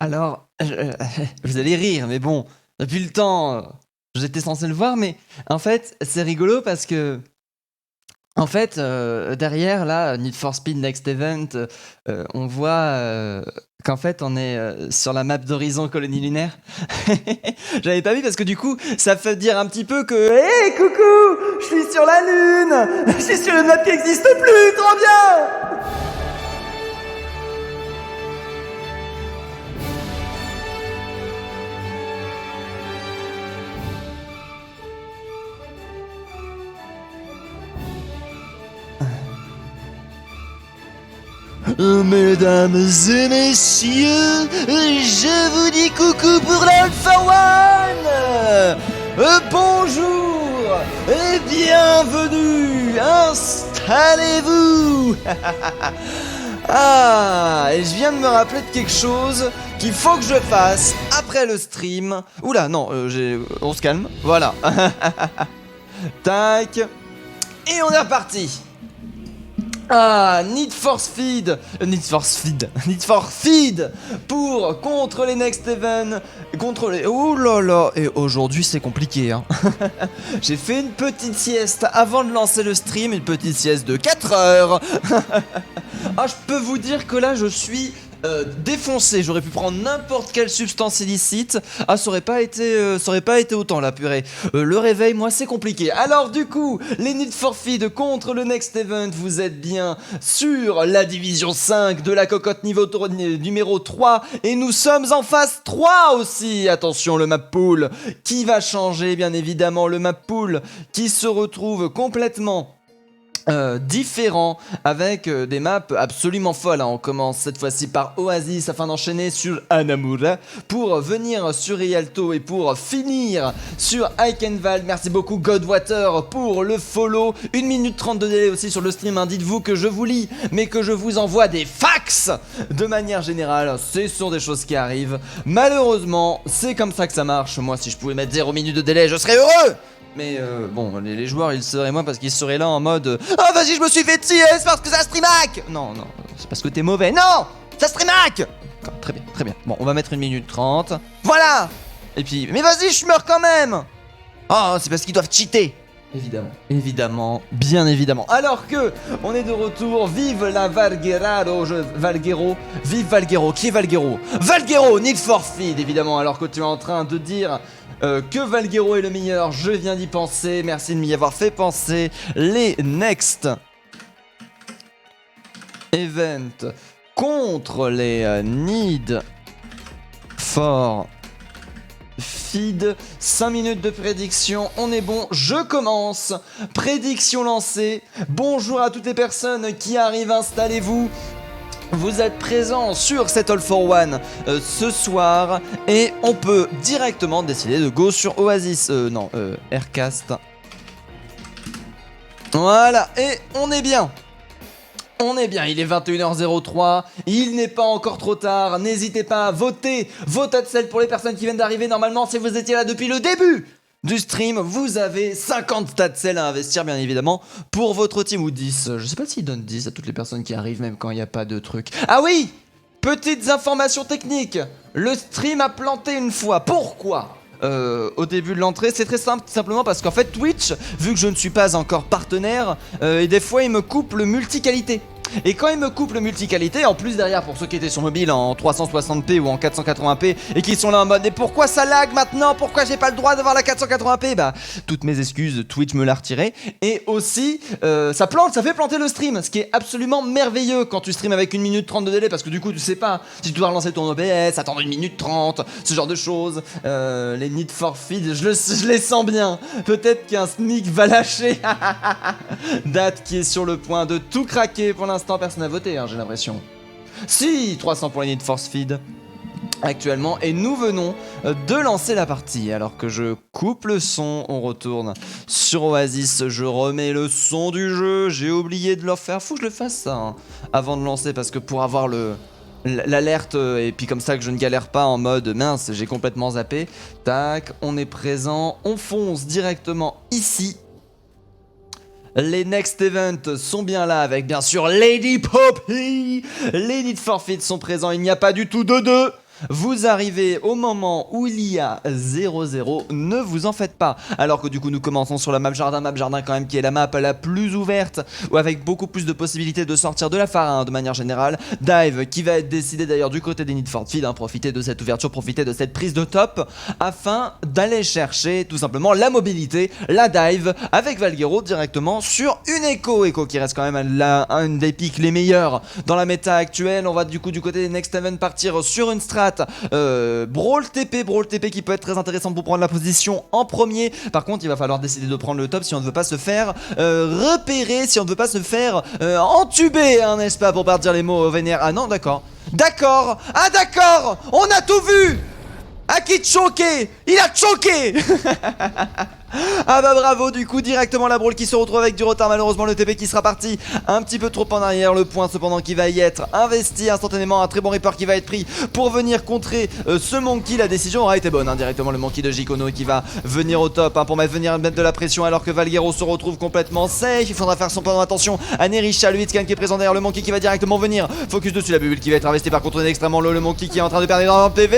Alors, vous allez rire, mais bon, depuis le temps, j'étais censé le voir, mais en fait, c'est rigolo parce que, derrière, là, Need for Speed Next Event, on voit qu'en fait, on est sur la map d'Horizon Colonie Lunaire. J'avais pas vu parce que du coup, ça fait dire un petit peu que, hé, coucou, je suis sur la Lune, je suis sur une map qui n'existe plus, trop bien. Mesdames et messieurs, je vous dis coucou pour l'Alpha One. Bonjour et bienvenue, installez-vous. Ah, et je viens de me rappeler de quelque chose qu'il faut que je fasse après le stream. Oula, non, on se calme, voilà. Tac, et on est reparti. Ah, Need for Speed pour contre les Next Even, contre les... Oh là là, et aujourd'hui c'est compliqué, hein. J'ai fait une petite sieste avant de lancer le stream, une petite sieste de 4 heures. Ah, je peux vous dire que là je suis défoncé, j'aurais pu prendre n'importe quelle substance illicite. Ah, ça aurait pas été autant la purée. Le réveil, moi c'est compliqué. Alors du coup, les Need for Speed contre le Next Event, vous êtes bien sur la division 5 de la cocotte numéro 3 et nous sommes en phase 3 aussi. Attention, le map pool qui va changer bien évidemment, le map pool qui se retrouve complètement différent avec des maps absolument folles, hein. On commence cette fois-ci par Oasis afin d'enchaîner sur Hanamura pour venir sur Rialto et pour finir sur Eichenwald. Merci beaucoup Godwater pour le follow. 1 minute 30 de délai aussi sur le stream, hein. Dites-vous que je vous lis mais que je vous envoie des fax de manière générale. Ce sont des choses qui arrivent. Malheureusement, c'est comme ça que ça marche. Moi, si je pouvais mettre 0 minutes de délai, je serais heureux. Mais bon, les joueurs ils seraient moins parce qu'ils seraient là en mode oh vas-y, je me suis fait tirer, c'est parce que ça streamac. Non, c'est parce que t'es mauvais. Non, ça streamac. Très bien, très bien. Bon, on va mettre 1 minute 30. Voilà. Et puis, mais vas-y, je meurs quand même. Oh, c'est parce qu'ils doivent cheater. Évidemment, bien évidemment. Alors que on est de retour, vive la Valgueraro, vive Valguero. Qui est Valguero? Valguero, Need for Speed, évidemment. Alors que tu es en train de dire que Valguero est le meilleur, je viens d'y penser. Merci de m'y avoir fait penser. Les Next Event contre les Need for Feed, 5 minutes de prédiction, on est bon, je commence. Prédiction lancée. Bonjour à toutes les personnes qui arrivent, installez-vous. Vous êtes présents sur cet All for One ce soir et on peut directement décider de go sur Oasis. Aircast. Voilà, et on est bien. Il est 21h03, il n'est pas encore trop tard, n'hésitez pas à voter vos tatsels pour les personnes qui viennent d'arriver. Normalement, si vous étiez là depuis le début du stream, vous avez 50 tatsels à investir bien évidemment pour votre team, ou 10, je sais pas s'ils donnent 10 à toutes les personnes qui arrivent même quand il n'y a pas de truc. Ah oui, petites informations techniques, le stream a planté une fois, pourquoi ? Au début de l'entrée, c'est très simple, simplement parce qu'en fait Twitch, vu que je ne suis pas encore partenaire, et des fois il me coupe le multiqualité. Et quand il me coupe le multiqualité, en plus derrière pour ceux qui étaient sur mobile en 360p ou en 480p et qui sont là en mode mais pourquoi ça lag maintenant? Pourquoi j'ai pas le droit d'avoir la 480p? Bah toutes mes excuses, Twitch me l'a retiré. Et aussi ça fait planter le stream, ce qui est absolument merveilleux quand tu stream avec 1 minute 30 de délai, parce que du coup tu sais pas si tu dois relancer ton OBS, attendre 1 minute 30, ce genre de choses. Les Need for Speed, je les sens bien. Peut-être qu'un sneak va lâcher. Date qui est sur le point de tout craquer. Pour l'instant personne n'a voté, hein, j'ai l'impression. Si, 300 pour les Need for Speed actuellement, et nous venons de lancer la partie. Alors que je coupe le son, on retourne sur Oasis, je remets le son du jeu, j'ai oublié de leur faire, faut que je le fasse ça hein, avant de lancer, parce que pour avoir l'alerte, et puis comme ça que je ne galère pas en mode mince, j'ai complètement zappé. Tac, on est présent, on fonce directement ici. Les Next Event sont bien là avec bien sûr Lady Poppy. Les Need for Speed sont présents, il n'y a pas du tout de deux. Vous arrivez au moment où il y a 0-0, ne vous en faites pas. Alors que du coup nous commençons sur la map jardin quand même qui est la map la plus ouverte, ou avec beaucoup plus de possibilités de sortir de la phare de manière générale. Dive qui va être décidé d'ailleurs du côté des Need for Speed, profiter de cette ouverture, profiter de cette prise de top, afin d'aller chercher tout simplement la mobilité, la dive, avec Valguero directement sur une Echo qui reste quand même une des pics les meilleurs dans la méta actuelle. On va du coup du côté des Next Event partir sur une strat Brawl TP qui peut être très intéressant pour prendre la position en premier. Par contre il va falloir décider de prendre le top si on ne veut pas se faire repérer, si on ne veut pas se faire entuber, n'est-ce pas, pour pas dire les mots vénères. Ah non, d'accord, ah d'accord, on a tout vu. Aki choqué, il a choqué. Ah bah bravo, du coup directement la Brawl qui se retrouve avec du retard, malheureusement le TP qui sera parti un petit peu trop en arrière, le point cependant qui va y être investi instantanément, un très bon Reaper qui va être pris pour venir contrer ce Monkey. La décision aura été bonne, directement le Monkey de Jikono qui va venir au top pour venir mettre de la pression, alors que Valguero se retrouve complètement safe. Il faudra faire son plan attention à Nerisha, le hitscan qui est présent derrière le Monkey qui va directement venir focus dessus, la bubule qui va être investie par contre extrêmement low, le Monkey qui est en train de perdre énormément de PV.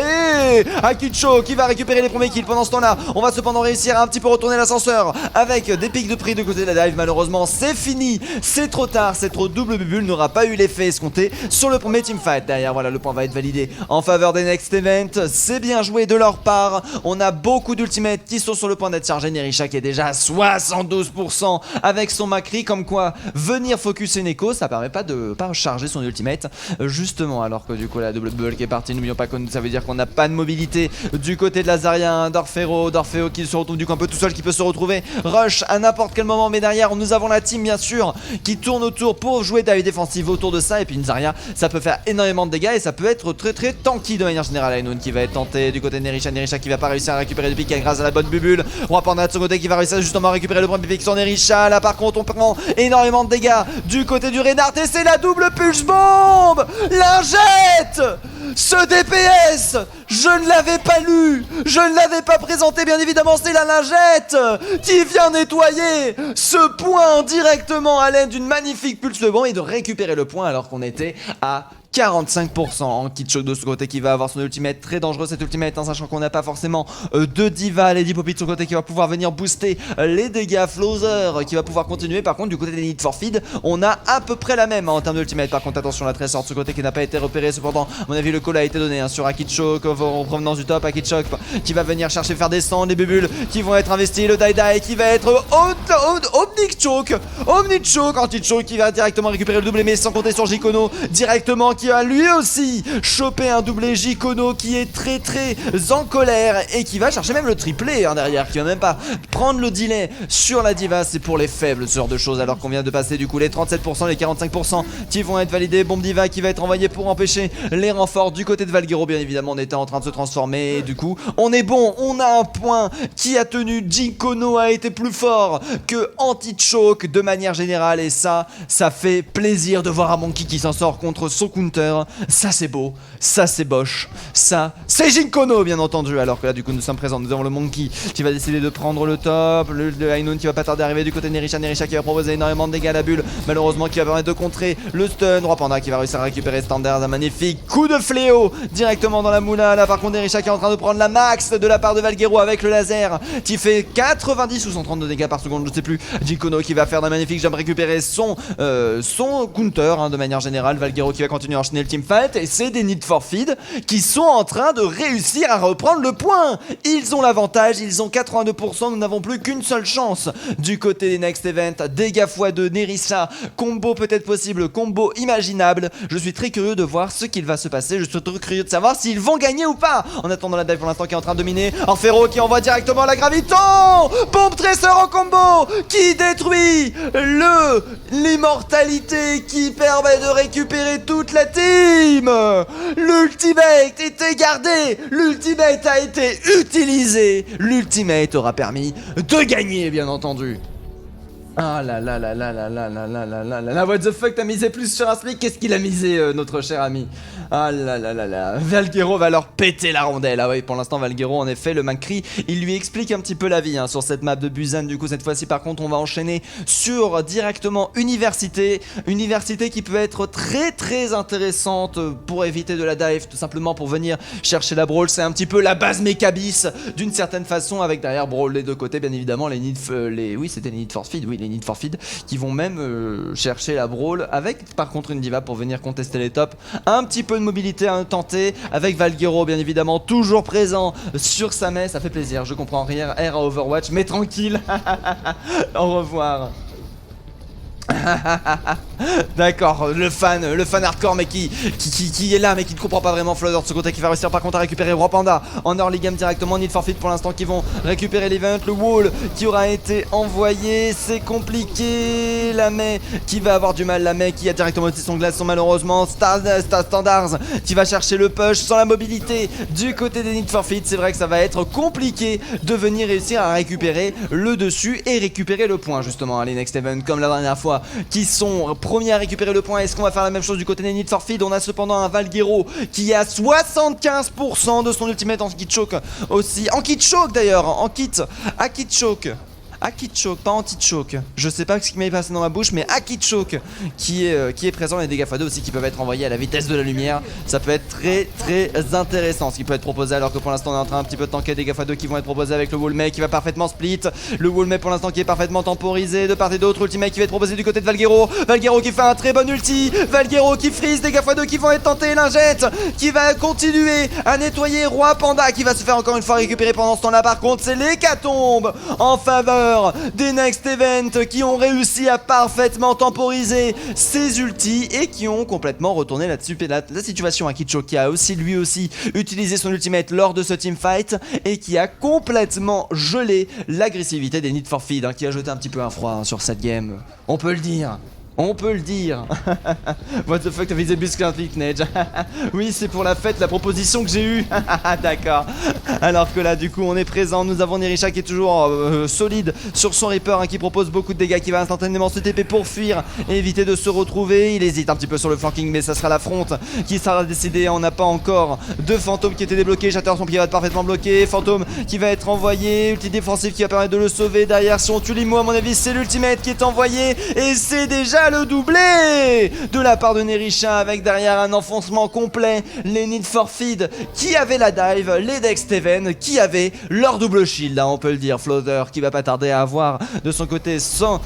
Akicho qui va récupérer les premiers kills. Pendant ce temps là on va cependant réussir à un petit peu retourner l'ascenseur avec des pics de prix de côté de la dive. Malheureusement c'est fini, c'est trop tard, c'est trop, double bubule n'aura pas eu l'effet escompté sur le premier teamfight. Derrière voilà, le point va être validé en faveur des Next Event. C'est bien joué de leur part, on a beaucoup d'ultimates qui sont sur le point d'être chargés. Nerisha qui est déjà à 72% avec son Macri, comme quoi venir focus une Echo ça permet pas de pas charger son ultimate justement, alors que du coup la double bubble qui est partie, n'oublions pas que ça veut dire qu'on n'a pas de mobilité du côté de Lazarien. Dorfeo qui se retrouve du coup un peu tout seul, qui peut se retrouver rush à n'importe quel moment, mais derrière nous avons la team bien sûr qui tourne autour pour jouer dive défensive autour de ça. Et puis une Zarya ça peut faire énormément de dégâts et ça peut être très très tanky de manière générale. Ainoun qui va être tenté du côté de Nerisha qui va pas réussir à récupérer du pick grâce à la bonne bubule. Roi Panda de son côté qui va réussir justement à récupérer le premier pick sur Nerisha. Là par contre on prend énormément de dégâts du côté du Reinhardt et c'est la double pulse bombe. Lingette, ce DPS je ne l'avais pas lu, je ne l'avais pas présenté, bien évidemment c'est la Lingette qui vient nettoyer ce point directement à l'aide d'une magnifique pulse de bombe et de récupérer le point alors qu'on était à 45% en Kitchoke de ce côté qui va avoir son ultimate, très dangereux cet ultimate, sachant qu'on n'a pas forcément de diva. Lady Poppy de son côté qui va pouvoir venir booster les dégâts, Flozer qui va pouvoir continuer. Par contre du côté des Need for Feed on a à peu près la même en termes d'ultimate. Par contre attention la trésor de ce côté qui n'a pas été repéré, cependant à mon avis le call a été donné sur Akichoke en provenance du top. Akichoke qui va venir chercher faire descendre les bubules qui vont être investis, le die qui va être Omnichoke anti-choke qui va directement récupérer le doublé, mais sans compter sur Jikono directement qui a lui aussi chopé un doublé. Jikono qui est très très en colère et qui va chercher même le triplé derrière, qui va même pas prendre le delay sur la diva. C'est pour les faibles ce genre de choses, alors qu'on vient de passer du coup les 37%, les 45% qui vont être validés. Bombe diva qui va être envoyée pour empêcher les renforts du côté de Valguero. Bien évidemment on était en train de se transformer et du coup on est bon, on a un point qui a tenu. Jikono a été plus fort que Anti-Choke de manière générale et ça fait plaisir de voir un Monkey qui s'en sort contre son counter. Ça c'est beau, ça c'est Bosch, ça c'est Jikono bien entendu. Alors que là du coup nous sommes présents, nous avons le Monkey qui va décider de prendre le top, le Ainoun qui va pas tarder à arriver du côté de Nerisha qui va proposer énormément de dégâts à la bulle, malheureusement qui va permettre de contrer le stun. Roi Panda qui va réussir à récupérer Standard, un magnifique coup de fléau directement dans la moula. Là par contre Nerisha qui est en train de prendre la max de la part de Valguero avec le laser qui fait 90 ou 130 de dégâts par seconde, je sais plus. Jikono qui va faire d'un magnifique jump, récupérer son counter de manière générale. Valguero qui va continuer à enchaîner le teamfight et c'est des Need for Feed qui sont en train de réussir à reprendre le point. Ils ont l'avantage, ils ont 82%, nous n'avons plus qu'une seule chance du côté des Next Event. Dégâts x2, Nerisha, combo peut-être possible, combo imaginable. Je suis très curieux de voir ce qu'il va se passer, je suis très curieux de savoir s'ils vont gagner ou pas. En attendant la dive pour l'instant qui est en train de dominer, Orfero qui envoie directement la graviton, bombe tresseur en combo qui détruit l'immortalité qui permet de récupérer toute la team. L'ultimate était gardé, l'ultimate a été utilisé, l'ultimate aura permis de gagner bien entendu. Ah là là là là là là là là là là là là, what the fuck, t'as misé plus sur un SMIC? Qu'est-ce qu'il a misé, notre cher ami? Ah là là là là, Valguero va leur péter la rondelle. Ah oui, pour l'instant, Valguero, en effet, le Macri, il lui explique un petit peu la vie hein, sur cette map de Busan. Du coup, cette fois-ci, par contre, on va enchaîner sur directement Université. Université qui peut être très très intéressante pour éviter de la dive, tout simplement pour venir chercher la Brawl. C'est un petit peu la base Mekabis d'une certaine façon, avec derrière Brawl les deux côtés, bien évidemment, les oui, c'était les Need for Speed, oui, les Need for Speed, qui vont même chercher la Brawl, avec par contre une diva pour venir contester les tops. Un petit peu de mobilité à tenter, avec Valguero, bien évidemment, toujours présent sur sa main, ça fait plaisir, je comprends rien, R à Overwatch, mais tranquille, au revoir. D'accord, le fan hardcore mais qui est là mais qui ne comprend pas vraiment Floodor de ce côté, qui va réussir par contre à récupérer Roi Panda en early game directement. Need for Speed pour l'instant qui vont récupérer l'event, le wall qui aura été envoyé, c'est compliqué, la Mei qui va avoir du mal, la Mei qui a directement aussi son glaçon malheureusement, Standards qui va chercher le push sans la mobilité du côté des Need for Speed. C'est vrai que ça va être compliqué de venir réussir à récupérer le dessus et récupérer le point justement. Les Next Event comme la dernière fois qui sont premiers à récupérer le point. Est-ce qu'on va faire la même chose du côté des Need for Speed? On a cependant un Valguero qui est à 75% de son ultimate en kit choke aussi. En kit choke d'ailleurs, en kit, à kit choke. Akit Choke, pas anti-choke. Je sais pas ce qui m'est passé dans ma bouche, mais Akit Choke qui est présent. Les dégâts x2 aussi qui peuvent être envoyés à la vitesse de la lumière. Ça peut être très très intéressant ce qui peut être proposé, alors que pour l'instant on est en train un petit peu de tanker des dégâts x2 qui vont être proposés avec le Wallmay qui va parfaitement split. Le Wallmay pour l'instant qui est parfaitement temporisé de part et d'autre. Ultimate qui va être proposé du côté de Valguero. Valguero qui fait un très bon ulti. Valguero qui freeze, dégâts x2 qui vont être tentés. Lingette qui va continuer à nettoyer. Roi Panda qui va se faire encore une fois récupérer pendant ce temps là. Par contre c'est l'hécatombe en faveur des Next Event qui ont réussi à parfaitement temporiser ses ultis et qui ont complètement retourné la situation. Akit Choke qui a aussi lui aussi utilisé son ultimate lors de ce teamfight et qui a complètement gelé l'agressivité des Need for Speed qui a jeté un petit peu un froid sur cette game, on peut le dire. On peut le dire. What the fuck, t'as visé Busque un Nage. Oui, c'est pour la fête, la proposition que j'ai eue. D'accord. Alors que là, du coup, on est présent. Nous avons Nerisha qui est toujours solide sur son Reaper, qui propose beaucoup de dégâts, qui va instantanément se TP pour fuir et éviter de se retrouver. Il hésite un petit peu sur le flanking, mais ça sera la fronte qui sera décidée. On n'a pas encore de fantôme qui était débloqué. Shatter son pied va être parfaitement bloqué. Fantôme qui va être envoyé. Ulti défensif qui va permettre de le sauver. Derrière, si on tue Limo, à mon avis, c'est l'ultimate qui est envoyé. Et c'est déjà le doublé de la part de Nerisha, avec derrière un enfoncement complet. Les Need for Speed qui avaient la dive, les Dexteven qui avaient leur double shield, on peut le dire. Floater qui va pas tarder à avoir de son côté son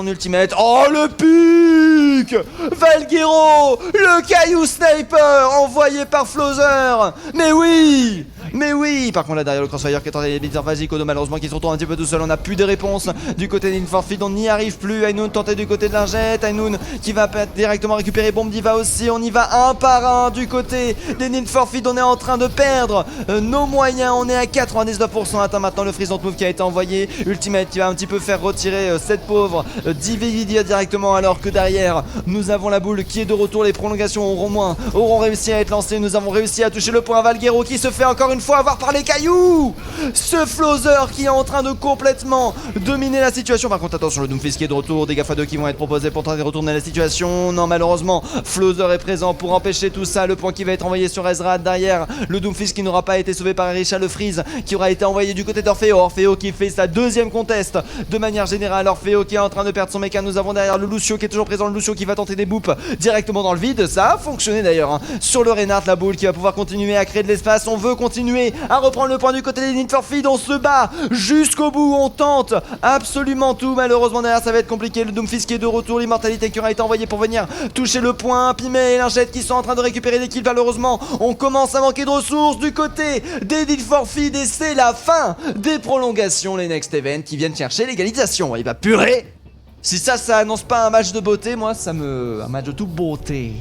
ultimate. Oh le pic Valguero, le caillou sniper envoyé par Floater. Mais oui, mais oui. Par contre là derrière le crossfire qui est en train de vas-y Kodo malheureusement qui se retrouve un petit peu tout seul. On n'a plus de réponse du côté des Need for Speed, on n'y arrive plus. Ainoun tenté du côté de Lingette, Ainoun qui va directement récupérer Bomb Diva aussi. On y va un par un du côté des Need for Speed. On est en train de perdre nos moyens, on est à 99% atteint maintenant. Le freeze move qui a été envoyé, Ultimate qui va un petit peu faire retirer cette pauvre Dividia directement, alors que derrière nous avons la boule qui est de retour. Les prolongations auront réussi à être lancées. Nous avons réussi à toucher le point. Valguero qui se fait encore une fois avoir par les cailloux. Ce Floater qui est en train de complètement dominer la situation. Par contre attention, le Doomfist qui est de retour, dégâts x2 qui vont être proposés pour tenter de retourner la situation. Non, malheureusement Floater est présent pour empêcher tout ça. Le point qui va être envoyé sur Ezra. Derrière le Doomfist qui n'aura pas été sauvé par Erisha. Le freeze qui aura été envoyé du côté d'Orfeo. Orfeo qui fait sa deuxième contest de manière générale. Orfeo qui est en train de perdre son méca. Nous avons derrière le Lucio qui est toujours présent. Le Lucio qui va tenter des boops directement dans le vide. Ça a fonctionné d'ailleurs sur le Reinhardt. La boule qui va pouvoir continuer à créer de l'espace. On veut continuer à reprendre le point du côté des Need for Speed. On se bat jusqu'au bout. On tente absolument tout. Malheureusement derrière ça va être compliqué. Le Doomfist qui est de retour. L'immortalité qui aura été envoyée pour venir toucher le point. Pimé et Lingette qui sont en train de récupérer des kills. Malheureusement on commence à manquer de ressources du côté des Need for Speed et c'est la fin des prolongations. Les Next Event qui viennent chercher l'égalisation. Il va purée. Si ça annonce pas un match de beauté, moi ça me... un match de toute beauté.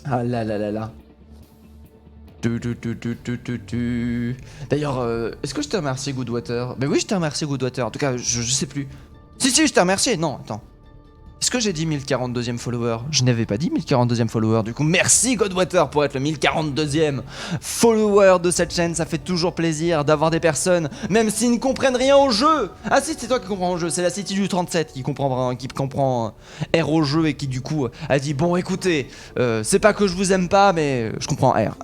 Ah là là là là. D'ailleurs, est-ce que je t'ai remercié Goodwater? Ben oui, je t'ai remercié Goodwater. En tout cas, je sais plus. Si, je t'ai remercié. Non, attends. Est-ce que j'ai dit 1042e follower? Je n'avais pas dit 1042e follower. Du coup, merci Godwater pour être le 1042e follower de cette chaîne. Ça fait toujours plaisir d'avoir des personnes, même s'ils ne comprennent rien au jeu. Ah si, c'est toi qui comprends au jeu. C'est la City du 37 qui comprend R au jeu et qui du coup a dit bon écoutez, c'est pas que je vous aime pas, mais je comprends R.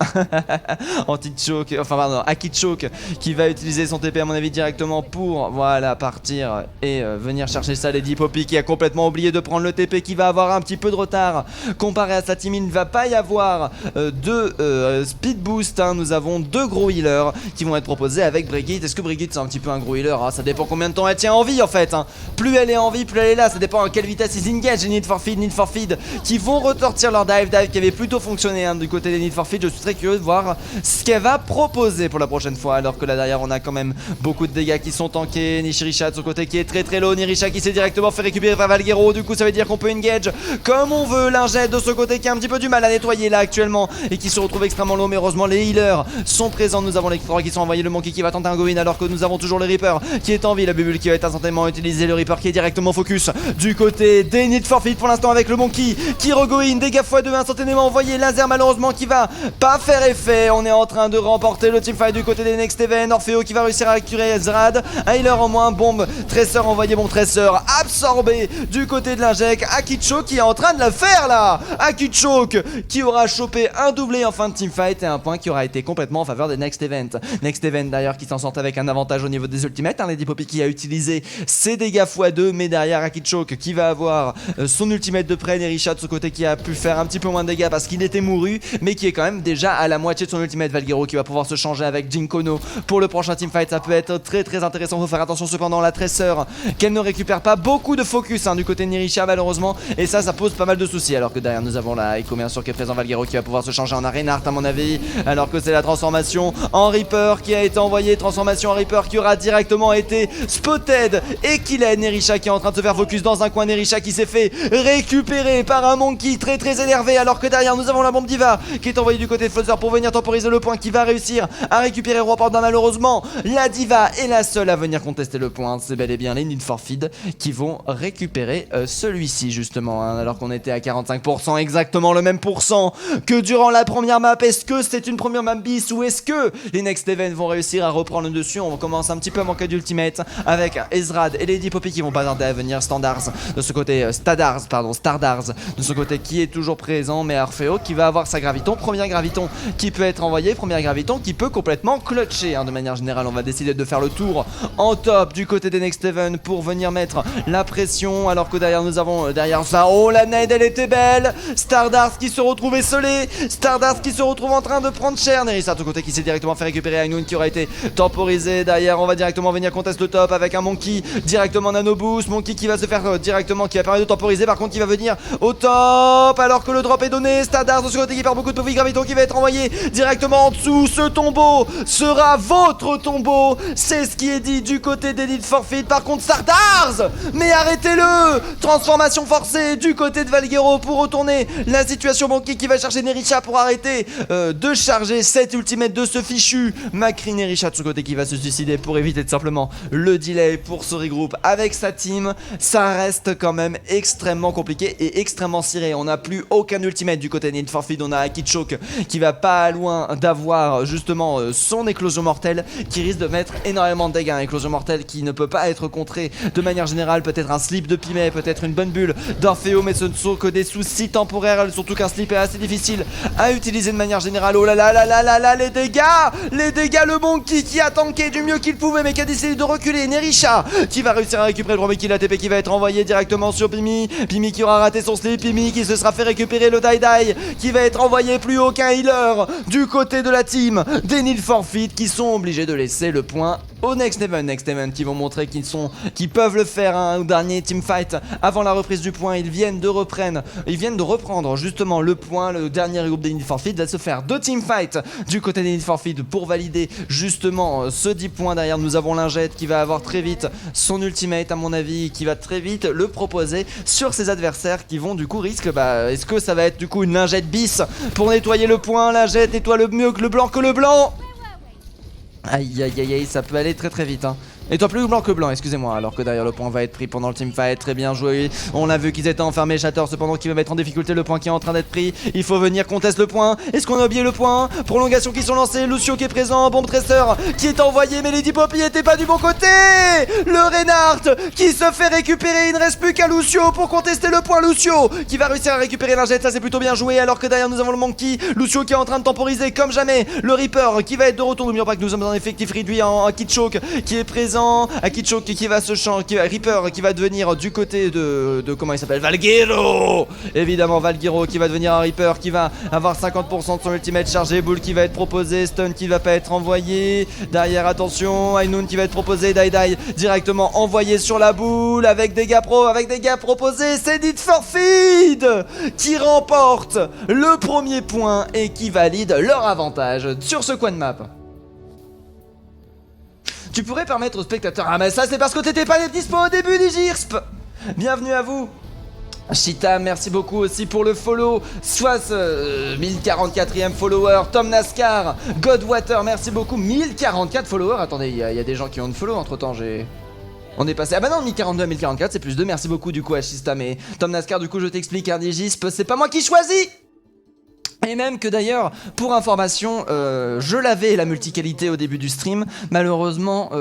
Anti-choke, enfin pardon, Aki-choke qui va utiliser son TP à mon avis directement pour voilà partir et venir chercher ça. Lady Poppy qui a complètement oublié de prendre le TP, qui va avoir un petit peu de retard comparé à sa team. Il ne va pas y avoir de speed boost, hein. Nous avons 2 gros healers qui vont être proposés avec Brigitte. Est-ce que Brigitte c'est un petit peu un gros healer, hein? Ça dépend combien de temps elle tient en vie en fait, hein. Plus elle est en vie, plus elle est là. Ça dépend à quelle vitesse ils engage. Les Need for Feed qui vont retortir leur dive qui avait plutôt fonctionné, hein, du côté des Need for Feed. Je suis très curieux de voir ce qu'elle va proposer pour la prochaine fois, alors que là derrière on a quand même beaucoup de dégâts qui sont tankés. Nishirisha de son côté qui est très low. Nirisha qui s'est directement fait récupérer par Valguero. Du coup ça veut dire qu'on peut engage comme on veut. Lingette de ce côté qui a un petit peu du mal à nettoyer là actuellement et qui se retrouve extrêmement low, mais heureusement les healers sont présents. Nous avons les 3 qui sont envoyés, le Monkey qui va tenter un go-in alors que nous avons toujours le Reaper qui est en vie. La Bubule qui va être instantanément utilisé, le Reaper qui est directement focus du côté des Need for Feed pour l'instant avec le Monkey qui re-go-in, dégâts x2 instantanément envoyé. Laser malheureusement qui va pas faire effet. On est en train de remporter le teamfight du côté des Next Event. Orfeo qui va réussir à récupérer Zrad, un healer en moins, bombe, Tracer envoyé, bon Tracer absorbé du côté de l'Inject. Aki-choke qui est en train de la faire là. Aki-choke qui aura chopé un doublé en fin de teamfight et un point qui aura été complètement en faveur des Next Event. Next Event d'ailleurs qui s'en sortent avec un avantage au niveau des ultimates, hein. Lady Poppy qui a utilisé ses dégâts x2, mais derrière Aki-choke qui va avoir son ultimate de près. Nerisha de ce côté qui a pu faire un petit peu moins de dégâts parce qu'il était mouru, mais qui est quand même déjà à la moitié de son ultimate. Valguero qui va pouvoir se changer avec Jinkono pour le prochain teamfight. Ça peut être très intéressant. Faut faire attention cependant la Tracer qu'elle ne récupère pas beaucoup de focus, hein, du côté de Nerisha malheureusement, et ça pose pas mal de soucis, alors que derrière nous avons la Echo bien sûr qui est présent. Valguero qui va pouvoir se changer en Arenart à mon avis, alors que c'est la transformation en Reaper qui a été envoyée. Transformation en Reaper qui aura directement été spotted et qu'il est Nerisha qui est en train de se faire focus dans un coin. Nerisha qui s'est fait récupérer par un Monkey très énervé, alors que derrière nous avons la bombe Diva qui est envoyée du côté de Flutzer pour venir temporiser le point, qui va réussir à récupérer Roi Portin. Malheureusement la Diva est la seule à venir contester le point. C'est bel et bien les Need for Feed qui vont récupérer celui-ci justement, hein, alors qu'on était à 45%, exactement le même pourcent que durant la première map. Est-ce que c'est une première map bis ou est-ce que les Next Event vont réussir à reprendre le dessus? On commence un petit peu à manquer d'ultimate avec Ezrad et Lady Poppy qui vont pas tarder à venir. Stardars de ce côté, Stardars de ce côté qui est toujours présent, mais Orfeo qui va avoir sa graviton, première graviton qui peut être envoyée, première graviton qui peut complètement clutcher, hein. De manière générale on va décider de faire le tour en top du côté des Next Event pour venir mettre la pression, alors que derrière nous avons derrière ça, oh la nade elle était belle. Stardars qui se retrouve esselé, Stardars qui se retrouve en train de prendre cher. Nerissa de côté qui s'est directement fait récupérer, Ainun qui aura été temporisé. Derrière on va directement venir contester le top avec un Monkey directement nano boost, Monkey qui va se faire directement, qui va permettre de temporiser, par contre qui va venir au top alors que le drop est donné. Stardars de ce côté qui perd beaucoup de profit, graviton qui va être envoyé directement en dessous. Ce tombeau sera votre tombeau, c'est ce qui est dit du côté des Need for Feed. Par contre Stardars, mais arrêtez-le, transformation forcée du côté de Valguero pour retourner la situation. Monkey qui va chercher Nerisha pour arrêter de charger cette ultimate de ce fichu Macri. Nerisha de ce côté qui va se suicider pour éviter tout simplement le delay pour ce regroupe avec sa team. Ça reste quand même extrêmement compliqué et extrêmement ciré. On n'a plus aucun ultimate du côté de Need for Feed. On a Aki-choke qui va pas loin d'avoir justement son éclosion mortelle qui risque de mettre énormément de dégâts. Éclosion mortelle qui ne peut pas être contrée de manière générale. Peut-être un slip de Pimay, peut-être une bonne bulle d'Orfeo, mais ce ne sont que des soucis temporaires. Surtout qu'un slip est assez difficile à utiliser de manière générale. Oh là là là là là là, les dégâts, le Monkey qui a tanké du mieux qu'il pouvait mais qui a décidé de reculer. Nerisha qui va réussir à récupérer le premier kill, la TP qui va être envoyée directement sur Pimi. Pimi qui aura raté son slip, Pimi qui se sera fait récupérer le die qui va être envoyé. Plus aucun healer du côté de la team des Need for Feed qui sont obligés de laisser le point au Next Event qui vont montrer qu'ils peuvent le faire, hein, au dernier teamfight avant la reprise du point. Ils viennent de reprendre justement le point. Le dernier groupe des Need for Feed va se faire 2 teamfights du côté des Need for Feed pour valider justement ce 10 points. Derrière nous avons Lingette qui va avoir très vite son ultimate à mon avis, qui va très vite le proposer sur ses adversaires qui vont du coup est-ce que ça va être du coup une Lingette bis pour nettoyer le point? Lingette nettoie le mieux que le blanc Aïe, ça peut aller très vite, hein. Et toi plus blanc que blanc, excusez-moi, alors que derrière le point va être pris pendant le teamfight, très bien joué. On a vu qu'ils étaient enfermés, Shatter cependant qui va mettre en difficulté le point qui est en train d'être pris. Il faut venir conteste le point. Est-ce qu'on a oublié le point? Prolongation qui sont lancées, Lucio qui est présent, bombe tresseur qui est envoyé, mais Lady Poppy était pas du bon côté. Le Reinhardt qui se fait récupérer, il ne reste plus qu'à Lucio pour contester le point. Lucio qui va réussir à récupérer la jet, ça c'est plutôt bien joué, alors que derrière nous avons le Monkey, Lucio qui est en train de temporiser comme jamais. Le Reaper qui va être de retour, n'oublions pas que nous sommes en effectif réduit en Kitchoke qui est présent. Akichoke qui va se changer, Reaper qui va devenir du côté de comment il s'appelle, Valguero. Évidemment Valguero qui va devenir un Reaper qui va avoir 50% de son ultimate chargé. Bull qui va être proposé, Stun qui va pas être envoyé. Derrière attention, Ainoun qui va être proposé, Dai directement envoyé sur la boule avec des gars proposés. C'est Need for Feed qui remporte le premier point et qui valide leur avantage sur ce coin de map. Tu pourrais permettre aux spectateurs... Ah mais ça c'est parce que t'étais pas dispo au début Digirsp. Bienvenue à vous. Chita, merci beaucoup aussi pour le follow. Soit 1044e follower. Tom Nascar, Godwater, merci beaucoup. 1044 followers. Attendez, il y a des gens qui ont une follow entre temps. On est passé... Ah bah non, 1042 à 1044 c'est plus 2. Merci beaucoup du coup à Chista. Mais Tom Nascar, du coup je t'explique, Digisp, c'est pas moi qui choisis. Et même que d'ailleurs, pour information, je l'avais la multiqualité au début du stream. Malheureusement,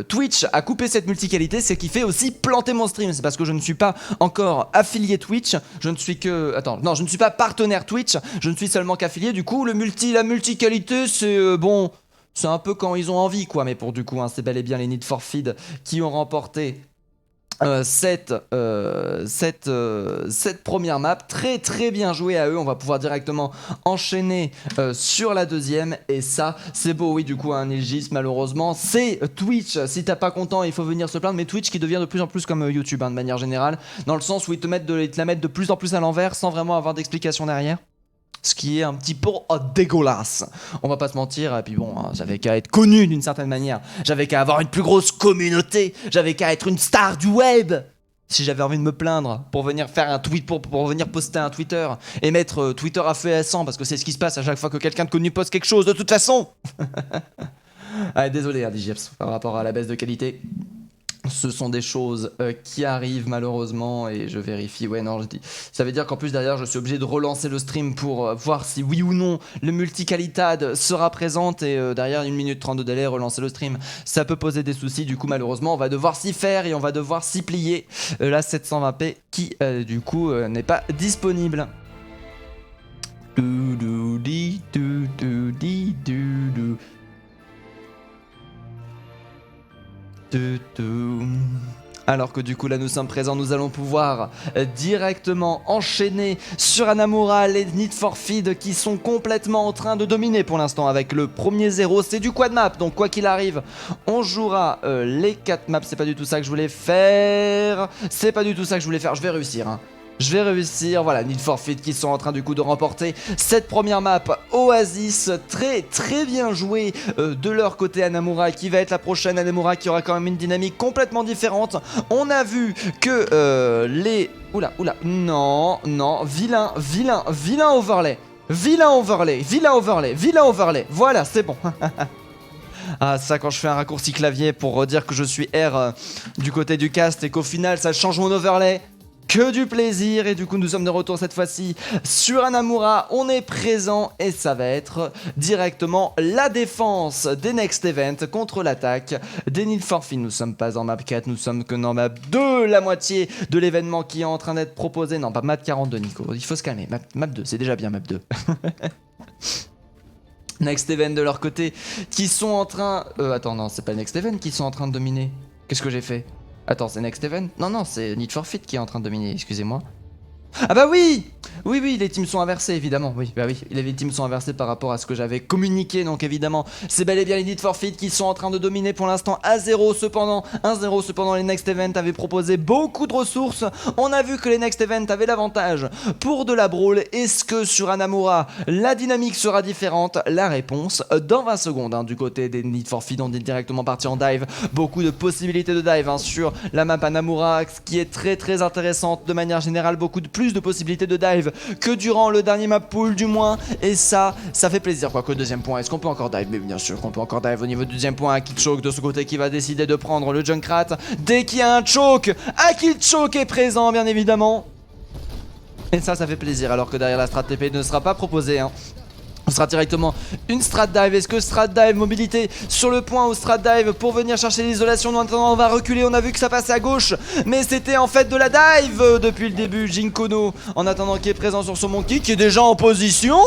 Twitch a coupé cette multiqualité, ce qui fait aussi planter mon stream. C'est parce que je ne suis pas encore affilié Twitch. Je ne suis que... Attends, non, je ne suis pas partenaire Twitch. Je ne suis seulement qu'affilié. Du coup, la multiqualité, c'est... bon, c'est un peu quand ils ont envie, quoi. Mais pour du coup, hein, c'est bel et bien les Need for Feed qui ont remporté... cette première map. Très très bien joué à eux. On va pouvoir directement enchaîner sur la deuxième. Et ça c'est beau. Oui, du coup un Ilgis malheureusement c'est Twitch. Si t'as pas content il faut venir se plaindre. Mais Twitch qui devient de plus en plus comme YouTube hein, de manière générale. Dans le sens où ils te la mettent de plus en plus à l'envers sans vraiment avoir d'explication derrière. Ce qui est un petit peu dégueulasse. On va pas se mentir, et puis bon, hein, j'avais qu'à être connu d'une certaine manière. J'avais qu'à avoir une plus grosse communauté. J'avais qu'à être une star du web. Si j'avais envie de me plaindre pour venir faire un tweet, pour venir poster un Twitter et mettre Twitter à feu et à sang, parce que c'est ce qui se passe à chaque fois que quelqu'un de connu poste quelque chose, de toute façon. Ah, désolé, hein, Digips, par rapport à la baisse de qualité. Ce sont des choses qui arrivent malheureusement et je vérifie, ouais non je dis. Ça veut dire qu'en plus derrière je suis obligé de relancer le stream pour voir si oui ou non le multicalitad sera présente et derrière 1 minute 30 de délai relancer le stream. Ça peut poser des soucis, du coup malheureusement on va devoir s'y faire et on va devoir s'y plier. La 720p qui du coup n'est pas disponible. Alors que du coup là nous sommes présents, nous allons pouvoir directement enchaîner sur Hanamura les Need for Feed qui sont complètement en train de dominer pour l'instant avec le premier 0. C'est du quad map, donc quoi qu'il arrive, on jouera les 4 maps. C'est pas du tout ça que je voulais faire. C'est pas du tout ça que je voulais faire, je vais réussir hein. Je vais réussir, voilà, Need for Feed qui sont en train du coup de remporter cette première map. Oasis, très très bien joué de leur côté. Hanamura qui va être la prochaine. Hanamura qui aura quand même une dynamique complètement différente. On a vu que les... Oula, non, vilain overlay. Vilain overlay, voilà, c'est bon. Ah ça quand je fais un raccourci clavier pour dire que je suis R du côté du cast et qu'au final ça change mon overlay. Que du plaisir et du coup nous sommes de retour cette fois-ci sur Hanamura, on est présent et ça va être directement la défense des Next Event contre l'attaque des Need for Feed. Nous sommes pas en map 4, nous sommes que dans map 2, la moitié de l'événement qui est en train d'être proposé. Non pas map 42 Nico, il faut se calmer, map 2, c'est déjà bien map 2. Next Event de leur côté qui sont en train... attends non c'est pas Next Event qui sont en train de dominer. Qu'est-ce que j'ai fait? Attends, c'est Next Event? Non, c'est Need for Feed qui est en train de dominer, excusez-moi. Ah bah oui! Oui, les teams sont inversés, évidemment. Oui, les teams sont inversés par rapport à ce que j'avais communiqué. Donc évidemment, c'est bel et bien les Need for Feed qui sont en train de dominer pour l'instant à 1-0 cependant, les Next Event avaient proposé beaucoup de ressources. On a vu que les Next Event avaient l'avantage pour de la brawl. Est-ce que sur Hanamura, la dynamique sera différente? La réponse dans 20 secondes. Hein, du côté des Need for Feed, on est directement parti en dive. Beaucoup de possibilités de dive sur la map Hanamura, ce qui est très très intéressante de manière générale. Plus de possibilités de dive dive que durant le dernier map pool du moins. Et ça fait plaisir quoi. Qu'au deuxième point, est-ce qu'on peut encore dive? Mais bien sûr qu'on peut encore dive au niveau du deuxième point. Akichoke de ce côté qui va décider de prendre le Junkrat. Dès qu'il y a un choke, Akichoke est présent bien évidemment. Et ça fait plaisir alors que derrière la strat TP ne sera pas proposée hein. On sera directement une strat dive. Est-ce que strat dive mobilité sur le point ou strat dive pour venir chercher l'isolation? En attendant on va reculer, on a vu que ça passait à gauche mais c'était en fait de la dive depuis le début. Jinkono en attendant qui est présent sur son monkey qui est déjà en position.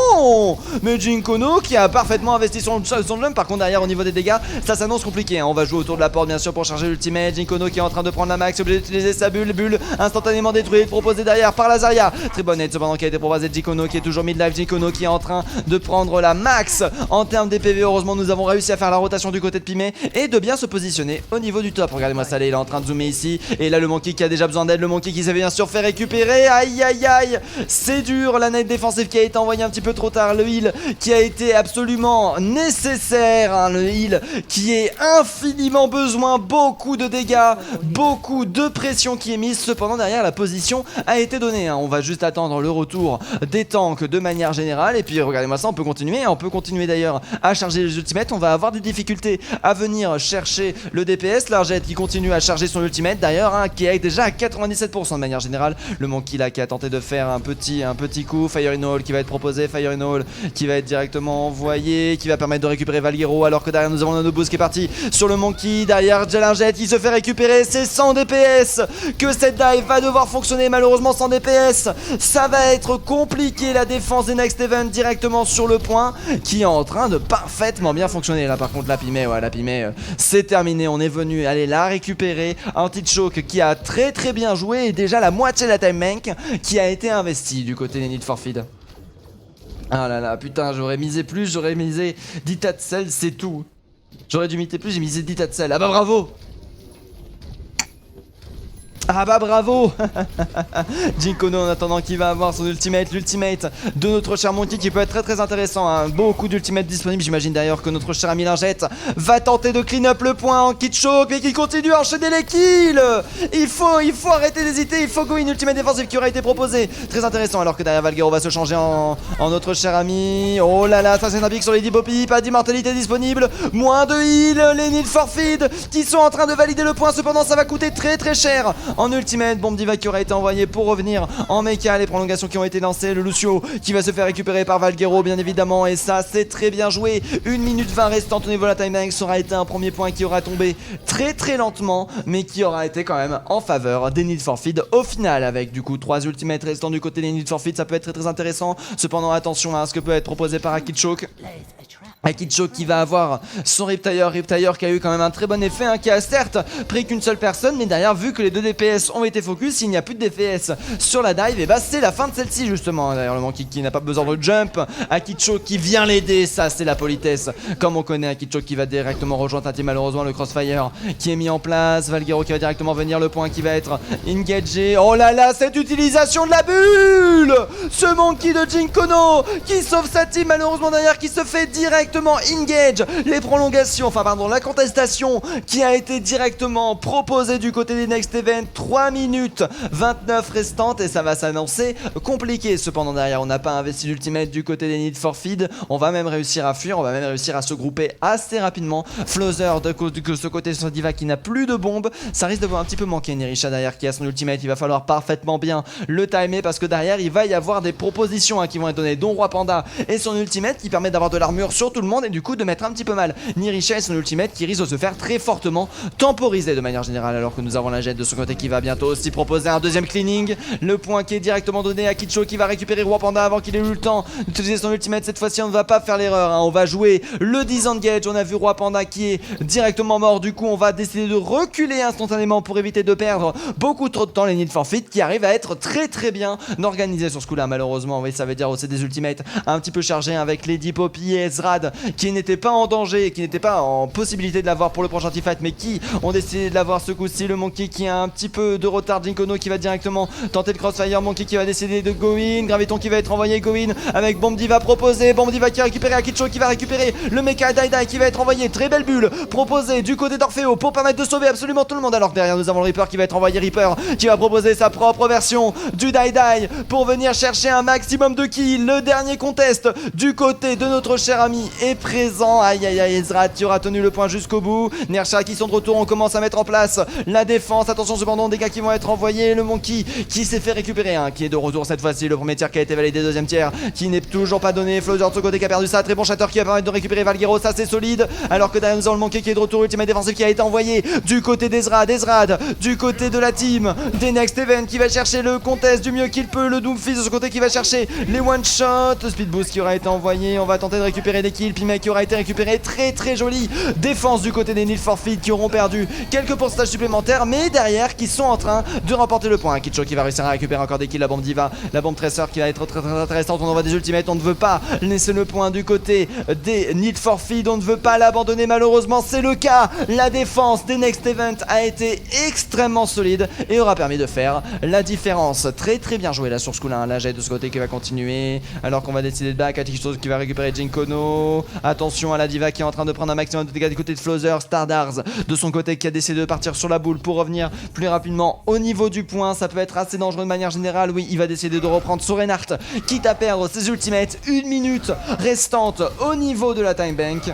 Mais Jinkono qui a parfaitement investi son jump. Par contre derrière au niveau des dégâts ça s'annonce compliqué hein. On va jouer autour de la porte bien sûr pour charger l'ultimate. Jinkono qui est en train de prendre la max, obligé d'utiliser sa bulle instantanément détruite, proposée derrière par la Zarya. Très bonne aide cependant qui a été proposée de Jinkono qui est toujours mid-life. Jinkono qui est en train de prendre la max en termes des PV. Heureusement nous avons réussi à faire la rotation du côté de Pimé et de bien se positionner au niveau du top. Regardez-moi ça, il est en train de zoomer ici. Et là le monkey qui a déjà besoin d'aide, le monkey qui s'est bien sûr fait récupérer. Aïe aïe aïe, c'est dur. La nade défensive qui a été envoyée un petit peu trop tard. Le heal qui a été absolument nécessaire hein. Le heal qui est infiniment besoin. Beaucoup de dégâts, beaucoup de pression qui est mise. Cependant derrière la position a été donnée hein. On va juste attendre le retour des tanks de manière générale. Et puis regardez-moi ça, on peut continuer. On peut continuer d'ailleurs à charger les ultimates. On va avoir des difficultés à venir chercher le DPS. L'Argette qui continue à charger son ultimate d'ailleurs hein, qui est déjà à 97% de manière générale. Le monkey là qui a tenté de faire un petit coup. Fire in Hall qui va être proposé. Fire in Hall qui va être directement envoyé, qui va permettre de récupérer Valguero alors que derrière nous avons Nano Boost qui est parti sur le monkey. Derrière L'Argette qui se fait récupérer. C'est sans DPS que cette dive va devoir fonctionner. Malheureusement sans DPS ça va être compliqué. La défense des Next Event directement sur le point qui est en train de parfaitement bien fonctionner. Là par contre la Pimé, ouais, la Pimé c'est terminé. On est venu aller la récupérer. Anti-choke qui a très bien joué et déjà la moitié de la time bank qui a été investie du côté des Need for Feed. Ah là là putain, j'aurais misé plus, j'aurais misé 10 tas de sel, c'est tout. J'aurais dû miser plus, j'ai misé 10 tas de sel. Ah bah bravo. Ah bah bravo. Jinkono en attendant qui va avoir son ultimate, l'ultimate de notre cher Monkey qui peut être très intéressant hein. Beaucoup d'ultimates disponibles. J'imagine d'ailleurs que notre cher ami Lingette va tenter de clean up le point en Kitchoke mais qui continue à enchaîner les kills. Il faut arrêter d'hésiter, il faut go in ultimate défensive qui aura été proposé. Très intéressant alors que derrière Valguero va se changer en notre cher ami. Oh là là, ça c'est un pic sur les 10 Poppy, pas d'immortalité disponible. Moins de heal, les Need for Feed qui sont en train de valider le point. Cependant ça va coûter très cher en ultimate. Bombe diva qui aurait été envoyée pour revenir en mecha. Les prolongations qui ont été lancées. Le Lucio qui va se faire récupérer par Valguero bien évidemment. Et ça c'est très bien joué. 1 minute 20 restante au niveau de la timeline. Ça aura été un premier point qui aura tombé très lentement mais qui aura été quand même en faveur des Need for Feed au final. Avec du coup 3 ultimates restants du côté des Need for Feed. Ça peut être très intéressant. Cependant attention à ce que peut être proposé par Akichoke. Akichoke qui va avoir son Riptire qui a eu quand même un très bon effet hein, qui a certes pris qu'une seule personne mais derrière vu que les deux DPS ont été focus, il n'y a plus de DPS sur la dive et bah c'est la fin de celle-ci justement. D'ailleurs le monkey qui n'a pas besoin de jump, Akichoke qui vient l'aider, ça c'est la politesse comme on connaît. Akichoke qui va directement rejoindre Tati, malheureusement le crossfire qui est mis en place. Valguero qui va directement venir, le point qui va être engagé. Oh là là, cette utilisation de la bulle, ce monkey de Jinkono qui sauve sa team malheureusement derrière, qui se fait directement engage les prolongations, enfin pardon la contestation qui a été directement proposée du côté des Next Event. 3 minutes 29 restantes et ça va s'annoncer compliqué. Cependant derrière on n'a pas investi l'ultimate du côté des Need for Feed. On va même réussir à fuir, on va même réussir à se grouper assez rapidement. Flowser de ce côté sur Diva qui n'a plus de bombes, ça risque de un petit peu manquer. Nirisha derrière qui a son ultimate, il va falloir parfaitement bien le timer parce que derrière il va y avoir des propositions hein, qui vont être données, dont Roi Panda et son ultimate qui permet d'avoir de l'armure sur tout le monde et du coup de mettre un petit peu mal Nirisha et son ultimate qui risque de se faire très fortement temporiser de manière générale. Alors que nous avons la jette de son côté qui va bientôt aussi proposer un deuxième cleaning. Le point qui est directement donné à Kicho qui va récupérer Roi Panda avant qu'il ait eu le temps d'utiliser son ultimate. Cette fois-ci on ne va pas faire l'erreur hein. On va jouer le disengage. On a vu Roi Panda qui est directement mort. Du coup on va décider de reculer instantanément pour éviter de perdre beaucoup trop de temps. Les Need for Feed qui arrivent à être très bien organisés sur ce coup là. Malheureusement oui, ça veut dire aussi des ultimates un petit peu chargés avec Lady Poppy et Ezrad qui n'étaient pas en danger et qui n'étaient pas en possibilité de l'avoir pour le prochain teamfight mais qui ont décidé de l'avoir ce coup-ci. Le monkey qui a un petit petit peu de retard. Jinkono qui va directement tenter le crossfire. Monkey qui va décider de go in. Graviton qui va être envoyé go in avec Bomb Diva proposé. Bomb Diva qui va récupérer Akicho qui va récupérer le mecha Dai qui va être envoyé. Très belle bulle proposée du côté d'Orfeo pour permettre de sauver absolument tout le monde. Alors que derrière nous avons le Reaper qui va être envoyé. Reaper qui va proposer sa propre version du Dai pour venir chercher un maximum de kills. Le dernier contest du côté de notre cher ami est présent. Aïe aïe aïe, Ezra qui aura tenu le point jusqu'au bout. Nersha qui sont de retour, on commence à mettre en place la défense. Attention cependant, dégâts qui vont être envoyés. Le Monkey qui s'est fait récupérer, qui est de retour cette fois-ci. Le premier tiers qui a été validé, deuxième tiers qui n'est toujours pas donné. Flozer de ce côté qui a perdu ça. Très bon shatter qui va permettre de récupérer Valguero, ça c'est solide. Alors que derrière nous avons le Monkey qui est de retour. Ultimate défensif qui a été envoyé du côté d'Ezrad. Ezrad du côté de la team des Next Event qui va chercher le contest du mieux qu'il peut. Le Doomfist de ce côté qui va chercher les one shot. Speed boost qui aura été envoyé. On va tenter de récupérer des kills. Pimec qui aura été récupéré. Très très jolie défense du côté des Need for Feed qui auront perdu quelques pourcentages supplémentaires, mais derrière qui sont en train de remporter le point. Kitcho qui va réussir à récupérer encore des kills. La bombe Diva, la bombe Tracer qui va être très intéressante. On envoie des ultimates. On ne veut pas laisser le point du côté des Need for Feed. On ne veut pas l'abandonner. Malheureusement, c'est le cas. La défense des Next Event a été extrêmement solide et aura permis de faire la différence. Très très bien joué là sur ce coup là. La jet de ce côté qui va continuer alors qu'on va décider de back. Atichos qui va récupérer Jinkono. Attention à la Diva qui est en train de prendre un maximum de dégâts du côté de Flozer. Stardars de son côté qui a décidé de partir sur la boule pour revenir plus rapidement au niveau du point. Ça peut être assez dangereux de manière générale. Oui, il va décider de reprendre sur Reinhardt, quitte à perdre ses ultimates. 1 minute restante au niveau de la time bank.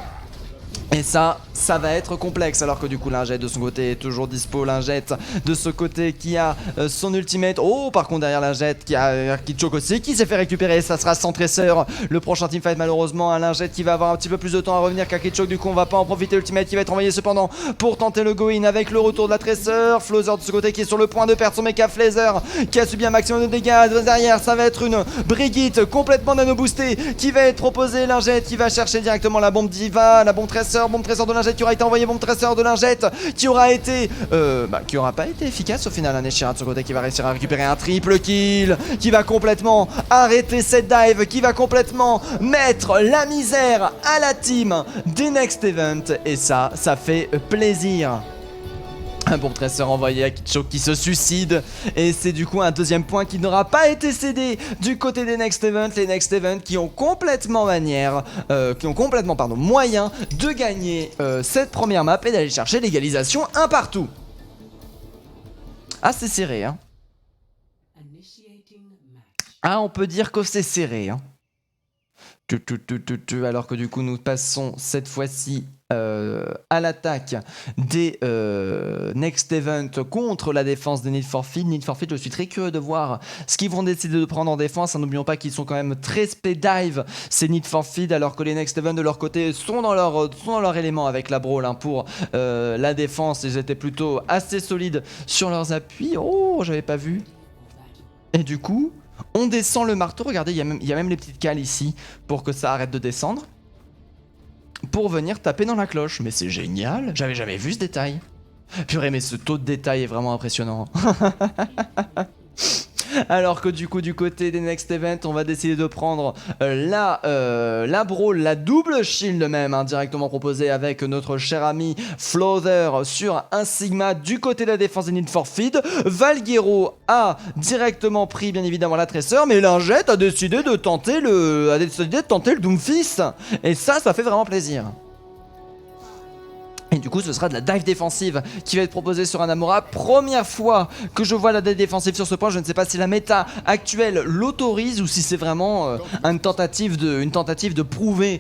Et ça va être complexe. Alors que du coup Lingette de son côté est toujours dispo. Lingette de ce côté qui a son ultimate. Oh, par contre derrière Lingette qui a Kitchok aussi qui s'est fait récupérer. Ça sera sans Tracer. Le prochain teamfight malheureusement un Lingette qui va avoir un petit peu plus de temps à revenir qu'à Kitchok. Du coup on va pas en profiter. Ultimate qui va être envoyé cependant pour tenter le go-in avec le retour de la Tracer. Flozer de ce côté qui est sur le point de perdre son mecha. Flazer qui a subi un maximum de dégâts. Derrière ça va être une Brigitte complètement nano boostée qui va être proposée. Lingette qui va chercher directement la bombe Diva. La bombe Tracer. Bombe Tracer de Lingette qui aura été envoyé. Bombe Tracer de Lingette qui aura été qui aura pas été efficace au final. Neshira de ce côté qui va réussir à récupérer un triple kill, qui va complètement arrêter cette dive, qui va complètement mettre la misère à la team des Next Event. Et ça fait plaisir. Un bon Tracer envoyé à Kitchok qui se suicide. Et c'est du coup un deuxième point qui n'aura pas été cédé du côté des Next Event. Les Next Event qui ont complètement moyen de gagner cette première map et d'aller chercher l'égalisation un partout. Ah, c'est serré, hein. Ah, on peut dire que c'est serré, hein. Alors que du coup nous passons cette fois-ci à l'attaque des Next Event contre la défense des Need for Feed. Need for Feed, je suis très curieux de voir ce qu'ils vont décider de prendre en défense. N'oublions pas qu'ils sont quand même très speed dive ces Need for Feed, alors que les Next Event de leur côté sont dans leur élément avec la brawl pour la défense. Ils étaient plutôt assez solides sur leurs appuis. Oh, j'avais pas vu. Et du coup on descend le marteau. Regardez, il y a même les petites cales ici pour que ça arrête de descendre, pour venir taper dans la cloche. Mais c'est génial, j'avais jamais vu ce détail. Purée, mais ce taux de détail est vraiment impressionnant. Alors que du coup du côté des Next Event on va décider de prendre la brawl, la double shield même directement proposée avec notre cher ami Floather sur un Sigma du côté de la défense des Need for Feed. Valguero a directement pris bien évidemment la Tracer, mais Lingette a décidé de tenter le Doomfist. Et ça fait vraiment plaisir. Et du coup ce sera de la dive défensive qui va être proposée sur un Amora. Première fois que je vois la dive défensive sur ce point. Je ne sais pas si la méta actuelle l'autorise ou si c'est vraiment une tentative de prouver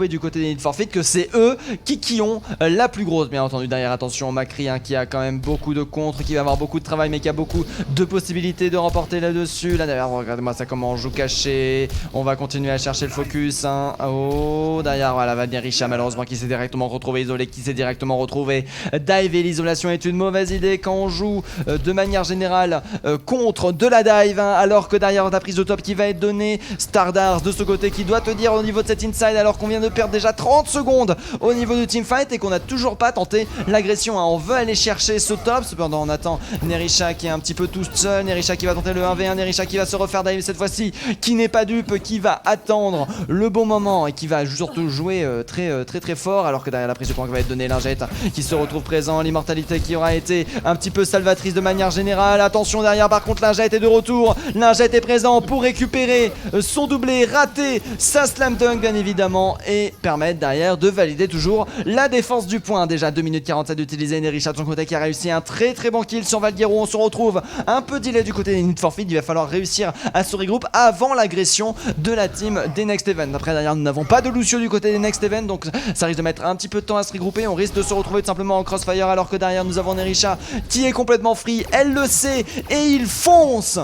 du côté des Need for Feed que c'est eux qui ont la plus grosse. Bien entendu derrière, attention Macri qui a quand même beaucoup de contre, qui va avoir beaucoup de travail mais qui a beaucoup de possibilités de remporter là-dessus. Là derrière, regardez-moi ça comment on joue caché. On va continuer à chercher le focus. Oh, derrière voilà, va venir Risha malheureusement qui s'est directement retrouvé isolé, qui s'est directement retrouvé dive. Et l'isolation est une mauvaise idée quand on joue de manière générale contre de la dive, alors que derrière la prise de top qui va être donnée. Stardars de ce côté qui doit te dire au niveau de cet inside, alors qu'on vient de perdre déjà 30 secondes au niveau du teamfight et qu'on n'a toujours pas tenté l'agression. On veut aller chercher ce top, cependant on attend Nerisha qui est un petit peu tout seul. Nerisha qui va tenter le 1v1, Nerisha qui va se refaire dive cette fois-ci, qui n'est pas dupe, qui va attendre le bon moment et qui va surtout jouer très très fort, alors que derrière la prise de point qui va être donnée, Lingette qui se retrouve présent, l'immortalité qui aura été un petit peu salvatrice de manière générale. Attention derrière par contre, Lingette est de retour, Lingette est présent pour récupérer son doublé, rater sa slam dunk bien évidemment et permettre derrière de valider toujours la défense du point. Déjà 2 minutes 47 d'utiliser Nerisha de son côté qui a réussi un très bon kill sur Valguero. On se retrouve un peu delay du côté des Need for Speed, il va falloir réussir à se regrouper avant l'agression de la team des Next Event. Après derrière nous n'avons pas de Lucio du côté des Next Event, donc ça risque de mettre un petit peu de temps à se regrouper, on risque de se retrouver tout simplement en crossfire alors que derrière nous avons Nerisha qui est complètement free, elle le sait et il fonce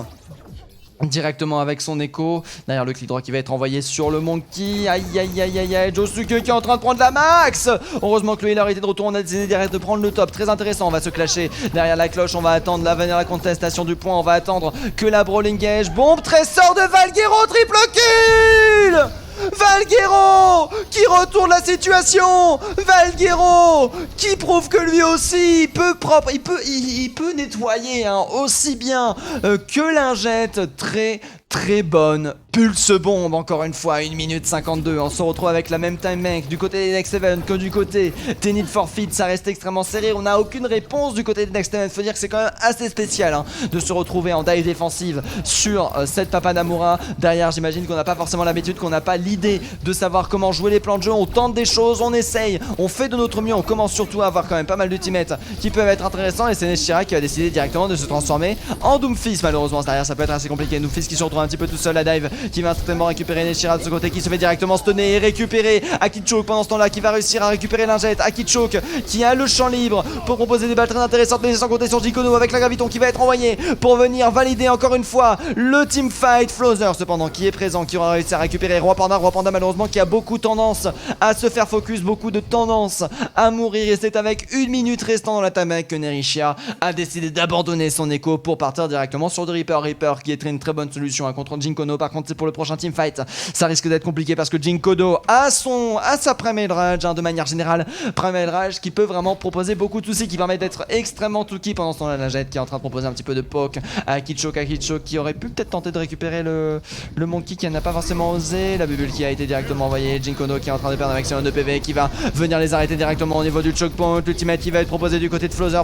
directement avec son écho. Derrière le clic droit qui va être envoyé sur le Monkey. Aïe aïe aïe aïe aïe. Josuke qui est en train de prendre la max. Heureusement que le healer était de retour. On a décidé d'arrêter de prendre le top. Très intéressant. On va se clasher derrière la cloche. On va attendre la contestation du point. On va attendre que la brawl engage. Bombe trésor de Valguero. Triple kill. Valguero qui retourne la situation. Valguero qui prouve que lui aussi il peut nettoyer hein, aussi bien que Lingette. Très bonne pulse bombe encore une fois, 1 minute 52. On se retrouve avec la même time bank du côté des Next Event que du côté des Need for Speed. Ça reste extrêmement serré, on n'a aucune réponse du côté des Next Event. Faut dire que c'est quand même assez spécial hein, de se retrouver en dive défensive sur cette Papa Namura. Derrière j'imagine qu'on n'a pas forcément l'habitude, qu'on n'a pas l'idée de savoir comment jouer les plans de jeu. On tente des choses, on essaye, on fait de notre mieux. On commence surtout à avoir quand même pas mal d'ultimates qui peuvent être intéressants. Et c'est Neshira qui a décidé directement de se transformer en Doomfist. Malheureusement derrière ça peut être assez compliqué. Doomfist qui se retrouve un petit peu tout seul, la dive qui va certainement récupérer Neshira de ce côté qui se fait directement stunner et récupérer Akichoke pendant ce temps là qui va réussir à récupérer Lingette. Akichoke qui a le champ libre pour proposer des balles très intéressantes, mais sans compter sur Jikono avec la graviton qui va être envoyée pour venir valider encore une fois le team fight. Flozer cependant qui est présent, qui aura réussi à récupérer Roi Panda malheureusement qui a beaucoup tendance à se faire focus, beaucoup de tendance à mourir, et c'est avec 1 minute restant dans la time que Nerisha a décidé d'abandonner son écho pour partir directement sur The Reaper qui est une très bonne solution contre Jinkono. Par contre c'est pour le prochain teamfight, ça risque d'être compliqué parce que Jinkono a sa Primal Rage hein, de manière générale, Primal Rage qui peut vraiment proposer beaucoup de soucis, qui permet d'être extrêmement touky pendant ce temps là. Lingette qui est en train de proposer un petit peu de poke à Akichoke qui aurait pu peut-être tenter de récupérer le Monkey qui n'a pas forcément osé. La bubule qui a été directement envoyée, Jinkono qui est en train de perdre avec son 2 PV qui va venir les arrêter directement au niveau du choke point. L'ultimate qui va être proposé du côté de Flozer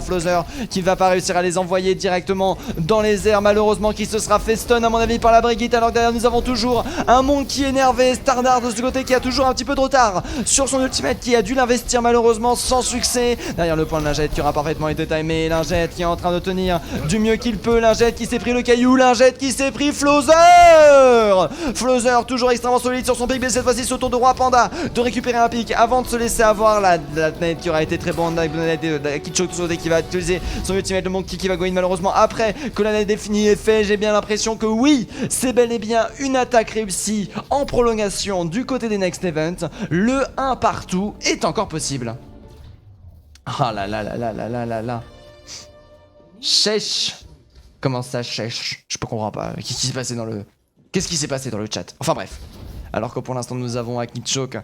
qui va pas réussir à les envoyer directement dans les airs, malheureusement qui se sera fait stun à mon avis par la Brigitte, alors que derrière nous avons toujours un Monkey énervé, Stardard de ce côté qui a toujours un petit peu de retard sur son ultimate, qui a dû l'investir malheureusement sans succès. Derrière le point de Lingette qui aura parfaitement été timé, Lingette qui est en train de tenir du mieux qu'il peut, Lingette qui s'est pris le caillou, Lingette qui s'est pris Flozer toujours extrêmement solide sur son pic, mais cette fois-ci c'est au tour de Roi Panda de récupérer un pic avant de se laisser avoir la net qui aura été très bonne, la Kichok qui va utiliser son ultimate, le Monkey qui va go in malheureusement après que la net définie est fait. J'ai bien l'impression que oui, c'est bel et bien une attaque réussie en prolongation du côté des Next Event. Le 1 partout est encore possible. Ah là là là là là là là là. Chèche. Comment ça chèche? Je comprends pas. Qu'est-ce qui s'est passé dans le... Qu'est-ce qui s'est passé dans le chat? Enfin bref. Alors que pour l'instant nous avons Akichoke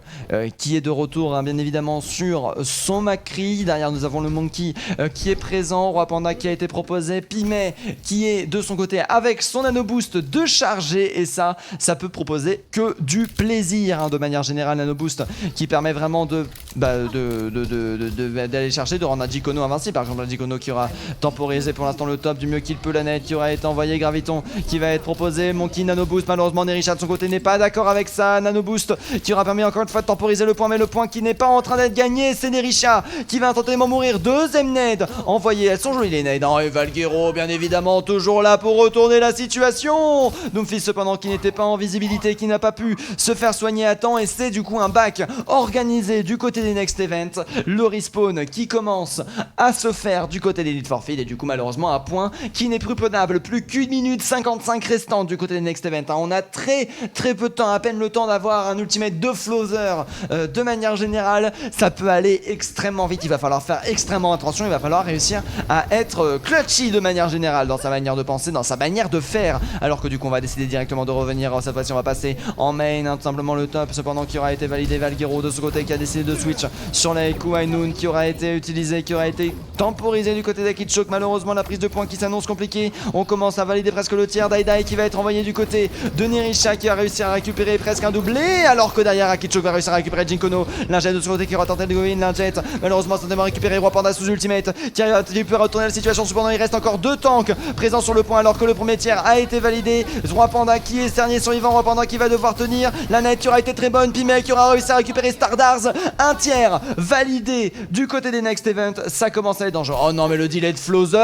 qui est de retour hein, bien évidemment sur son Macri. Derrière nous avons le Monkey qui est présent, Roi Panda qui a été proposé, Pimay qui est de son côté avec son Nano Boost de charger, et ça peut proposer que du plaisir hein, de manière générale. Nano Boost qui permet vraiment d'aller chercher, de rendre un Jikono invincible. Par exemple un Jikono qui aura temporisé pour l'instant le top du mieux qu'il peut, la net qui aura été envoyé, Graviton qui va être proposé, Monkey Nano Boost, malheureusement Nerisha de son côté n'est pas d'accord avec ça. Nano Boost qui aura permis encore une fois de temporiser le point, mais le point qui n'est pas en train d'être gagné, c'est Nerisha qui va instantanément mourir. Deuxième nade envoyée, elles sont jolies les nades hein, et Valguero bien évidemment toujours là pour retourner la situation. Doomfist cependant qui n'était pas en visibilité, qui n'a pas pu se faire soigner à temps, et c'est du coup un back organisé du côté des Next Event. Le respawn qui commence à se faire du côté des Need for Speed, et du coup malheureusement un point qui n'est plus prenable. Plus qu'1 minute 55 restante du côté des Next Event hein. On a très peu de temps, à peine le temps d'avoir un ultimate de Flozer. De manière générale ça peut aller extrêmement vite, il va falloir faire extrêmement attention, il va falloir réussir à être clutchy de manière générale dans sa manière de penser, dans sa manière de faire, alors que du coup on va décider directement de revenir. Cette fois-ci on va passer en main hein, tout simplement le top, cependant qui aura été validé. Valguero de ce côté qui a décidé de switch sur la Eku Ainun qui aura été utilisé, qui aura été temporisé du côté d'Akichoke. Malheureusement la prise de points qui s'annonce compliquée, on commence à valider presque le tiers. Dai qui va être envoyé du côté de Nerisha qui a réussi à récupérer presque presque un doublé, alors que derrière Akicho va réussir à récupérer Jinkono. Lingette de son côté qui aura tenté de go in. Lingette, malheureusement, certainement récupéré. Roi Panda sous ultimate qui peut retourner la situation. Cependant, il reste encore 2 tanks présents sur le point, alors que le premier tiers a été validé. Roi Panda qui est cerné survivant. Roi Panda qui va devoir tenir. La net qui aura été très bonne. Pimey qui aura réussi à récupérer Stardars. Un tiers validé du côté des Next Event. Ça commence à être dangereux. Oh non, mais le delay de Flowser!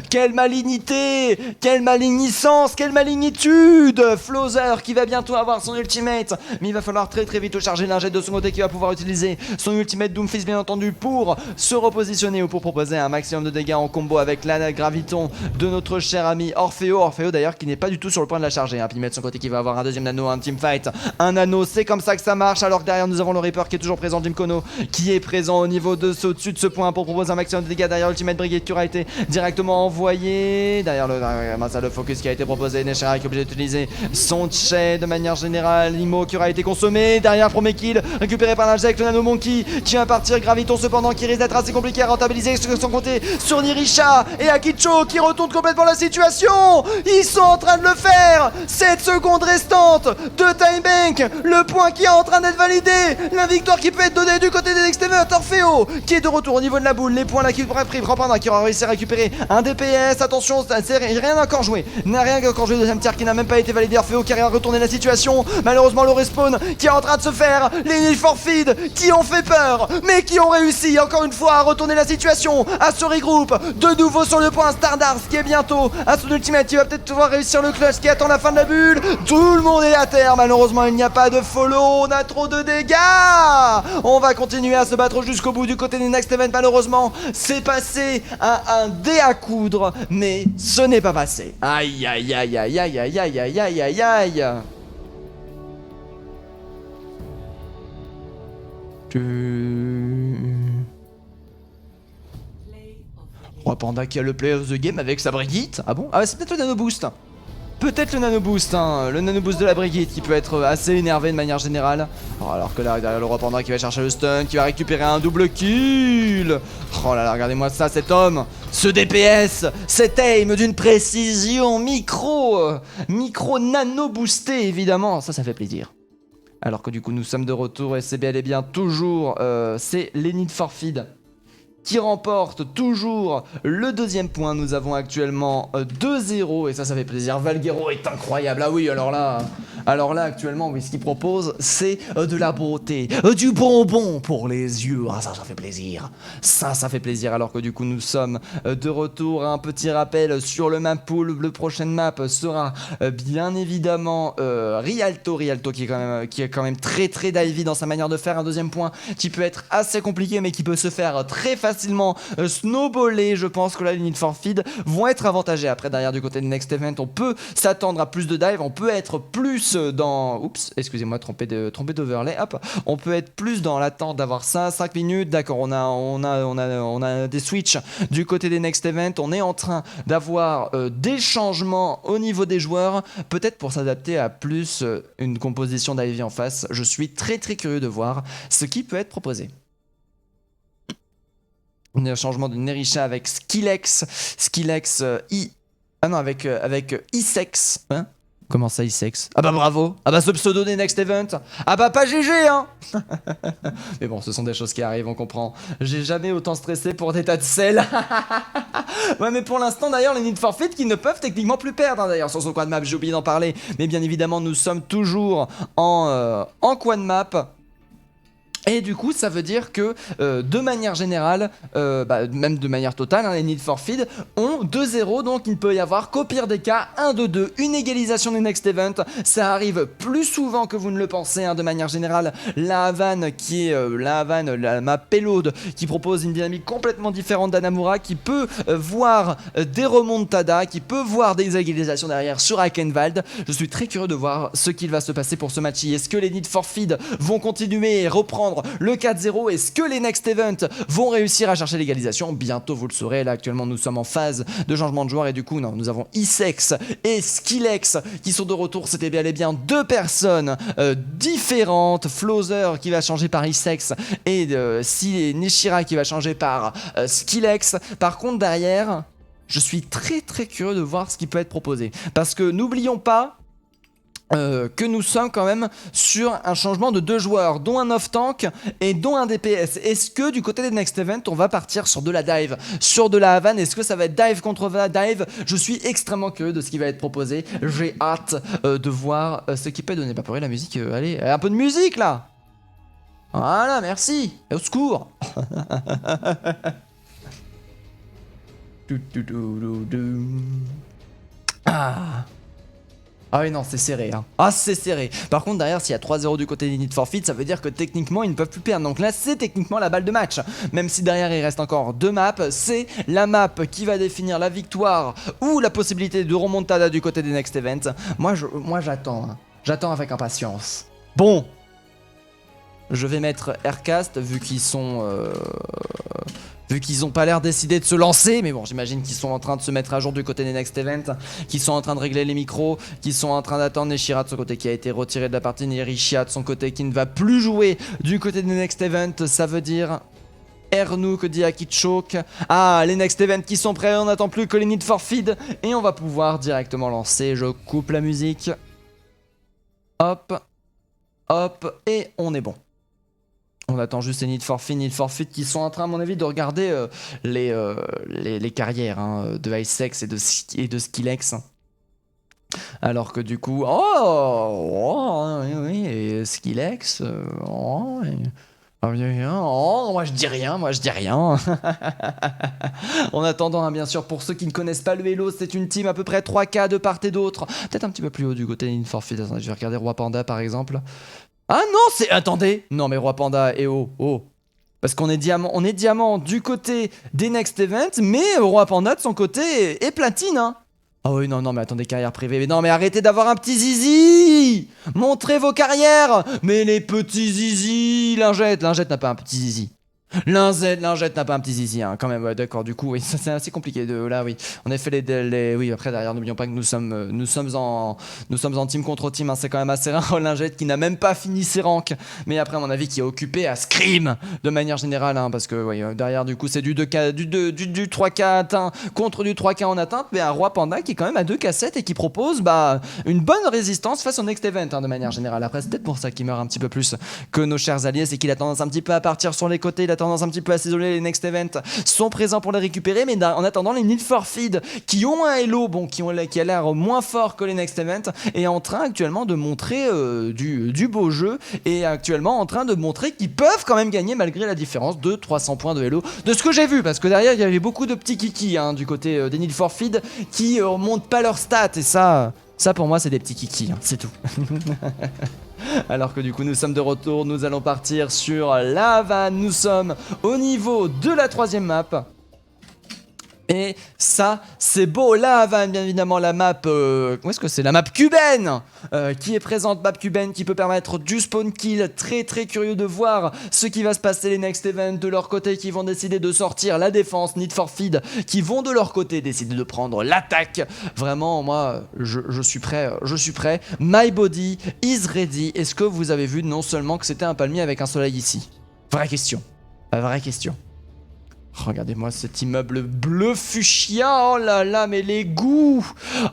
Quelle malignité! Quelle malignicence! Quelle malignitude! Flowser qui va bientôt avoir son ultimate. Mais il va falloir très vite charger Lingette de son côté qui va pouvoir utiliser son ultimate Doomfist bien entendu pour se repositionner ou pour proposer un maximum de dégâts en combo avec la graviton de notre cher ami Orfeo. Orfeo d'ailleurs qui n'est pas du tout sur le point de la charger. Pimey de son côté qui va avoir un deuxième nano, un teamfight. Un nano, c'est comme ça que ça marche. Alors que derrière nous avons le Reaper qui est toujours présent. Jinkono qui est présent au niveau de ce, au-dessus de ce point pour proposer un maximum de dégâts. Derrière l'ultimate Brigade qui aura été directement envoyé. Derrière le focus qui a été proposé. Neshara qui est obligé d'utiliser son Che de manière générale. Limo qui aura été consommé. Derrière premier kill récupéré par l'Algec, le Nano Monkey qui va partir. Graviton cependant qui risque d'être assez compliqué à rentabiliser sans compter sur Nirisha et Akicho qui retournent complètement la situation. Ils sont en train de le faire. 7 secondes restantes de time bank. Le point qui est en train d'être validé. La victoire qui peut être donnée du côté des Next Event. Orfeo qui est de retour au niveau de la boule. Les points là qui pourraient pris. Rampanda qui aura réussi à récupérer un DPS. Attention, rien encore joué. N'a rien encore joué. Deuxième tiers qui n'a même pas été validé. Orfeo qui a retourné la situation. Malheureusement le respawn qui est en train de se faire. Les Need for Feed qui ont fait peur mais qui ont réussi encore une fois à retourner la situation, à se regrouper de nouveau sur le point. Stardars qui est bientôt à son ultimate, qui va peut-être pouvoir réussir le clutch qui attend la fin de la bulle. Tout le monde est à terre, malheureusement il n'y a pas de follow, on a trop de dégâts. On va continuer à se battre jusqu'au bout du côté des Next Event. Malheureusement c'est passé à un dé à coudre, mais ce n'est pas passé. Aïe aïe aïe aïe aïe aïe aïe aïe aïe aïe aïe. Roi Panda qui a le play of the game avec sa Brigitte. Ah bon? Ah c'est peut-être le nano boost. Peut-être le nano boost, hein. Le nano boost de la Brigitte qui peut être assez énervé de manière générale. Oh, alors que là, derrière le Roi Panda qui va chercher le stun, qui va récupérer un double kill. Oh là là, regardez-moi ça, cet homme, ce DPS, cet aim d'une précision micro nano boosté évidemment. Ça fait plaisir. Alors que du coup nous sommes de retour et c'est bel et bien toujours c'est les Need for Feed qui remporte toujours le deuxième point. Nous avons actuellement 2-0 et ça fait plaisir. Valguero est incroyable. Ah oui, alors là actuellement, oui, ce qu'il propose, c'est de la beauté, du bonbon pour les yeux. Ah ça fait plaisir. Ça fait plaisir. Alors que du coup, nous sommes de retour. Un petit rappel sur le map pool. Le prochain map sera bien évidemment Rialto qui est quand même très divey dans sa manière de faire. Un deuxième point qui peut être assez compliqué, mais qui peut se faire très facilement snowballer. Je pense que là les Need for Feed vont être avantagés. Après derrière du côté de Next Event on peut s'attendre à plus de dive, on peut être plus dans... Oups, excusez-moi, trompé d'overlay. Hop, on peut être plus dans l'attente d'avoir ça, 5 minutes. D'accord, on a des switches du côté des Next Event. On est en train d'avoir des changements au niveau des joueurs, peut-être pour s'adapter à plus une composition d'Ivy en face. Je suis très curieux de voir ce qui peut être proposé. Un changement de Nerisha avec Skillex avec Isex, hein. Comment ça Isex? Ah bah bravo. Ah bah ce pseudo des Next Event. Ah bah pas GG hein. Mais bon, ce sont des choses qui arrivent, on comprend. J'ai jamais autant stressé pour des tas de sel. Ouais mais pour l'instant d'ailleurs les Need for Feed qui ne peuvent techniquement plus perdre hein, d'ailleurs sur son quad map, j'ai oublié d'en parler. Mais bien évidemment nous sommes toujours en quad map. Et du coup ça veut dire que de manière générale, même de manière totale, hein, les Need for Feed ont 2-0, donc il ne peut y avoir qu'au pire des cas 1-2-2, une égalisation des Next Event. Ça arrive plus souvent que vous ne le pensez hein, de manière générale. La Havane qui est la map payload qui propose une dynamique complètement différente d'Anamura, qui peut voir des remontadas, qui peut voir des égalisations derrière sur Akenwald. Je suis très curieux de voir ce qu'il va se passer pour ce match. Est-ce que les Need for Feed vont continuer et reprendre le 4-0? Est-ce que les Next Event vont réussir à chercher l'égalisation? Bientôt vous le saurez. Là actuellement nous sommes en phase de changement de joueur et du coup nous avons Isex et Skillex qui sont de retour. C'était bel et bien deux personnes différentes. Flowser qui va changer par Isex et Nishira qui va changer par Skillex. Par contre derrière je suis très curieux de voir ce qui peut être proposé parce que n'oublions pas que nous sommes quand même sur un changement de 2 joueurs, dont un off-tank et dont un DPS. Est-ce que du côté des Next Event, on va partir sur de la dive, sur de la Havane? Est-ce que ça va être dive contre dive? Je suis extrêmement curieux de ce qui va être proposé. J'ai hâte de voir ce qui peut donner. Pas pour la musique, allez, un peu de musique là. Voilà, merci. Au secours. Ah. Ah oui non c'est serré hein. Ah c'est serré. Par contre derrière s'il y a 3-0 du côté des Need for Speed, ça veut dire que techniquement ils ne peuvent plus perdre. Donc là c'est techniquement la balle de match. Même si derrière il reste encore 2 maps, c'est la map qui va définir la victoire ou la possibilité de remontada du côté des Next Event. Moi j'attends hein. J'attends avec impatience. Bon, je vais mettre Aircast vu qu'ils sont... Vu qu'ils ont pas l'air décidés de se lancer, mais bon j'imagine qu'ils sont en train de se mettre à jour du côté des Next Event, qu'ils sont en train de régler les micros, qu'ils sont en train d'attendre Neshira de son côté qui a été retiré de la partie, Nerishia de son côté qui ne va plus jouer du côté des Next Event, ça veut dire... Ernouk dit Akichok. Ah, les Next Event qui sont prêts, on n'attend plus que les Need for Feed et on va pouvoir directement lancer, je coupe la musique. Hop, hop, et on est bon. On attend juste les Need for Feed qui sont en train à mon avis de regarder les carrières hein, de Icex et de Skillex. Alors que du coup, oui, et Skillex, moi je dis rien, En attendant, hein, bien sûr, pour ceux qui ne connaissent pas le Hello, c'est une team à peu près 3K de part et d'autre. Peut-être un petit peu plus haut du côté des Need for Feed. Attendez, je vais regarder Roi Panda par exemple. Ah non, c'est... Attendez. Non mais Roi Panda, et oh. Parce qu'on est diamant du côté des Next Event, mais Roi Panda de son côté est platine, hein. Ah oui, non, mais attendez, carrière privée. Mais non, mais arrêtez d'avoir un petit zizi. Montrez vos carrières. Mais les petits zizi. Lingette n'a pas un petit zizi. Lingette n'a pas un petit zizi, hein, quand même, ouais, d'accord, du coup, oui, ça c'est assez compliqué de là, oui. En effet, oui, après, derrière, n'oublions pas que nous sommes en team contre team, hein, c'est quand même assez rare, Lingette qui n'a même pas fini ses ranks, mais après, à mon avis, qui est occupé à Scream, de manière générale, hein, parce que, oui, derrière, du coup, c'est du 3K atteint contre du 3K en atteinte, mais un Roi Panda qui est quand même à 2K7 et qui propose, une bonne résistance face au Next Event, hein, de manière générale. Après, c'est peut-être pour ça qu'il meurt un petit peu plus que nos chers alliés, c'est qu'il a tendance un petit peu à partir sur les côtés, il a tendance un petit peu à s'isoler. Les Next Event sont présents pour les récupérer, mais en attendant, les Need for Feed qui ont un Hello, qui a l'air moins fort que les Next Event, est en train actuellement de montrer du beau jeu et actuellement en train de montrer qu'ils peuvent quand même gagner malgré la différence de 300 points de Hello. De ce que j'ai vu, parce que derrière il y avait beaucoup de petits kikis hein, du côté des Need for Feed qui montent pas leurs stats et ça pour moi c'est des petits kikis, hein, c'est tout. Alors que du coup nous sommes de retour, nous allons partir sur la Havane, nous sommes au niveau de la 3e map. Et ça, c'est beau, la Havane, bien évidemment, la map, où est-ce que c'est? La map cubaine qui est présente, map cubaine qui peut permettre du spawn kill. Très très curieux de voir ce qui va se passer, les Next Event de leur côté qui vont décider de sortir la défense, Need for Feed qui vont de leur côté décider de prendre l'attaque. Vraiment, moi, je suis prêt, My body is ready. Est-ce que vous avez vu non seulement que c'était un palmier avec un soleil ici? Vraie question. Regardez-moi cet immeuble bleu fuchsia, oh là là, mais les goûts.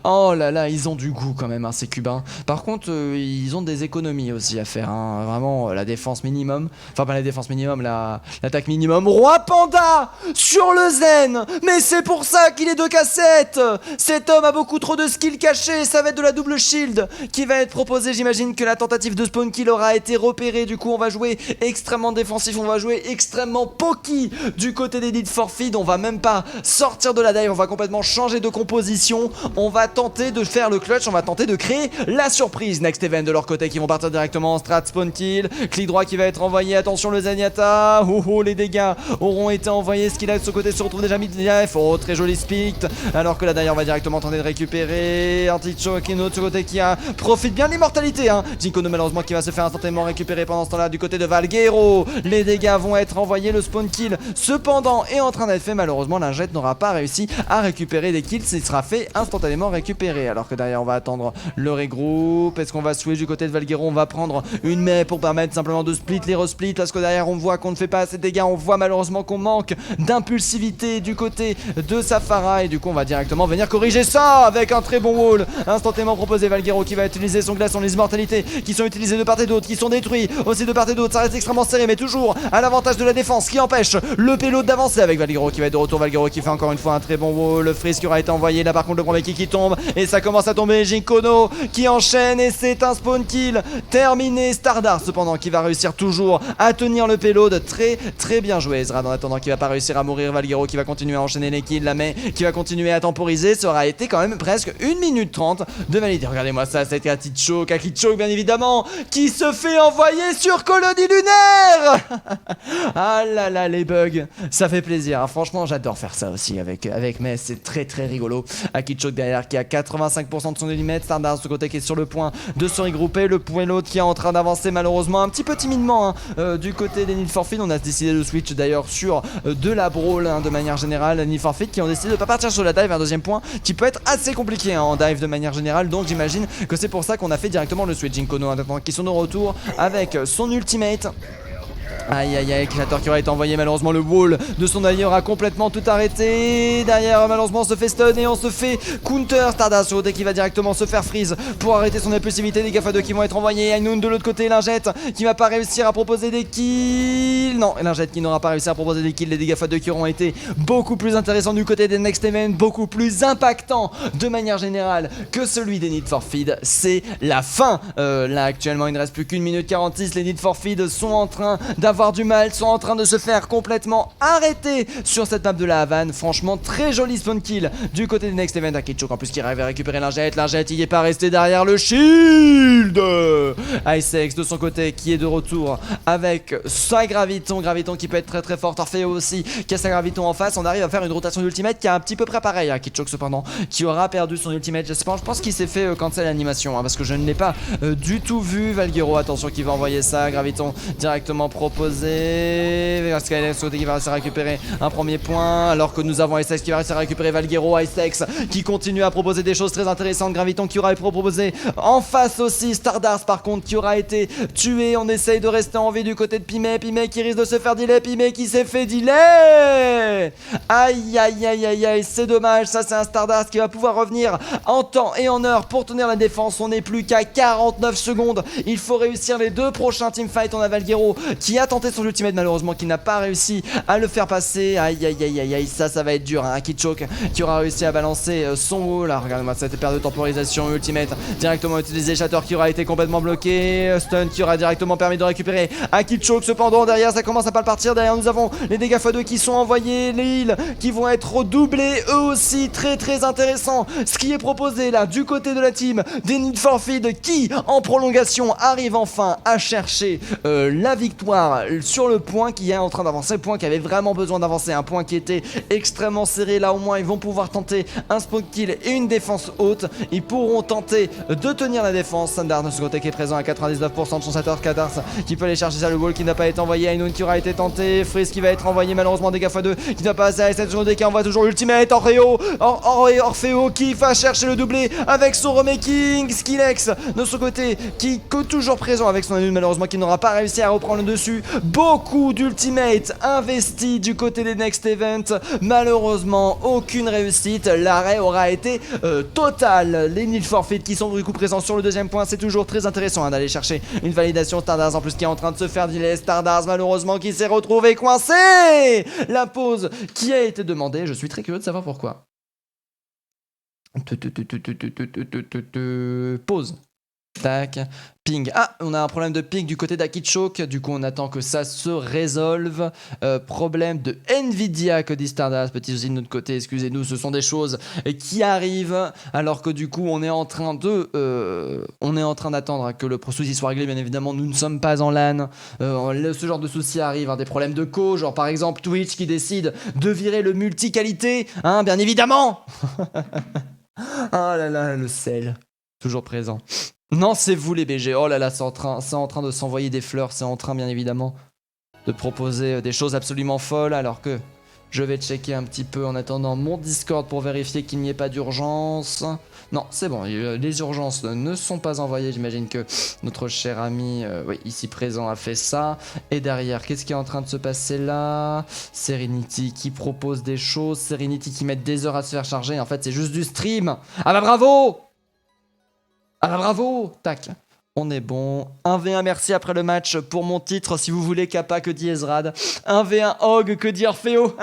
Oh là là, ils ont du goût quand même, hein, ces Cubains. Par contre, ils ont des économies aussi à faire, hein. Vraiment, la défense minimum, enfin pas la défense minimum, l'attaque minimum. Roi Panda sur le zen. Mais c'est pour ça qu'il est 2K7. Cet homme a beaucoup trop de skills cachés, ça va être de la double shield qui va être proposée. J'imagine que la tentative de spawn kill aura été repérée, du coup on va jouer extrêmement défensif, on va jouer extrêmement pokey du côté des Need for Feed. On va même pas sortir de la dive, on va complètement changer de composition, on va tenter de faire le clutch, on va tenter de créer la surprise. Next Event de leur côté qui vont partir directement en strat spawn kill, clic droit qui va être envoyé, attention le Zenyatta, les dégâts auront été envoyés, ce qu'il a de ce côté se retrouve déjà mis DF, très joli spict, alors que là derrière on va directement tenter de récupérer Artichoke qui est de ce côté qui profite bien de l'immortalité, hein. Jinkono malheureusement qui va se faire instantanément récupérer pendant ce temps là du côté de Valguero, les dégâts vont être envoyés, le spawn kill cependant temps est en train d'être fait. Malheureusement, Lingette n'aura pas réussi à récupérer des kills. Il sera fait instantanément récupérer. Alors que derrière, on va attendre le regroupe. Est-ce qu'on va switch du côté de Valguero? On va prendre une main pour permettre simplement de split les resplits. Parce que derrière, on voit qu'on ne fait pas assez de dégâts. On voit malheureusement qu'on manque d'impulsivité du côté de Safara. Et du coup, on va directement venir corriger ça avec un très bon wall. Instantanément proposé Valguero qui va utiliser son glaçon, les immortalités qui sont utilisées de part et d'autre, qui sont détruits aussi de part et d'autre. Ça reste extrêmement serré, mais toujours à l'avantage de la défense qui empêche le payload d'avancer avec Valguero qui va être de retour. Valguero qui fait encore une fois un très bon wall. Le freeze qui aura été envoyé là, par contre, le premier kill qui tombe et ça commence à tomber. Jinkono qui enchaîne et c'est un spawn kill terminé. Stardust cependant qui va réussir toujours à tenir le payload. Très bien joué. Ezra en attendant qui va pas réussir à mourir. Valguero qui va continuer à enchaîner les kills. La main qui va continuer à temporiser. Ça aura été quand même presque 1 minute 30 de valider. Regardez-moi ça, c'était Akitchoke bien évidemment qui se fait envoyer sur colonie lunaire. Ah là là, les bugs, ça fait plaisir, hein. Franchement j'adore faire ça aussi avec Mess, c'est très rigolo. Akitchoke derrière qui a 85% de son élimètre. Stardust de ce côté qui est sur le point de se regrouper. Le point l'autre qui est en train d'avancer malheureusement un petit peu timidement, hein, du côté des Need for Speed. On a décidé de switch d'ailleurs sur de la brawl, hein, de manière générale. Need for Speed qui ont décidé de ne pas partir sur la dive, un deuxième point qui peut être assez compliqué, hein, en dive de manière générale. Donc j'imagine que c'est pour ça qu'on a fait directement le switch. Jinkono en attendant qui sont de retour avec son ultimate. Aïe aïe aïe, Creator qui aura été envoyé. Malheureusement le wall de son allié aura complètement tout arrêté. Derrière malheureusement on se fait stun et on se fait counter. Stardust sur côté qui va directement se faire freeze pour arrêter son impulsivité. Des Gafa 2 qui vont être envoyés. Ainoun de l'autre côté. Lingette qui va pas réussir à proposer des kills. Non, Lingette qui n'aura pas réussi à proposer des kills. Les Gafa 2 qui auront été beaucoup plus intéressants du côté des Next Event, beaucoup plus impactants de manière générale que celui des Need for Speed. C'est la fin. Là actuellement il ne reste plus qu'1 minute 46. Les Need for Speed sont en train d'avoir du mal, sont en train de se faire complètement arrêter sur cette map de la Havane. Franchement très joli spawn kill du côté des Next Event. Akitchoke en plus qui arrive à récupérer Lingette. Lingette il est pas resté derrière le shield. Icex de son côté qui est de retour avec sa Graviton qui peut être très fort. Orfeo aussi qui a sa Graviton en face. On arrive à faire une rotation d'ultimate qui est un petit peu près pareil. Akitchoke cependant qui aura perdu son ultimate. Je pense qu'il s'est fait cancel l'animation, hein, parce que je ne l'ai pas du tout vu. Valguero attention qui va envoyer ça. Graviton directement proposé. Skyler qui va réussir à récupérer un premier point, alors que nous avons Icex qui va réussir à récupérer Valguero. Icex qui continue à proposer des choses très intéressantes. Graviton qui aura proposé en face aussi. Stardust par contre qui aura été tué. On essaye de rester en vie du côté de Pimay. Pimay qui risque de se faire delay. Pimay qui s'est fait delay. Aïe aïe aïe aïe aïe, c'est dommage. Ça c'est un Stardust qui va pouvoir revenir en temps et en heure pour tenir la défense. On n'est plus qu'à 49 secondes. Il faut réussir les 2 prochains teamfights. On a Valguero qui a tenté son ultimate malheureusement, qui n'a pas réussi à le faire passer. Aïe aïe aïe aïe aïe, ça va être dur, hein. Akitchoke qui aura réussi à balancer son wall. Là regardez-moi cette perte de temporisation. Ultimate directement utilisé. Shatter qui aura été complètement bloqué. Stun qui aura directement permis de récupérer Akitchoke. Cependant derrière ça commence à pas le partir. Derrière nous avons les dégâts x2 qui sont envoyés. Les heals qui vont être doublés eux aussi. Très intéressant ce qui est proposé là du côté de la team des Need for Speed qui en prolongation arrive enfin à chercher la victoire sur le point qui est en train d'avancer, le point qui avait vraiment besoin d'avancer, un point qui était extrêmement serré. Là au moins ils vont pouvoir tenter un spawn kill et une défense haute. Ils pourront tenter de tenir la défense. Sandar de ce côté qui est présent à 99% de son setter. Kadars qui peut aller chercher ça, le wall qui n'a pas été envoyé. Ainoun qui aura été tenté. Freeze qui va être envoyé malheureusement. Dégâts x2 qui n'a pas assez à cette seconde qui envoie toujours l'ultimate. Orfeo qui va chercher le doublé avec son remaking. Skillex de son côté qui est toujours présent avec son Ainoun malheureusement qui n'aura pas réussi à reprendre le dessus. Beaucoup d'ultimate investi du côté des Next Event. Malheureusement, aucune réussite. L'arrêt aura été total. Les Need for Speed qui sont du coup présents sur le deuxième point. C'est toujours très intéressant, hein, d'aller chercher une validation. Stardust en plus qui est en train de se faire delay. Stardust malheureusement qui s'est retrouvé coincé. La pause qui a été demandée. Je suis très curieux de savoir pourquoi. Pause. Tac, ping. Ah, on a un problème de ping du côté d'Akitchoke. Du coup, on attend que ça se résolve. Problème de Nvidia que dit Stardust. Petit souci de notre côté, excusez-nous. Ce sont des choses qui arrivent. Alors que du coup, on est en train d'attendre que le souci soit réglé. Bien évidemment, nous ne sommes pas en LAN. Ce genre de soucis arrive. Hein, des problèmes de co, genre par exemple Twitch qui décide de virer le multi-qualité. Hein, bien évidemment. Oh là là, le sel. Toujours présent. Non, c'est vous les BG. Oh là là, c'est en train de s'envoyer des fleurs. C'est en train, bien évidemment, de proposer des choses absolument folles. Alors que Je vais checker un petit peu en attendant mon Discord pour vérifier qu'il n'y ait pas d'urgence. Non, c'est bon, les urgences ne sont pas envoyées. J'imagine que notre cher ami, oui, ici présent, a fait ça. Et derrière, qu'est-ce qui est en train de se passer là? Serenity qui propose des choses. Serenity qui met des heures à se faire charger. En fait, c'est juste du stream. Ah bah bravo! Ah bah bravo! Tac. On est bon. 1v1, merci après le match pour mon titre. Si vous voulez Kappa, que dit Ezrad. 1v1 Hog, que dit Orfeo.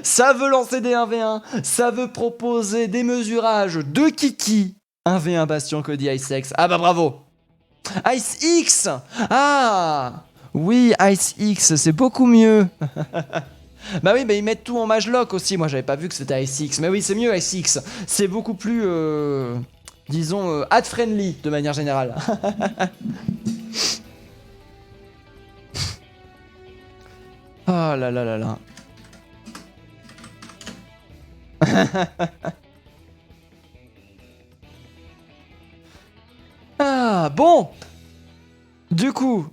Ça veut lancer des 1v1. Ça veut proposer des mesurages de Kiki. 1v1 Bastion, que dit IceX. Ah bah bravo. IceX. Ah oui, IceX, c'est beaucoup mieux. Bah oui, mais ils mettent tout en Magelock aussi. Moi, j'avais pas vu que c'était IceX. Mais oui, c'est mieux IceX. C'est beaucoup plus... disons, ad-friendly de manière générale. Oh là là là là. Ah, bon. Du coup...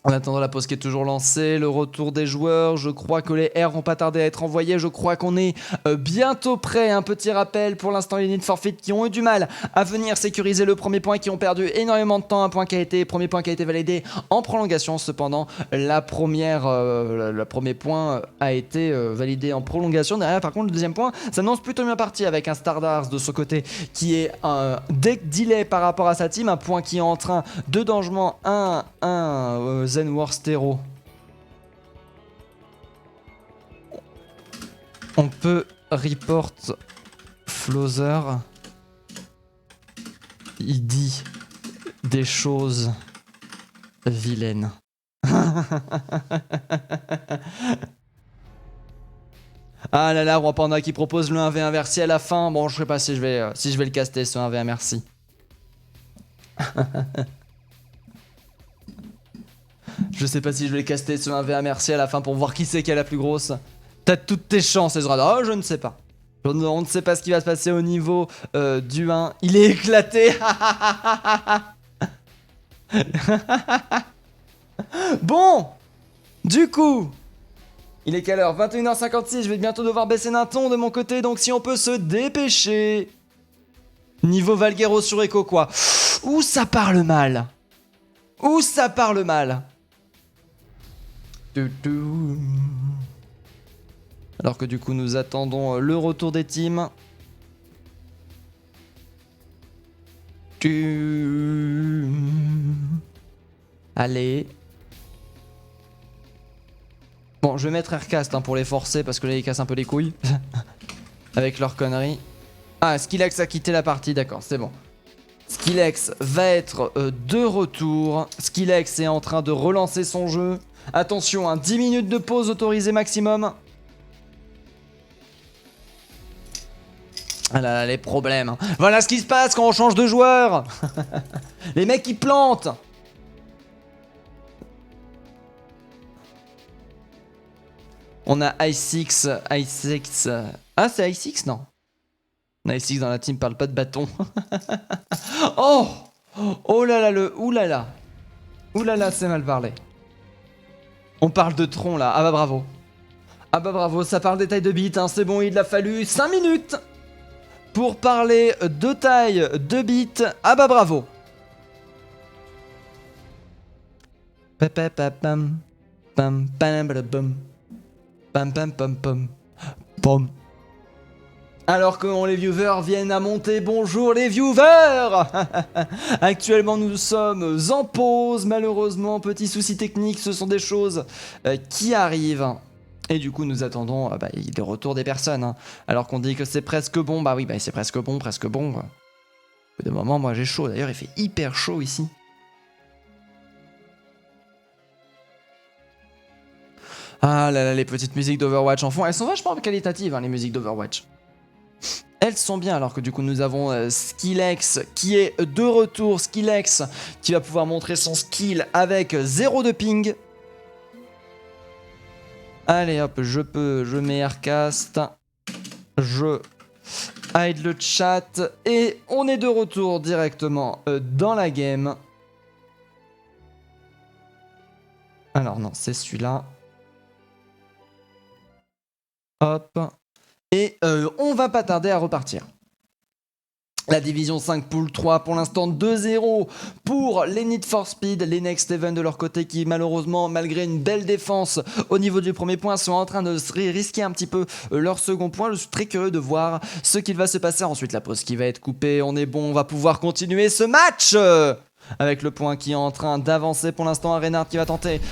En attendant la pause qui est toujours lancée, le retour des joueurs, je crois que les R vont pas tarder à être envoyés, je crois qu'on est bientôt prêt. Un petit rappel, pour l'instant les Need for Speed qui ont eu du mal à venir sécuriser le premier point, qui ont perdu énormément de temps, un point qui a été, premier point qui a été validé en prolongation. Cependant, le premier point a été validé en prolongation. Derrière, par contre, le deuxième point s'annonce plutôt bien parti avec un Stardust de ce côté qui est un delay par rapport à sa team, un point qui est en train de dangement 1-1 Zenworth Hero. On peut report Flowser. Il dit des choses vilaines. Ah là là, Roi Panda qui propose le 1v1 merci à la fin. Bon, je sais pas si je vais le caster ce 1v1 merci. Je sais pas si je vais caster ce 1v1 merci à la fin pour voir qui c'est qui a la plus grosse. T'as toutes tes chances, Ezra. Oh, je ne sais pas. On ne sait pas ce qui va se passer au niveau du 1. Il est éclaté. Bon, du coup, il est quelle heure? 21h56. Je vais bientôt devoir baisser d'un ton de mon côté. Donc si on peut se dépêcher. Niveau Valguero sur Echo, quoi. Ouh, ça parle mal. Ouh, ça parle mal. Alors que du coup nous attendons le retour des teams. Allez. Bon, je vais mettre Aircast pour les forcer parce que là ils cassent un peu les couilles. Avec leurs conneries. Ah, Skillex a quitté la partie, d'accord, c'est bon. Skillex va être de retour. Skillex est en train de relancer son jeu. Attention, 10 minutes de pause autorisée maximum. Ah là là, les problèmes. Voilà ce qui se passe quand on change de joueur. Les mecs qui plantent. On a IceX. Ah, c'est IceX, non? IceX dans la team parle pas de bâton. Oh! Oh là là, le oulala. Oulala, c'est mal parlé. On parle de tronc là. Ah bah bravo. Ah bah bravo, ça parle des tailles de bits, c'est bon, il a fallu 5 minutes pour parler de taille de bits. Ah bah bravo. Alors que les viewers viennent à monter, bonjour les viewers. Actuellement nous sommes en pause, malheureusement, petit souci technique, ce sont des choses qui arrivent. Et du coup nous attendons le retour des personnes. Alors qu'on dit que c'est presque bon, bah oui, c'est presque bon. De moment, moi j'ai chaud, d'ailleurs il fait hyper chaud ici. Ah là là, les petites musiques d'Overwatch en fond, elles sont vachement qualitatives les musiques d'Overwatch. Elles sont bien, alors que du coup nous avons Skillex qui est de retour. Skillex qui va pouvoir montrer son skill avec 0 de ping. Allez hop, je mets Aircast. Je hide le chat. Et on est de retour directement dans la game. Alors non, c'est celui-là. Hop. Et on va pas tarder à repartir. La division 5 pool 3 pour l'instant 2-0 pour les Need for Speed, les Next Even de leur côté qui malheureusement malgré une belle défense au niveau du premier point sont en train de risquer un petit peu leur second point. Je suis très curieux de voir ce qu'il va se passer ensuite. La pause qui va être coupée, on est bon, on va pouvoir continuer ce match avec le point qui est en train d'avancer pour l'instant. Reinhardt qui va tenter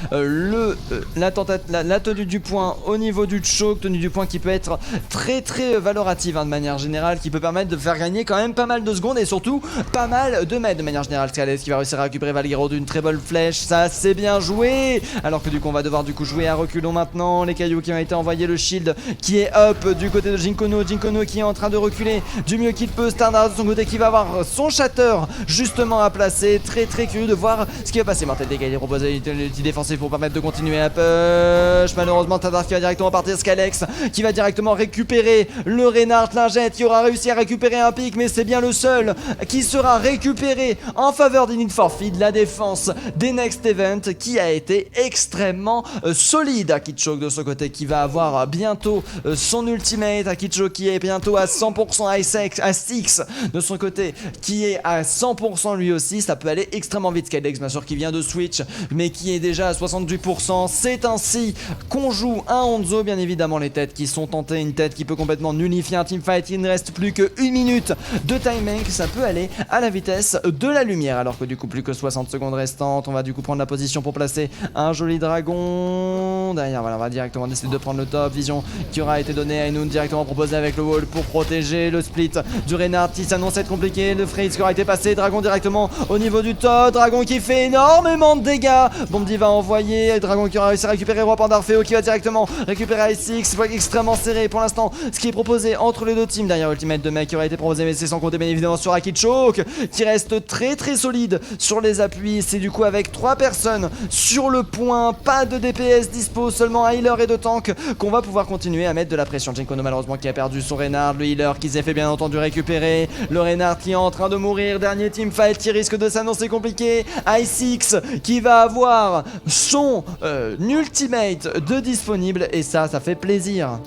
la tenue du point au niveau du choke, tenue du point qui peut être très valorative de manière générale, qui peut permettre de faire gagner quand même pas mal de secondes et surtout pas mal de mètres de manière générale. Scalez qui va réussir à récupérer Valguero d'une très bonne flèche, ça c'est bien joué, alors que du coup on va devoir jouer à reculons maintenant. Les cailloux qui ont été envoyés, le shield qui est up du côté de Jinkono qui est en train de reculer du mieux qu'il peut. Stardust de son côté qui va avoir son shatter justement à placer. Très curieux de voir ce qui va passer. Mortel dégâts, il est proposé l'outil défensif pour permettre de continuer à push. Malheureusement Stardust qui va directement partir. Scalex qui va directement récupérer le Reinhardt. Lingette qui aura réussi à récupérer un pic, mais c'est bien le seul qui sera récupéré en faveur des Need for Speed. La défense des Next Event qui a été extrêmement solide. Akichok de son côté qui va avoir bientôt son ultimate. Akichok qui est bientôt à 100%. A6 de son côté qui est à 100% lui aussi. Ça peut aller extrêmement vite. Skydex bien sûr qui vient de switch mais qui est déjà à 78%. C'est ainsi qu'on joue un Hanzo. Bien évidemment les têtes qui sont tentées, une tête qui peut complètement nullifier un teamfight. Il ne reste plus que 1 minute de timing. Ça peut aller à la vitesse de la lumière alors que du coup plus que 60 secondes restantes. On va du coup prendre la position pour placer un joli dragon. Derrière voilà, on va directement décider de prendre le top. Vision qui aura été donnée à Inoun directement proposé avec le wall pour protéger le split du Reinhardt qui s'annonce être compliqué. Le freeze qui aura été passé. Dragon directement au niveau du top. Dragon qui fait énormément de dégâts. Bombi va envoyer. Dragon qui aura réussi à récupérer Roi Panda. Orfeo qui va directement récupérer Ice6. Extrêmement serré pour l'instant. Ce qui est proposé entre les deux teams. Derrière ultimate de mec qui aurait été proposé, mais c'est sans compter bien évidemment sur Akichok qui reste très solide sur les appuis. C'est du coup avec 3 personnes sur le point. Pas de DPS dispo, seulement un healer et 2 tanks qu'on va pouvoir continuer à mettre de la pression. Jinkono malheureusement qui a perdu son Reinhardt. Le healer qui s'est fait bien entendu récupérer. Le Reinhardt qui est en train de mourir. Dernier teamfight qui risque de s'annoncer compliqué. I6 qui va avoir son ultimate de disponible et ça fait plaisir.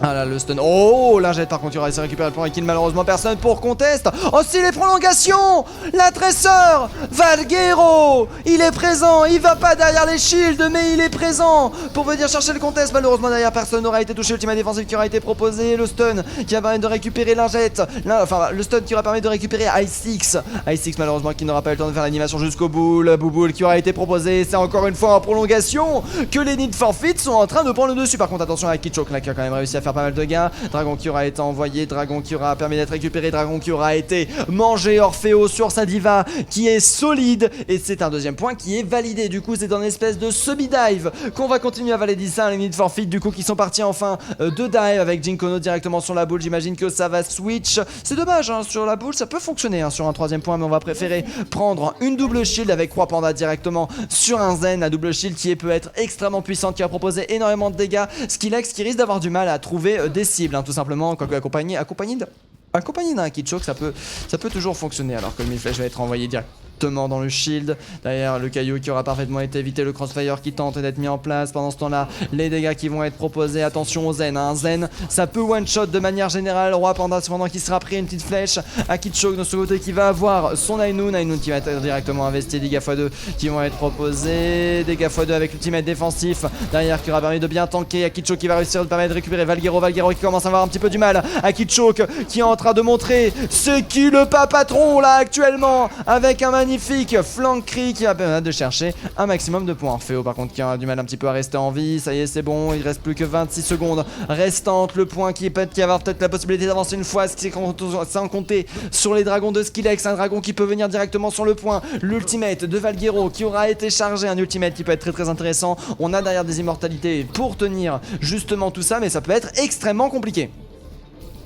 Ah là le stun. Oh Lingette par contre il aura réussi à récupérer le point et kill. Malheureusement personne pour contest. Oh si les prolongations. La tresseur Valguero il est présent. Il va pas derrière les shields mais il est présent pour venir chercher le contest. Malheureusement derrière personne n'aura été touché. Ultimate défensif qui aura été proposé. Le stun qui va permettre de récupérer Lingette. Enfin le stun qui aura permis de récupérer I6. I6 malheureusement qui n'aura pas eu le temps de faire l'animation jusqu'au bout. Le Bouboule qui aura été proposé. C'est encore une fois en prolongation que les Need for Speed sont en train de prendre le dessus. Par contre attention à Akichok là qui a quand même réussi à faire pas mal de gains. Dragon qui aura été envoyé, Dragon qui aura permis d'être récupéré, Dragon qui aura été mangé. Orfeo sur sa diva qui est solide et c'est un deuxième point qui est validé. Du coup c'est dans une espèce de semi-dive qu'on va continuer à valider ça. Les Need for Speed du coup qui sont partis enfin de dive avec Jinkono directement sur la boule. J'imagine que ça va switch. C'est dommage hein, sur la boule ça peut fonctionner hein, sur un troisième point mais on va préférer prendre une double shield avec Roi Panda directement sur un Zen. La double shield qui peut être extrêmement puissante, qui va proposer énormément de dégâts. Skillex qui risque d'avoir du mal à trouver des cibles hein, tout simplement, quoique accompagné d'un Akichok ça peut toujours fonctionner alors que le mid-flash va être envoyé directement dans le shield. Derrière le caillou qui aura parfaitement été évité, le crossfire qui tente d'être mis en place. Pendant ce temps là les dégâts qui vont être proposés. Attention au Zen hein. Zen ça peut one shot de manière générale. Roi Panda cependant qui sera pris une petite flèche. Akichok de ce côté qui va avoir son Ainun qui va être directement investi. Dégâts x2 qui vont être proposés. Dégâts x2 avec l'ultimate défensif derrière qui aura permis de bien tanker. Akichok qui va réussir de permettre de récupérer Valguero qui commence à avoir un petit peu du mal. Akichok qui est en train de montrer c'est qui le patron là actuellement avec un magnifique flank cri qui va permettre de chercher un maximum de points. Orfeo par contre qui a du mal un petit peu à rester en vie. Ça y est c'est bon, il reste plus que 26 secondes restantes. Le point qui va avoir peut-être la possibilité d'avancer une fois sans compter sur les dragons de Skillex. Un dragon qui peut venir directement sur le point. L'ultimate de Valguero qui aura été chargé. Un ultimate qui peut être très intéressant. On a derrière des immortalités pour tenir justement tout ça mais ça peut être extrêmement compliqué.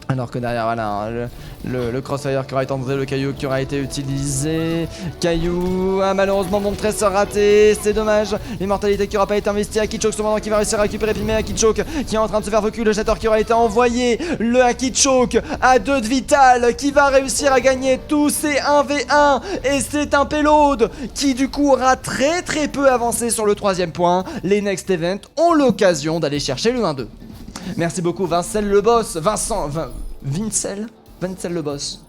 Alors que derrière, voilà, hein, le crossfire qui aura été entré, le caillou qui aura été utilisé. Caillou a malheureusement mon tresseur raté, c'est dommage. L'immortalité qui aura pas été investie. Akichok cependant qui va réussir à récupérer. Puis mais Akichok qui est en train de se faire focus. Le Shatter qui aura été envoyé. Le Akichok à 2 de vital qui va réussir à gagner tous ces 1v1. Et c'est un payload qui du coup aura très peu avancé sur le 3ème point. Les Next Event ont l'occasion d'aller chercher le 1-2. Merci beaucoup Vincel le boss, Vincel le boss.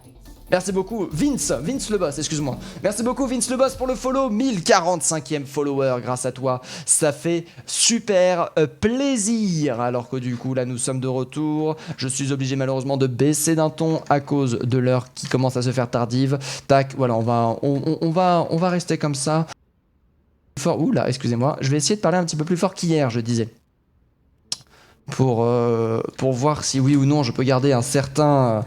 Merci beaucoup Vince le boss, excuse-moi. Merci beaucoup Vince le boss pour le follow, 1045e follower grâce à toi. Ça fait super plaisir. Alors que du coup là nous sommes de retour. Je suis obligé malheureusement de baisser d'un ton à cause de l'heure qui commence à se faire tardive. Tac, voilà, on va rester comme ça. Oula, excusez-moi, je vais essayer de parler un petit peu plus fort qu'hier, je disais. Pour voir si oui ou non je peux garder un certain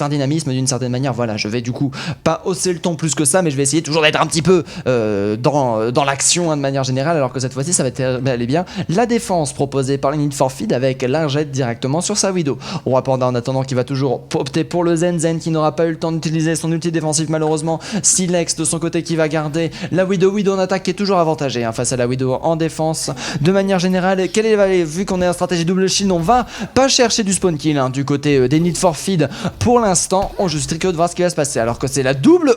dynamisme d'une certaine manière. Voilà, je vais du coup pas hausser le ton plus que ça, mais je vais essayer toujours d'être un petit peu dans l'action hein, de manière générale, alors que cette fois-ci ça va être bel et bien la défense proposée par les Need for Feed avec l'ingette directement sur sa Widow. Roi Panda en attendant qui va toujours opter pour le Zen qui n'aura pas eu le temps d'utiliser son ulti défensif malheureusement. Silex de son côté qui va garder la Widow en attaque qui est toujours avantagée hein, face à la Widow en défense. De manière générale, quelle est vu qu'on est en stratégie double shield, on va pas chercher du spawn kill hein, du côté des Need for Feed. Pour l'instant, on juste curieux de voir ce qui va se passer. Alors que c'est la double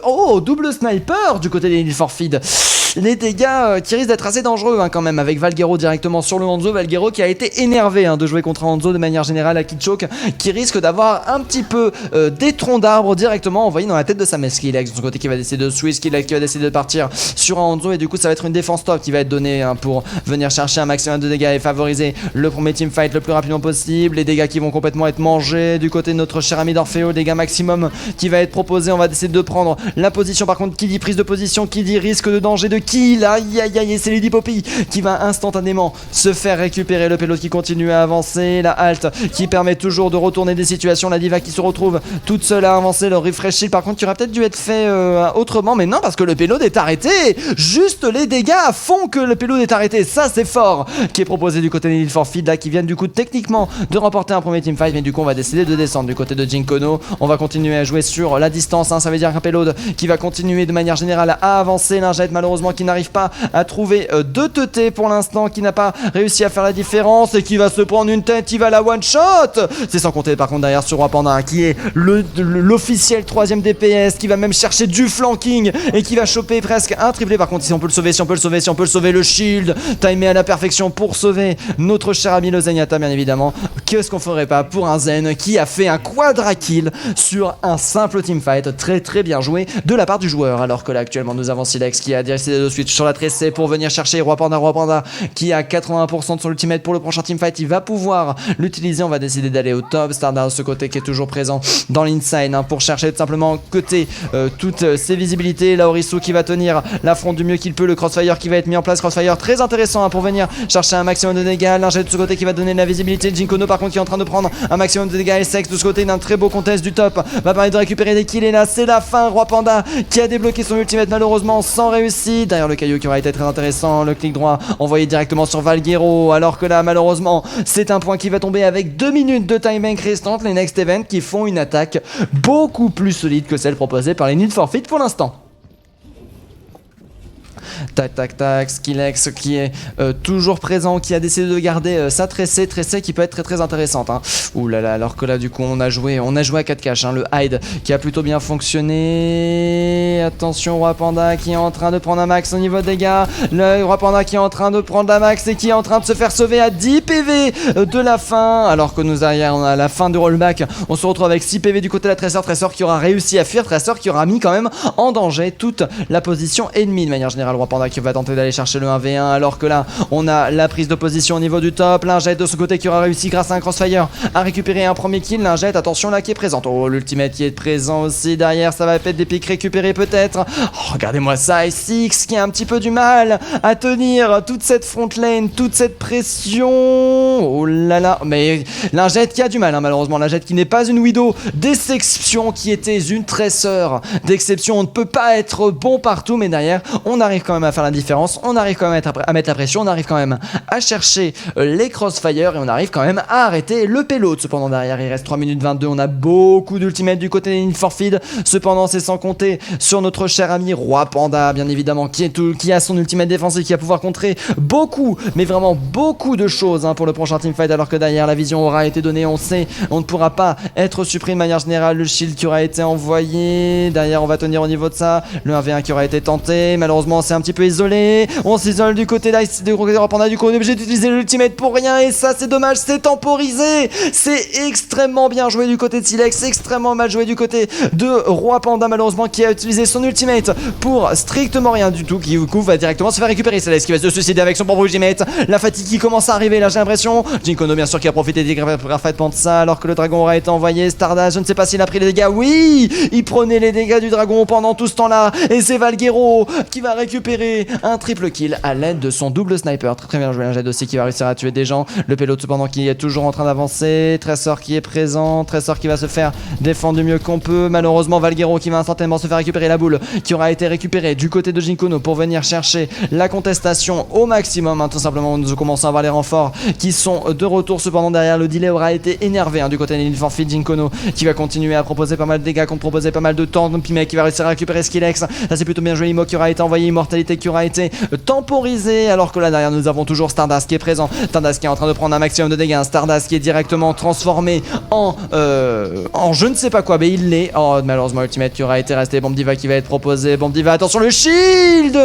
sniper du côté des Need for Feed. Les dégâts qui risquent d'être assez dangereux hein, quand même, avec Valguero directement sur le Hanzo. Valguero qui a été énervé hein, de jouer contre un Hanzo de manière générale à Akichok, qui risque d'avoir un petit peu des troncs d'arbres directement envoyés dans la tête de sa Skilex de son côté qui va décider de switch, Skilex qui va décider de partir sur un Hanzo, et du coup ça va être une défense top qui va être donnée hein, pour venir chercher un maximum de dégâts et favoriser le premier teamfight le plus rapidement possible. Les dégâts qui vont complètement être mangés du côté de notre cher ami d'Orfeo, dégâts maximum qui va être proposé. On va décider de prendre la position. Par contre, qui dit prise de position, qui dit risque de danger de kill, aïe aïe aïe, c'est Lady Poppy qui va instantanément se faire récupérer. Le payload qui continue à avancer, la halte qui permet toujours de retourner des situations, la diva qui se retrouve toute seule à avancer, le refresh shield par contre qui aurait peut-être dû être fait autrement, mais non, parce que le payload est arrêté. Juste les dégâts font que le payload est arrêté, ça c'est fort, qui est proposé du côté des Need for Feed là, qui viennent du coup techniquement de remporter un premier teamfight, mais du coup on va décider de descendre du côté de Jinkono. On va continuer à jouer sur la distance hein, ça veut dire qu'un payload qui va continuer de manière générale à avancer. Lingette malheureusement qui n'arrive pas à trouver de TT pour l'instant, qui n'a pas réussi à faire la différence et qui va se prendre une tête, il va la one shot. C'est sans compter par contre derrière sur Roi Panda qui est l'officiel 3ème DPS, qui va même chercher du flanking et qui va choper presque un triplé. Par contre si on peut le sauver, le shield timé à la perfection pour sauver notre cher ami le Zenyatta bien évidemment. Qu'est-ce qu'on ferait pas pour un Zen qui a fait un quadra kill sur un simple teamfight, très bien joué de la part du joueur. Alors que là actuellement nous avons Silex qui a décidé de switch sur la tressée pour venir chercher Roi Panda qui a 80% de son ultimate pour le prochain teamfight. Il va pouvoir l'utiliser. On va décider d'aller au top. Stardust de ce côté qui est toujours présent dans l'inside hein, pour chercher tout simplement côté toutes ses visibilités. Là Orisu qui va tenir l'affront du mieux qu'il peut. Le crossfire qui va être mis en place, crossfire très intéressant hein, pour venir chercher un maximum de dégâts. Lingette de ce côté qui va donner de la visibilité. Jinkono par contre qui est en train de prendre un maximum de dégâts. Et Sex de ce côté d'un très beau contest du top va permettre de récupérer des kills. Et là c'est la fin. Roi Panda qui a débloqué son ultimate malheureusement sans réussite. Derrière le caillou qui aura été très intéressant, le clic droit envoyé directement sur Valguero. Alors que là malheureusement c'est un point qui va tomber avec 2 minutes de time bank restantes. Les Next Event qui font une attaque beaucoup plus solide que celle proposée par les Need for Feed pour l'instant. Tac, Skilex qui est toujours présent, qui a décidé de garder sa tressée qui peut être très intéressante hein. Ouh là là, alors que là du coup on a joué à 4 caches hein. Le hide qui a plutôt bien fonctionné. Attention Roi Panda qui est en train de prendre un max au niveau de dégâts. Le Roi Panda qui est en train de prendre la max et qui est en train de se faire sauver à 10 PV de la fin. Alors que nous derrière on a la fin du rollback. On se retrouve avec 6 PV du côté de la Tracer qui aura réussi à fuir, Tracer qui aura mis quand même en danger toute la position ennemie de manière générale. Roi Panda qui va tenter d'aller chercher le 1v1, alors que là on a la prise de position au niveau du top. Lingette de ce côté qui aura réussi grâce à un crossfire à récupérer un premier kill. Lingette, attention là qui est présente. Oh, l'ultimate qui est présent aussi derrière, ça va être des pics récupérés peut-être. Oh, regardez-moi ça, SX qui a un petit peu du mal à tenir toute cette front lane, toute cette pression. Oh là là, mais Lingette qui a du mal hein, malheureusement. Lingette qui n'est pas une Widow d'exception, qui était une Tracer d'exception. On ne peut pas être bon partout, mais derrière on arrive quand même à faire la différence, on arrive quand même à mettre la pression, on arrive quand même à chercher les crossfire et on arrive quand même à arrêter le payload. Cependant derrière il reste 3 minutes 22, on a beaucoup d'ultimates du côté des Need for Speed. Cependant c'est sans compter sur notre cher ami Roi Panda bien évidemment qui a son ultimate défensif, qui va pouvoir contrer beaucoup, mais vraiment beaucoup de choses pour le prochain teamfight, alors que derrière la vision aura été donnée, on sait, on ne pourra pas être surpris de manière générale. Le shield qui aura été envoyé, derrière on va tenir au niveau de ça, le 1v1 qui aura été tenté, malheureusement c'est un petit peu isolé, on s'isole du côté d'Ice, du côté de Roi Panda, du coup on est obligé d'utiliser l'ultimate pour rien et ça c'est dommage, c'est temporisé, c'est extrêmement bien joué du côté de Silex, c'est extrêmement mal joué du côté de Roi Panda malheureusement qui a utilisé son ultimate pour strictement rien du tout, qui du coup va directement se faire récupérer. Silex qui va se suicider avec son propre ultimate, la fatigue qui commence à arriver là j'ai l'impression, Jinkono bien sûr qui a profité des parfaitement de ça alors que le dragon aura été envoyé. Stardust je ne sais pas s'il a pris les dégâts, oui il prenait les dégâts du dragon pendant tout ce temps là et c'est Valguero qui va récupérer un triple kill à l'aide de son double sniper. Très bien joué, un jet aussi qui va réussir à tuer des gens, le payload cependant qui est toujours en train d'avancer, Tressor qui est présent, Tressor qui va se faire défendre du mieux qu'on peut, malheureusement Valguero qui va instantanément se faire récupérer la boule qui aura été récupérée du côté de Jinkono pour venir chercher la contestation au maximum, tout simplement nous commençons à avoir les renforts qui sont de retour. Cependant derrière le delay aura été énervé du côté des Need for Speed. Jinkono qui va continuer à proposer pas mal de dégâts, qu'on proposait pas mal de temps, Pimek qui va réussir à récupérer Skillex, ça c'est plutôt bien joué, Imo qui aura été envoyé, Immortalité qui aura été temporisé, alors que là derrière nous avons toujours Stardust qui est présent, Stardust qui est en train de prendre un maximum de dégâts, Stardust qui est directement transformé en je ne sais pas quoi, mais il l'est, malheureusement Ultimate qui aura été resté, Bomb Diva qui va être proposé, Bomb Diva attention le shield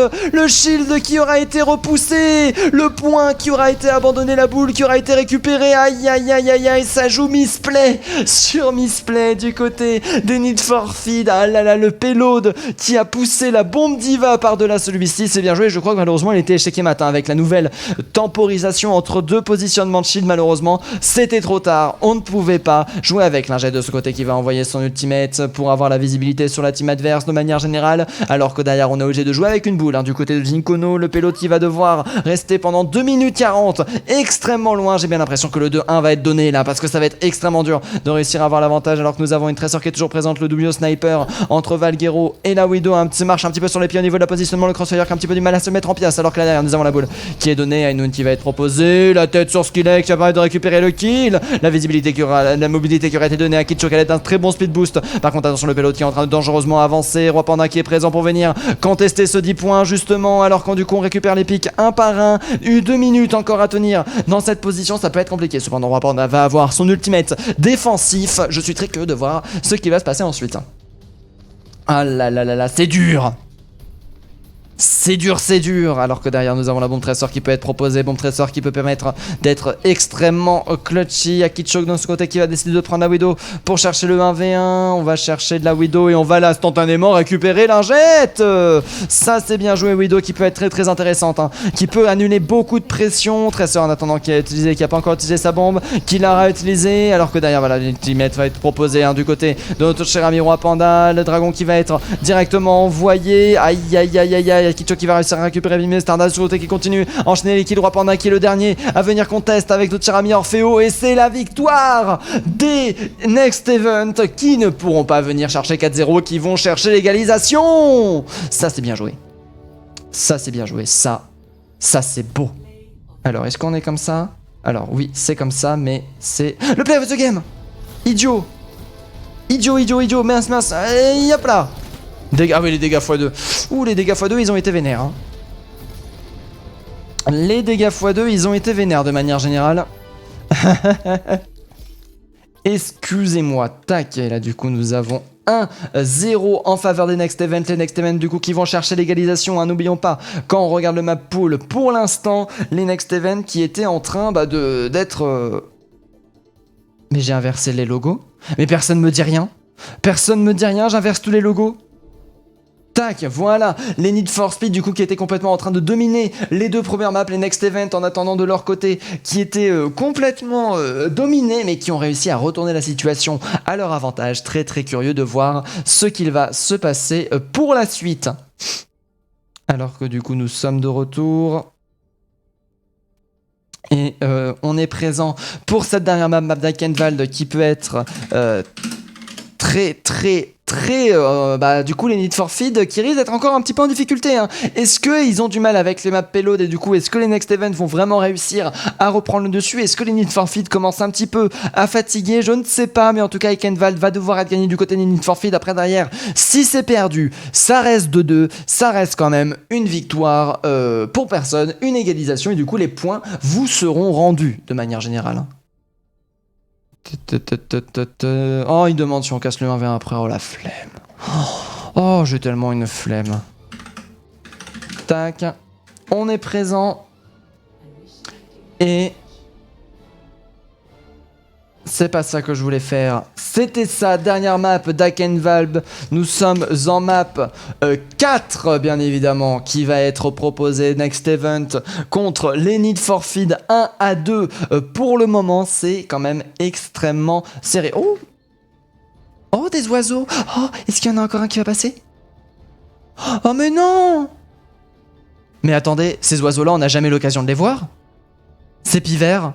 qui aura été repoussé, le point qui aura été abandonné, la boule qui aura été récupérée, aïe aïe aïe aïe aïe, ça joue misplay sur misplay du côté des Need for Speed. Ah là là, le payload qui a poussé la Bombe Diva par-delà celui-ci, c'est bien joué. Je crois que malheureusement il était échequé matin avec la nouvelle temporisation entre deux positionnements de shield. Malheureusement c'était trop tard, on ne pouvait pas jouer avec l'ingé de ce côté qui va envoyer son ultimate pour avoir la visibilité sur la team adverse de manière générale, alors que derrière on est obligé de jouer avec une boule du côté de Jinkono, le payload qui va devoir rester pendant 2 minutes 40 extrêmement loin. J'ai bien l'impression que le 2-1 va être donné là parce que ça va être extrêmement dur de réussir à avoir l'avantage, alors que nous avons une Tressor qui est toujours présente, le double sniper entre Valguero et la Widow marche un petit peu sur les pieds au niveau de la positionnement, le crossfire qui a un petit peu du mal à se mettre en place, alors que là derrière nous avons la boule qui est donnée à Inoun qui va être proposée, la tête sur Skillex qui va permettre de récupérer le kill, la visibilité qui aura, la mobilité qui aura été donnée à Kitcho qui a un très bon speed boost. Par contre attention le payload qui est en train de dangereusement avancer, Roi Panda qui est présent pour venir contester ce 10 points justement, alors quand du coup on récupère les pics un par un, 2 minutes encore à tenir dans cette position, ça peut être compliqué. Cependant Roi Panda va avoir son ultimate défensif, je suis très curieux de voir ce qui va se passer ensuite. Ah là là là là, c'est dur. C'est dur, alors que derrière nous avons la bombe Tressor qui peut être proposée, bombe Tressor qui peut permettre d'être extrêmement clutchy. Akichok de ce côté qui va décider de prendre la Widow pour chercher le 1v1, on va chercher de la Widow et on va là instantanément récupérer l'ingette. Ça c'est bien joué, Widow qui peut être très très intéressante, qui peut annuler beaucoup de pression. Tressor en attendant qui a pas encore utilisé sa bombe, qui l'aura utilisé, alors que derrière voilà l'ultimate va être proposé du côté de notre cher ami Roi Panda, le dragon qui va être directement envoyé, aïe aïe aïe aïe aïe, Kicho qui va réussir à récupérer Vimé, Stardust sur le côté qui continue, enchaîner les kills, Roi Panda qui est le dernier à venir conteste avec notre cher ami Orfeo, et c'est la victoire des Next Event qui ne pourront pas venir chercher 4-0, qui vont chercher l'égalisation. Ça c'est bien joué, ça c'est bien joué, ça c'est beau. Alors est-ce qu'on est comme ça? Alors oui c'est comme ça, mais c'est le play of the game. Idiot, mince, et hop là. Ah oui les dégâts x2. Ouh les dégâts x2 ils ont été vénères. Les dégâts x2 ils ont été vénères de manière générale. Excusez-moi. Tac, et là du coup nous avons 1-0 en faveur des Next Event. Les Next Event du coup qui vont chercher l'égalisation. N'oublions pas, quand on regarde le map pool, pour l'instant, les Next Event qui étaient en train d'être... Mais j'ai inversé les logos. Mais personne me dit rien. J'inverse tous les logos. Tac, voilà, les Need for Speed du coup qui étaient complètement en train de dominer les deux premières maps, les Next Event en attendant de leur côté qui étaient complètement dominés, mais qui ont réussi à retourner la situation à leur avantage. Très très curieux de voir ce qu'il va se passer pour la suite. Alors que du coup nous sommes de retour. Et on est présent pour cette dernière map d'Akenwald qui peut être très du coup les Need for Speed qui risquent d'être encore un petit peu en difficulté, hein. Est-ce qu'ils ont du mal avec les maps payload et du coup est-ce que les Next Event vont vraiment réussir à reprendre le dessus? Est-ce que les Need for Speed commencent un petit peu à fatiguer? Je ne sais pas, mais en tout cas Ekenvald va devoir être gagné du côté des Need for Speed. Après derrière, si c'est perdu, ça reste 2-2, ça reste quand même une victoire pour personne, une égalisation et du coup les points vous seront rendus de manière générale. Oh, il demande si on casse le 1v1 après. Oh, la flemme. Oh, j'ai tellement une flemme. Tac. On est présent. Et... c'est pas ça que je voulais faire. C'était ça, dernière map d'Ekenvald. Nous sommes en map 4, bien évidemment, qui va être proposé Next Event contre les Need for Speed 1 à 2. Pour le moment, c'est quand même extrêmement serré. Oh! Oh, des oiseaux! Oh, est-ce qu'il y en a encore un qui va passer? Oh, mais non! Mais attendez, ces oiseaux-là, on n'a jamais l'occasion de les voir? Ces pivers?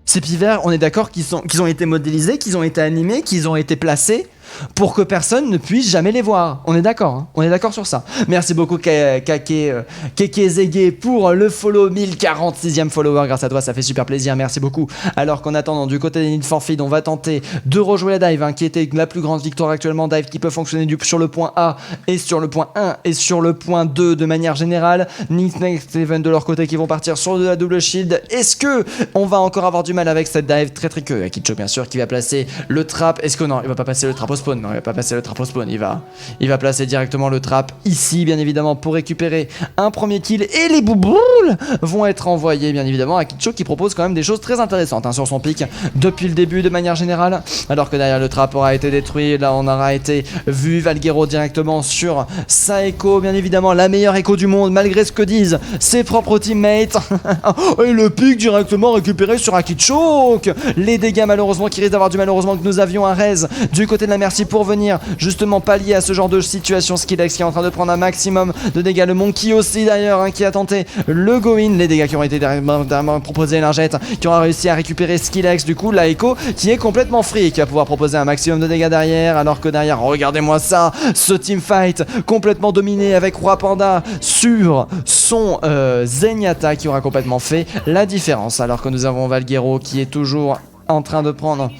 Ces pivers, on est d'accord qu'ils ont été modélisés, qu'ils ont été animés, qu'ils ont été placés pour que personne ne puisse jamais les voir. On est d'accord, hein, on est d'accord sur ça. Merci beaucoup Keke Zege pour le follow, 1046e follower, grâce à toi, ça fait super plaisir, merci beaucoup. Alors qu'en attendant, du côté des Need for Speed, on va tenter de rejouer la dive, hein, qui était la plus grande victoire actuellement, dive qui peut fonctionner sur le point A et sur le point 1 et sur le point 2 de manière générale. Next Event de leur côté qui vont partir sur de la double shield. Est-ce que on va encore avoir du mal avec cette dive très que Akicho bien sûr qui va placer le trap? Est-ce que non, il va pas passer le trap au spawn? Non, il va pas passer le trap au spawn, il va placer directement le trap ici bien évidemment pour récupérer un premier kill et les bouboules vont être envoyés bien évidemment à Akicho qui propose quand même des choses très intéressantes, hein, sur son pic depuis le début de manière générale, alors que derrière le trap aura été détruit. Là on aura été vu Valguero directement sur sa écho, bien évidemment la meilleure écho du monde malgré ce que disent ses propres teammates. Et le pic directement récupéré sur Akicho. Les dégâts malheureusement qui risquent d'avoir du malheureusement que nous avions un raise du côté de la Merci pour venir justement pallier à ce genre de situation. Skillex qui est en train de prendre un maximum de dégâts, le Monkey aussi d'ailleurs, hein, qui a tenté le go-in, les dégâts qui ont été dernièrement proposés, Lingette qui aura réussi à récupérer Skillex, du coup la Echo qui est complètement free, qui va pouvoir proposer un maximum de dégâts derrière, alors que derrière, regardez-moi ça, ce teamfight complètement dominé avec Roi Panda sur son Zenyatta qui aura complètement fait la différence, alors que nous avons Valguero qui est toujours en train de prendre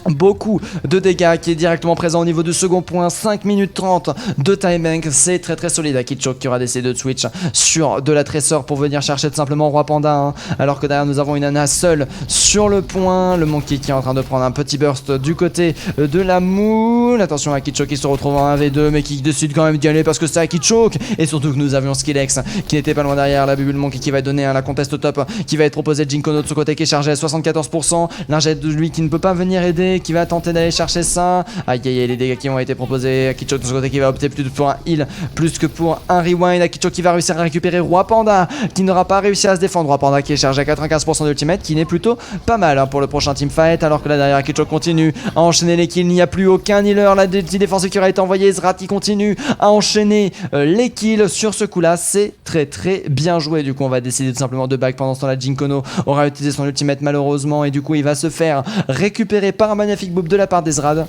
beaucoup de dégâts, qui est directement présent au niveau du second point. 5 minutes 30 de timing, c'est très solide. Akicho qui aura décidé de switch sur de la Tressor pour venir chercher tout simplement Roi Panda, hein. Alors que derrière nous avons une Ana seule sur le point, le Monkey qui est en train de prendre un petit burst du côté de la moule. Attention à Akicho qui se retrouve en 1v2 mais qui décide quand même d'y aller parce que c'est Akicho, et surtout que nous avions Skillex qui n'était pas loin derrière, la Bubule Monkey qui va donner la contest au top qui va être proposée, Jinkono de ce côté qui est chargé à 74%, Lingette de lui qui ne peut pas venir aider, qui va tenter d'aller chercher ça. Aïe aïe aïe, les dégâts qui ont été proposés. Akicho de ce côté qui va opter plus pour un heal plus que pour un rewind. Akicho qui va réussir à récupérer Roi Panda qui n'aura pas réussi à se défendre. Roi Panda qui est chargé à 95% d'ultimate, qui n'est plutôt pas mal, hein, pour le prochain teamfight. Alors que là derrière Akicho continue à enchaîner les kills. Il n'y a plus aucun healer. La défense qui aura été envoyée. Zrat qui continue à enchaîner les kills sur ce coup là. C'est très bien joué. Du coup on va décider tout simplement de back. Pendant ce temps là Jinkono aura utilisé son ultimate malheureusement, et du coup il va se faire récupérer par un magnifique boop de la part d'Ezrad.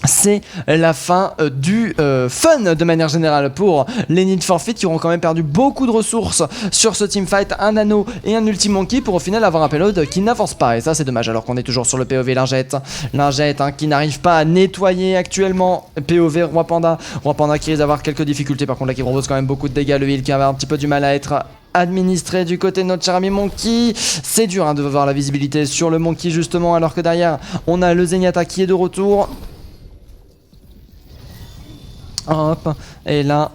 C'est la fin du fun de manière générale pour les Need for Speed qui auront quand même perdu beaucoup de ressources sur ce teamfight, un anneau et un ulti Monkey pour au final avoir un payload qui n'avance pas, et ça c'est dommage, alors qu'on est toujours sur le POV Lingette, hein, qui n'arrive pas à nettoyer actuellement. POV Roi Panda qui risque d'avoir quelques difficultés, par contre là qui propose quand même beaucoup de dégâts, le heal qui a un petit peu du mal à être administré du côté de notre cher ami Monkey. C'est dur, hein, de voir la visibilité sur le Monkey justement, alors que derrière on a le Zenyatta qui est de retour. Hop, et là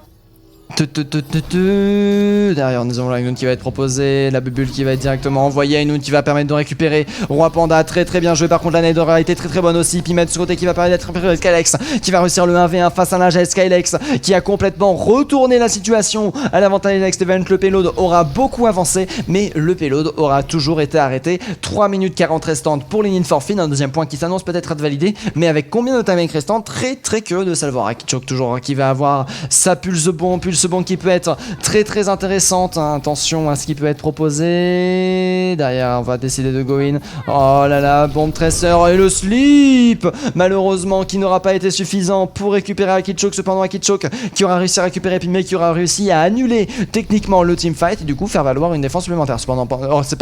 derrière nous avons la Inoun qui va être proposée, la Bubule qui va être directement envoyée, Inoun qui va permettre de récupérer Roi Panda, très bien joué. Par contre la nade aura été très bonne aussi. Pimet de ce côté qui va permettre d'être récupéré, Skillex qui va réussir le 1v1 face à Lingette. Skillex qui a complètement retourné la situation à l'avantage Next Event. Le payload aura beaucoup avancé, mais le payload aura toujours été arrêté. 3 minutes 40 restantes pour les Need for Speed, un deuxième point qui s'annonce peut-être être validé, mais avec combien de timing restant, très curieux de savoir. Akichok toujours, hein, qui va avoir sa pulse bombe ce bomb qui peut être très intéressante. Hein. Attention à ce qui peut être proposé. Derrière, on va décider de go in. Oh là là, bombe tracer et le slip malheureusement qui n'aura pas été suffisant pour récupérer Akichok. Cependant Akichok qui aura réussi à récupérer Pimé, qui aura réussi à annuler techniquement le teamfight et du coup faire valoir une défense supplémentaire. Cependant, oh, c'est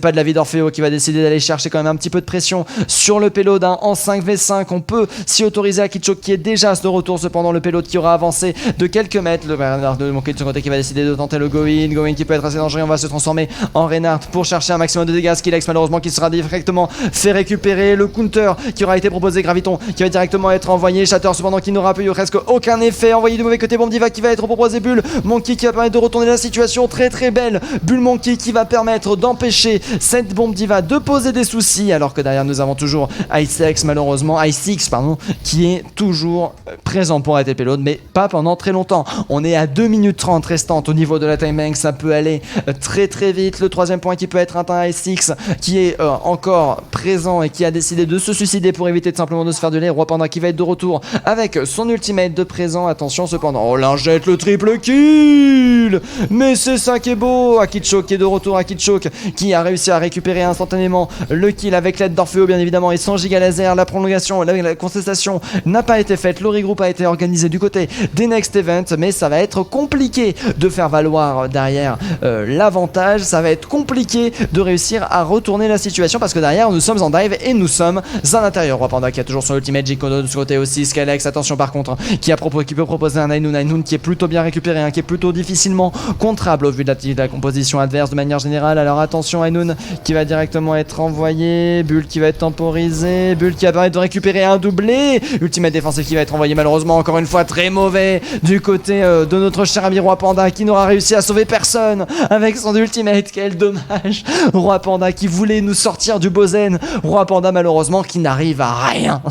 pas de la vie d'Orfeo qui va décider d'aller chercher quand même un petit peu de pression sur le payload hein. En 5v5. On peut s'y autoriser Akichok qui est déjà de retour. Cependant le payload qui aura avancé de quelques mètres. Le Reinhardt de mon côté qui va décider de tenter le go-in qui peut être assez dangereux. On va se transformer en Reinhardt pour chercher un maximum de dégâts. Skillex malheureusement qui sera directement fait récupérer. Le counter qui aura été proposé. Graviton qui va directement être envoyé. Shatter cependant qui n'aura eu presque aucun effet. Envoyé du mauvais côté. Bomb Diva qui va être proposé. Bull Monkey qui va permettre de retourner la situation. Très belle Bull Monkey qui va permettre d'empêcher cette Bomb Diva de poser des soucis. Alors que derrière nous avons toujours Ice malheureusement. Ice pardon qui est toujours présent pour arrêter le payload mais pas pendant très longtemps. On est à 2 minutes 30 restantes au niveau de la time bank. Ça peut aller très vite. Le troisième point qui peut être atteint. Ice qui est encore présent et qui a décidé de se suicider pour éviter de simplement de se faire de lait. Roi Panda qui va être de retour avec son ultimate de présent. Attention cependant. Oh Lingette le triple kill. Mais c'est ça qui est beau. Akichok qui est de retour. Akichok qui a réussi à récupérer instantanément le kill avec l'aide d'Orfeo bien évidemment et sans giga laser. La prolongation, la contestation n'a pas été faite. Le regroup a été organisé du côté des next events mais ça va être compliqué de faire valoir derrière l'avantage. Ça va être compliqué de réussir à retourner la situation parce que derrière nous sommes en dive et nous sommes à l'intérieur. Roi Panda qui a toujours son ultimate. Jikono de ce côté aussi. Skillex attention par contre qui peut proposer un Ainun qui est plutôt bien récupéré qui est plutôt difficilement contrable au vu de la composition adverse de manière générale. Alors attention Ainun qui va directement être envoyé. Bull qui va être temporisé. Bull qui va permettre de récupérer un doublé. Ultimate défensif qui va être envoyé malheureusement encore une fois très mauvais du côté de notre cher ami Roi Panda qui n'aura réussi à sauver personne avec son ultimate. Quel dommage. Roi Panda qui voulait nous sortir du Bozen. Roi Panda malheureusement qui n'arrive à rien.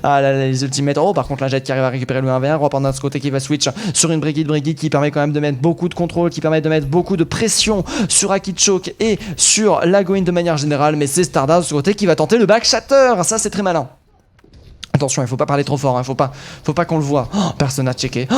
Ah là là les ultimates. Oh par contre la Jet qui arrive à récupérer le 1v1. Roi Panda de ce côté qui va switch sur une Brigitte qui permet quand même de mettre beaucoup de contrôle, qui permet de mettre beaucoup de pression sur Akichok et sur la Goin de manière générale. Mais c'est Stardust de ce côté qui va tenter le back shatter. Ça c'est très malin. Attention, il faut pas parler trop fort, faut pas qu'on le voit. Oh, personne n'a checké.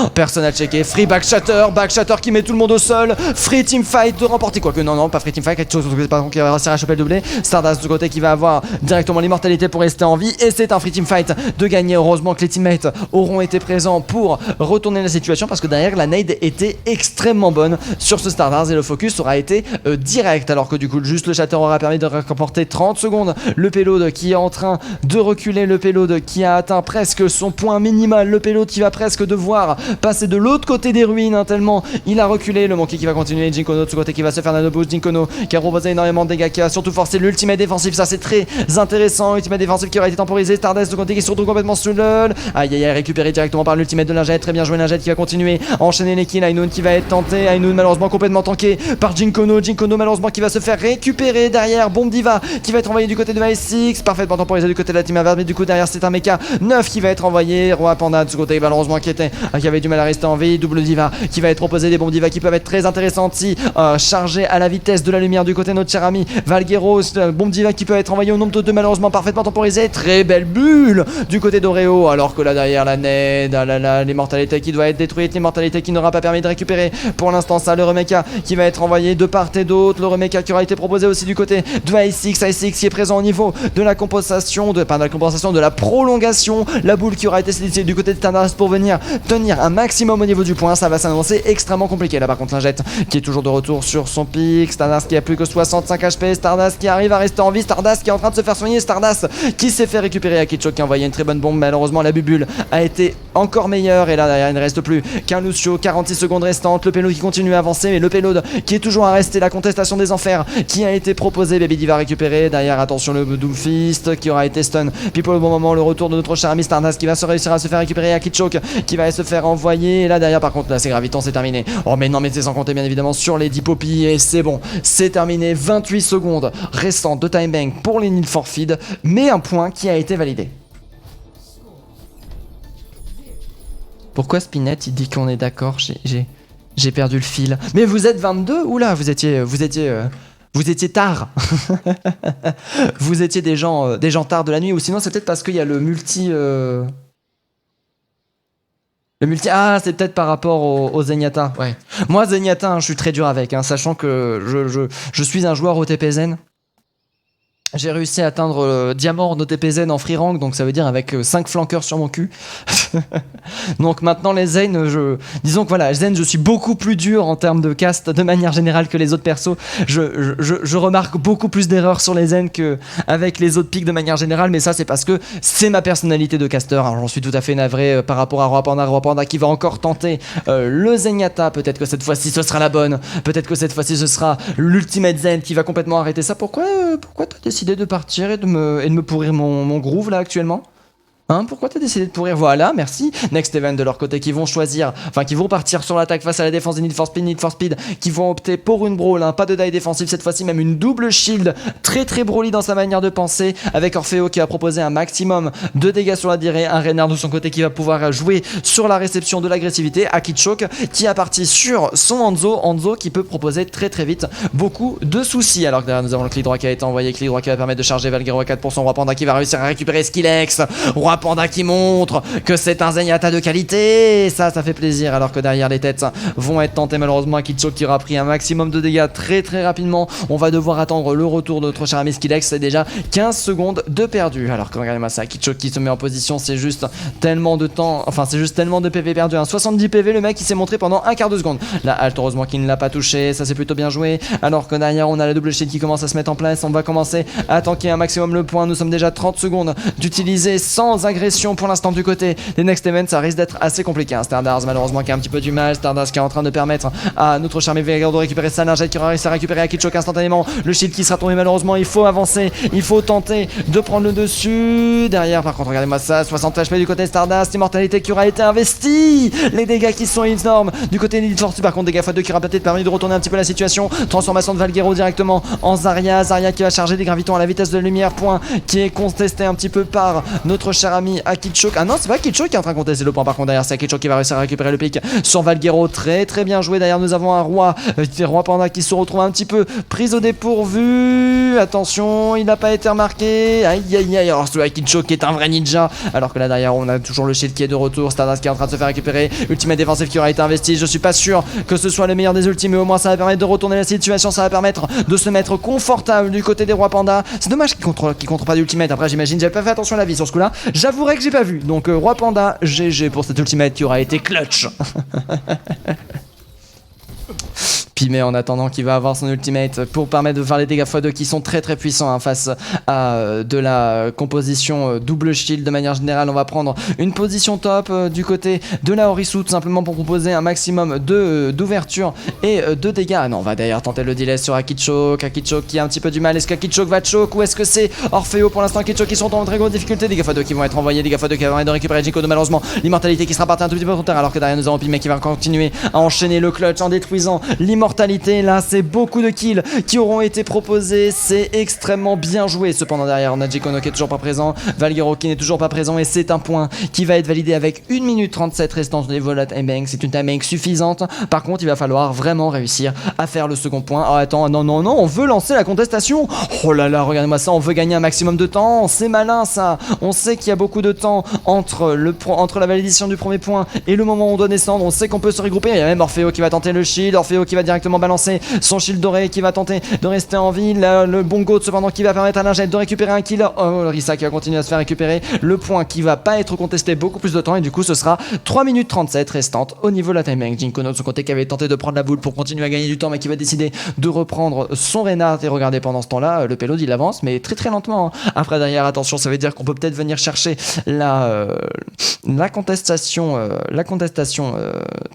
Free backshatter qui met tout le monde au sol. Free teamfight de remporter. Quoique, non, pas free teamfight. Quelque chose qui va réussir à choper le doublé. Stardust de côté qui va avoir directement l'immortalité pour rester en vie. Et c'est un free teamfight de gagner. Heureusement que les teammates auront été présents pour retourner la situation parce que derrière la nade était extrêmement bonne sur ce Stardust et le focus aura été direct. Alors que du coup, juste le shatter aura permis de remporter 30 secondes. Le payload qui est en train de reculer. Le payload qui a atteint presque son point minimal. Le payload qui va presque devoir passer de l'autre côté des ruines tellement il a reculé. Le Monkey qui va continuer. Jinkono de ce côté qui va se faire nano boost. Jinkono qui a proposé énormément de dégâts, qui a surtout forcé l'ultimate défensif. Ça c'est très intéressant. Ultimate défensif qui aura été temporisé. Stardust de côté qui est surtout complètement sous lol. Aïe récupéré directement par l'ultimate de Lingette. Très bien joué Lingette qui va continuer à enchaîner les kills. Ainun qui va être tenté. Ainun malheureusement complètement tanké par Jinkono. Jinkono malheureusement qui va se faire récupérer derrière. Bomb Diva qui va être envoyé du côté de Ice parfaitement temporisé du côté de la team inverse. Mais du coup derrière c'est un mecha 9 qui va être envoyé. Roi Panda de ce côté malheureusement qui avait du mal à rester en vie. Double Diva qui va être proposé. Des bombes Diva qui peuvent être très intéressantes si chargées à la vitesse de la lumière du côté de notre cher ami Valgueros. Bombe Diva qui peut être envoyée au nombre de 2 malheureusement parfaitement temporisé. Très belle bulle du côté d'Oreo. Alors que là derrière la nade, ah là là, l'immortalité qui doit être détruite. L'immortalité qui n'aura pas permis de récupérer pour l'instant ça. Le Remeka qui va être envoyé de part et d'autre. Le Remeka qui aura été proposé aussi du côté de Ice qui est présent au niveau de la compensation de la prolongation. La boule qui aura été sélectionnée du côté de Stardust pour venir tenir un maximum au niveau du point. Ça va s'annoncer extrêmement compliqué. Là par contre Lingette qui est toujours de retour sur son pic. Stardust qui a plus que 65 HP. Stardust qui arrive à rester en vie. Stardust qui est en train de se faire soigner. Stardust qui s'est fait récupérer. Akichok qui a envoyé une très bonne bombe. Malheureusement la bubule a été encore meilleure. Et là derrière il ne reste plus qu'un Lucio. 46 secondes restantes. Le payload qui continue à avancer. Mais le payload qui est toujours à rester. La contestation des enfers qui a été proposée. Baby Diva récupéré. Derrière attention le Doomfist qui aura été stun. Puis pour le bon moment le retour de notre cher ami Stardust qui va se réussir à se faire récupérer. Akichok qui va se faire envoyer. Et là derrière par contre là c'est Graviton, c'est terminé. Oh mais non mais c'est sans compter bien évidemment sur les 10 poppies. Et c'est bon, c'est terminé. 28 secondes restantes de time bank pour les Need for Feed. Mais un point qui a été validé. Pourquoi Spinette il dit qu'on est d'accord? J'ai perdu le fil. Mais vous êtes 22? Oula, vous étiez tard. Vous étiez des gens tard de la nuit. Ou sinon c'est peut-être parce qu'il y a le multi... Le multi... Ah, c'est peut-être par rapport au Zenyatta, ouais. Moi, Zenyatta, hein, je suis très dur avec, hein, sachant que je suis un joueur OTP Zen. J'ai réussi à atteindre Diamant en OTP Zen en free rank, donc ça veut dire avec 5 flanqueurs sur mon cul. Donc maintenant les Zen, disons que voilà, Zen je suis beaucoup plus dur en termes de cast de manière générale que les autres persos. Je remarque beaucoup plus d'erreurs sur les Zen qu'avec les autres pics de manière générale, mais ça c'est parce que c'est ma personnalité de caster. Alors j'en suis tout à fait navré par rapport à Roi Panda qui va encore tenter le Zenyatta. Peut-être que cette fois-ci ce sera la bonne, peut-être que cette fois-ci ce sera l'Ultimate Zen qui va complètement arrêter ça. Pourquoi t'as décidé de partir et de me pourrir mon groove là actuellement? Hein, pourquoi t'as décidé de pourrir? Voilà, merci. Next Event de leur côté qui vont choisir, enfin qui vont partir sur l'attaque face à la défense des Need for Speed, qui vont opter pour une brawl, hein, pas de die défensif cette fois-ci, même une double shield, très Broly dans sa manière de penser, avec Orfeo qui va proposer un maximum de dégâts sur la durée, un Reynard de son côté qui va pouvoir jouer sur la réception de l'agressivité, Akichoke qui a parti sur son Hanzo qui peut proposer très vite beaucoup de soucis, alors que derrière nous avons le clic droit qui a été envoyé, clic droit qui va permettre de charger Valguero à 4%, Roi Panda qui va réussir à récupérer Skillex, Roi Panda qui montre que c'est un Zenyatta de qualité, ça fait plaisir, alors que derrière les têtes vont être tentées malheureusement. Akichoke qui aura pris un maximum de dégâts très rapidement, on va devoir attendre le retour de notre cher ami Skillex, c'est déjà 15 secondes de perdu, alors que regardez-moi ça, Akichoke qui se met en position, c'est juste tellement de temps, enfin c'est juste tellement de PV perdu, hein. 70 PV le mec qui s'est montré pendant un quart de seconde, la halte heureusement qu'il ne l'a pas touché, ça c'est plutôt bien joué, alors que derrière on a la double shield qui commence à se mettre en place, on va commencer à tanker un maximum le point, nous sommes déjà 30 secondes d'utiliser sans agression pour l'instant du côté des Next Event, ça risque d'être assez compliqué, hein. Stardust malheureusement qui a un petit peu du mal, Stardust qui est en train de permettre à notre charmé Vega de récupérer sa lingette qui aura réussi à récupérer Akichoke instantanément, le shield qui sera tombé malheureusement, il faut avancer, il faut tenter de prendre le dessus, derrière par contre regardez-moi ça, 60 HP du côté de Stardust, immortalité qui aura été investie, les dégâts qui sont énormes du côté de Need for Speed, par contre dégâts x2 qui aura peut-être permis de retourner un petit peu la situation, transformation de Valguero directement en Zarya qui va charger des gravitons à la vitesse de la lumière, point qui est contesté un petit peu par notre cher ami Akichoke. Ah non, c'est pas Akichoke qui est en train de contester le point, par contre derrière c'est Akichoke qui va réussir à récupérer le pic sur Valguero, très bien joué. Derrière nous avons un Roi Panda qui se retrouve un petit peu pris au dépourvu, attention il n'a pas été remarqué, aïe, alors ce Akichoke est un vrai ninja, alors que là derrière on a toujours le shield qui est de retour, Stardust qui est en train de se faire récupérer, ultimate défensif qui aura été investi, je suis pas sûr que ce soit le meilleur des ultimes, mais au moins ça va permettre de retourner la situation, ça va permettre de se mettre confortable du côté des Rois Panda. C'est dommage qu'il contre pas d'ultimate, après j'imagine, j'avais pas fait attention à la vie sur ce coup là, j'avouerai que j'ai pas vu, donc Roi Panda, GG pour cet ultimate qui aura été clutch. Pimé en attendant qu'il va avoir son ultimate pour permettre de faire les dégâts x2 qui sont très puissants, hein, face à de la composition double shield. De manière générale on va prendre une position top du côté de la Orisu tout simplement pour proposer un maximum d'ouverture et de dégâts. Ah non, on va d'ailleurs tenter le delay sur Akichoke qui a un petit peu du mal, est-ce qu'Akichoke va choke ou est-ce que c'est Orfeo? Pour l'instant Akichoke qui sont en très grande difficulté, dégâts x2 qui vont être envoyés, dégâts x2 qui vont de récupérer Jinko de malheureusement l'immortalité qui sera partie un tout petit peu trop tard, alors que derrière nous avons Pimé qui va continuer à enchaîner le clutch en détruisant l'immortalité. Là c'est beaucoup de kills qui auront été proposés, c'est extrêmement bien joué. Cependant derrière on a Jikono qui est toujours pas présent, Valguero qui n'est toujours pas présent, et c'est un point qui va être validé avec 1 minute 37 restante au niveau de la timebank. C'est une timebank suffisante, par contre il va falloir vraiment réussir à faire le second point. Oh attends, non, on veut lancer la contestation, oh là là, regardez-moi ça, on veut gagner un maximum de temps, c'est malin ça, on sait qu'il y a beaucoup de temps entre la validation du premier point et le moment où on doit descendre, on sait qu'on peut se regrouper. Il y a même Orfeo qui va tenter le shield, Orfeo qui va directement balancer son shield doré, qui va tenter de rester en vie, le bon goat cependant qui va permettre à Lingette de récupérer un kill. Oh, Risa qui va continuer à se faire récupérer le point qui va pas être contesté beaucoup plus de temps, et du coup ce sera 3 minutes 37 restantes au niveau de la timing. Jinkono de son côté qui avait tenté de prendre la boule pour continuer à gagner du temps, mais qui va décider de reprendre son Reynard, et regardez pendant ce temps là le payload il avance mais très lentement, hein. Après derrière attention, ça veut dire qu'on peut peut-être venir chercher la contestation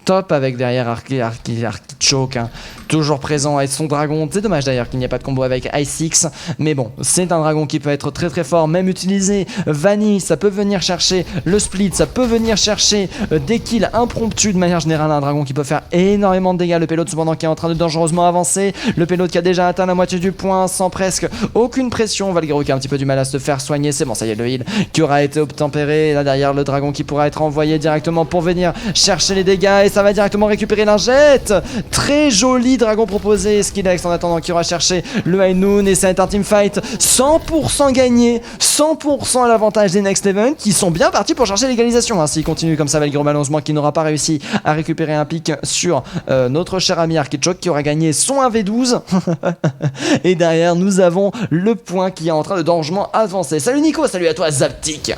top avec derrière Akichoke, hein, toujours présent avec son dragon. C'est dommage d'ailleurs qu'il n'y ait pas de combo avec i6, mais bon, c'est un dragon qui peut être très fort, même utiliser Vanille, ça peut venir chercher le split, ça peut venir chercher des kills impromptus. De manière générale, un dragon qui peut faire énormément de dégâts. Le payload cependant qui est en train de dangereusement avancer, le payload qui a déjà atteint la moitié du point sans presque aucune pression. Valguero qui a un petit peu du mal à se faire soigner, c'est bon, ça y est, le heal qui aura été obtempéré. Là derrière le dragon qui pourra être envoyé directement pour venir chercher les dégâts, et ça va directement récupérer Lingette. Très joli dragon proposé, Skilex en attendant qui aura cherché le High Noon et c'est un teamfight 100% gagné, 100% à l'avantage des Next Event qui sont bien partis pour chercher l'égalisation. Hein. S'il continue comme ça, Valkyro malheureusement qui n'aura pas réussi à récupérer un pic sur notre cher ami Arkichok qui aura gagné son 1v12 et derrière nous avons le point qui est en train de dangereusement avancer. Salut Nico, salut à toi Zaptic.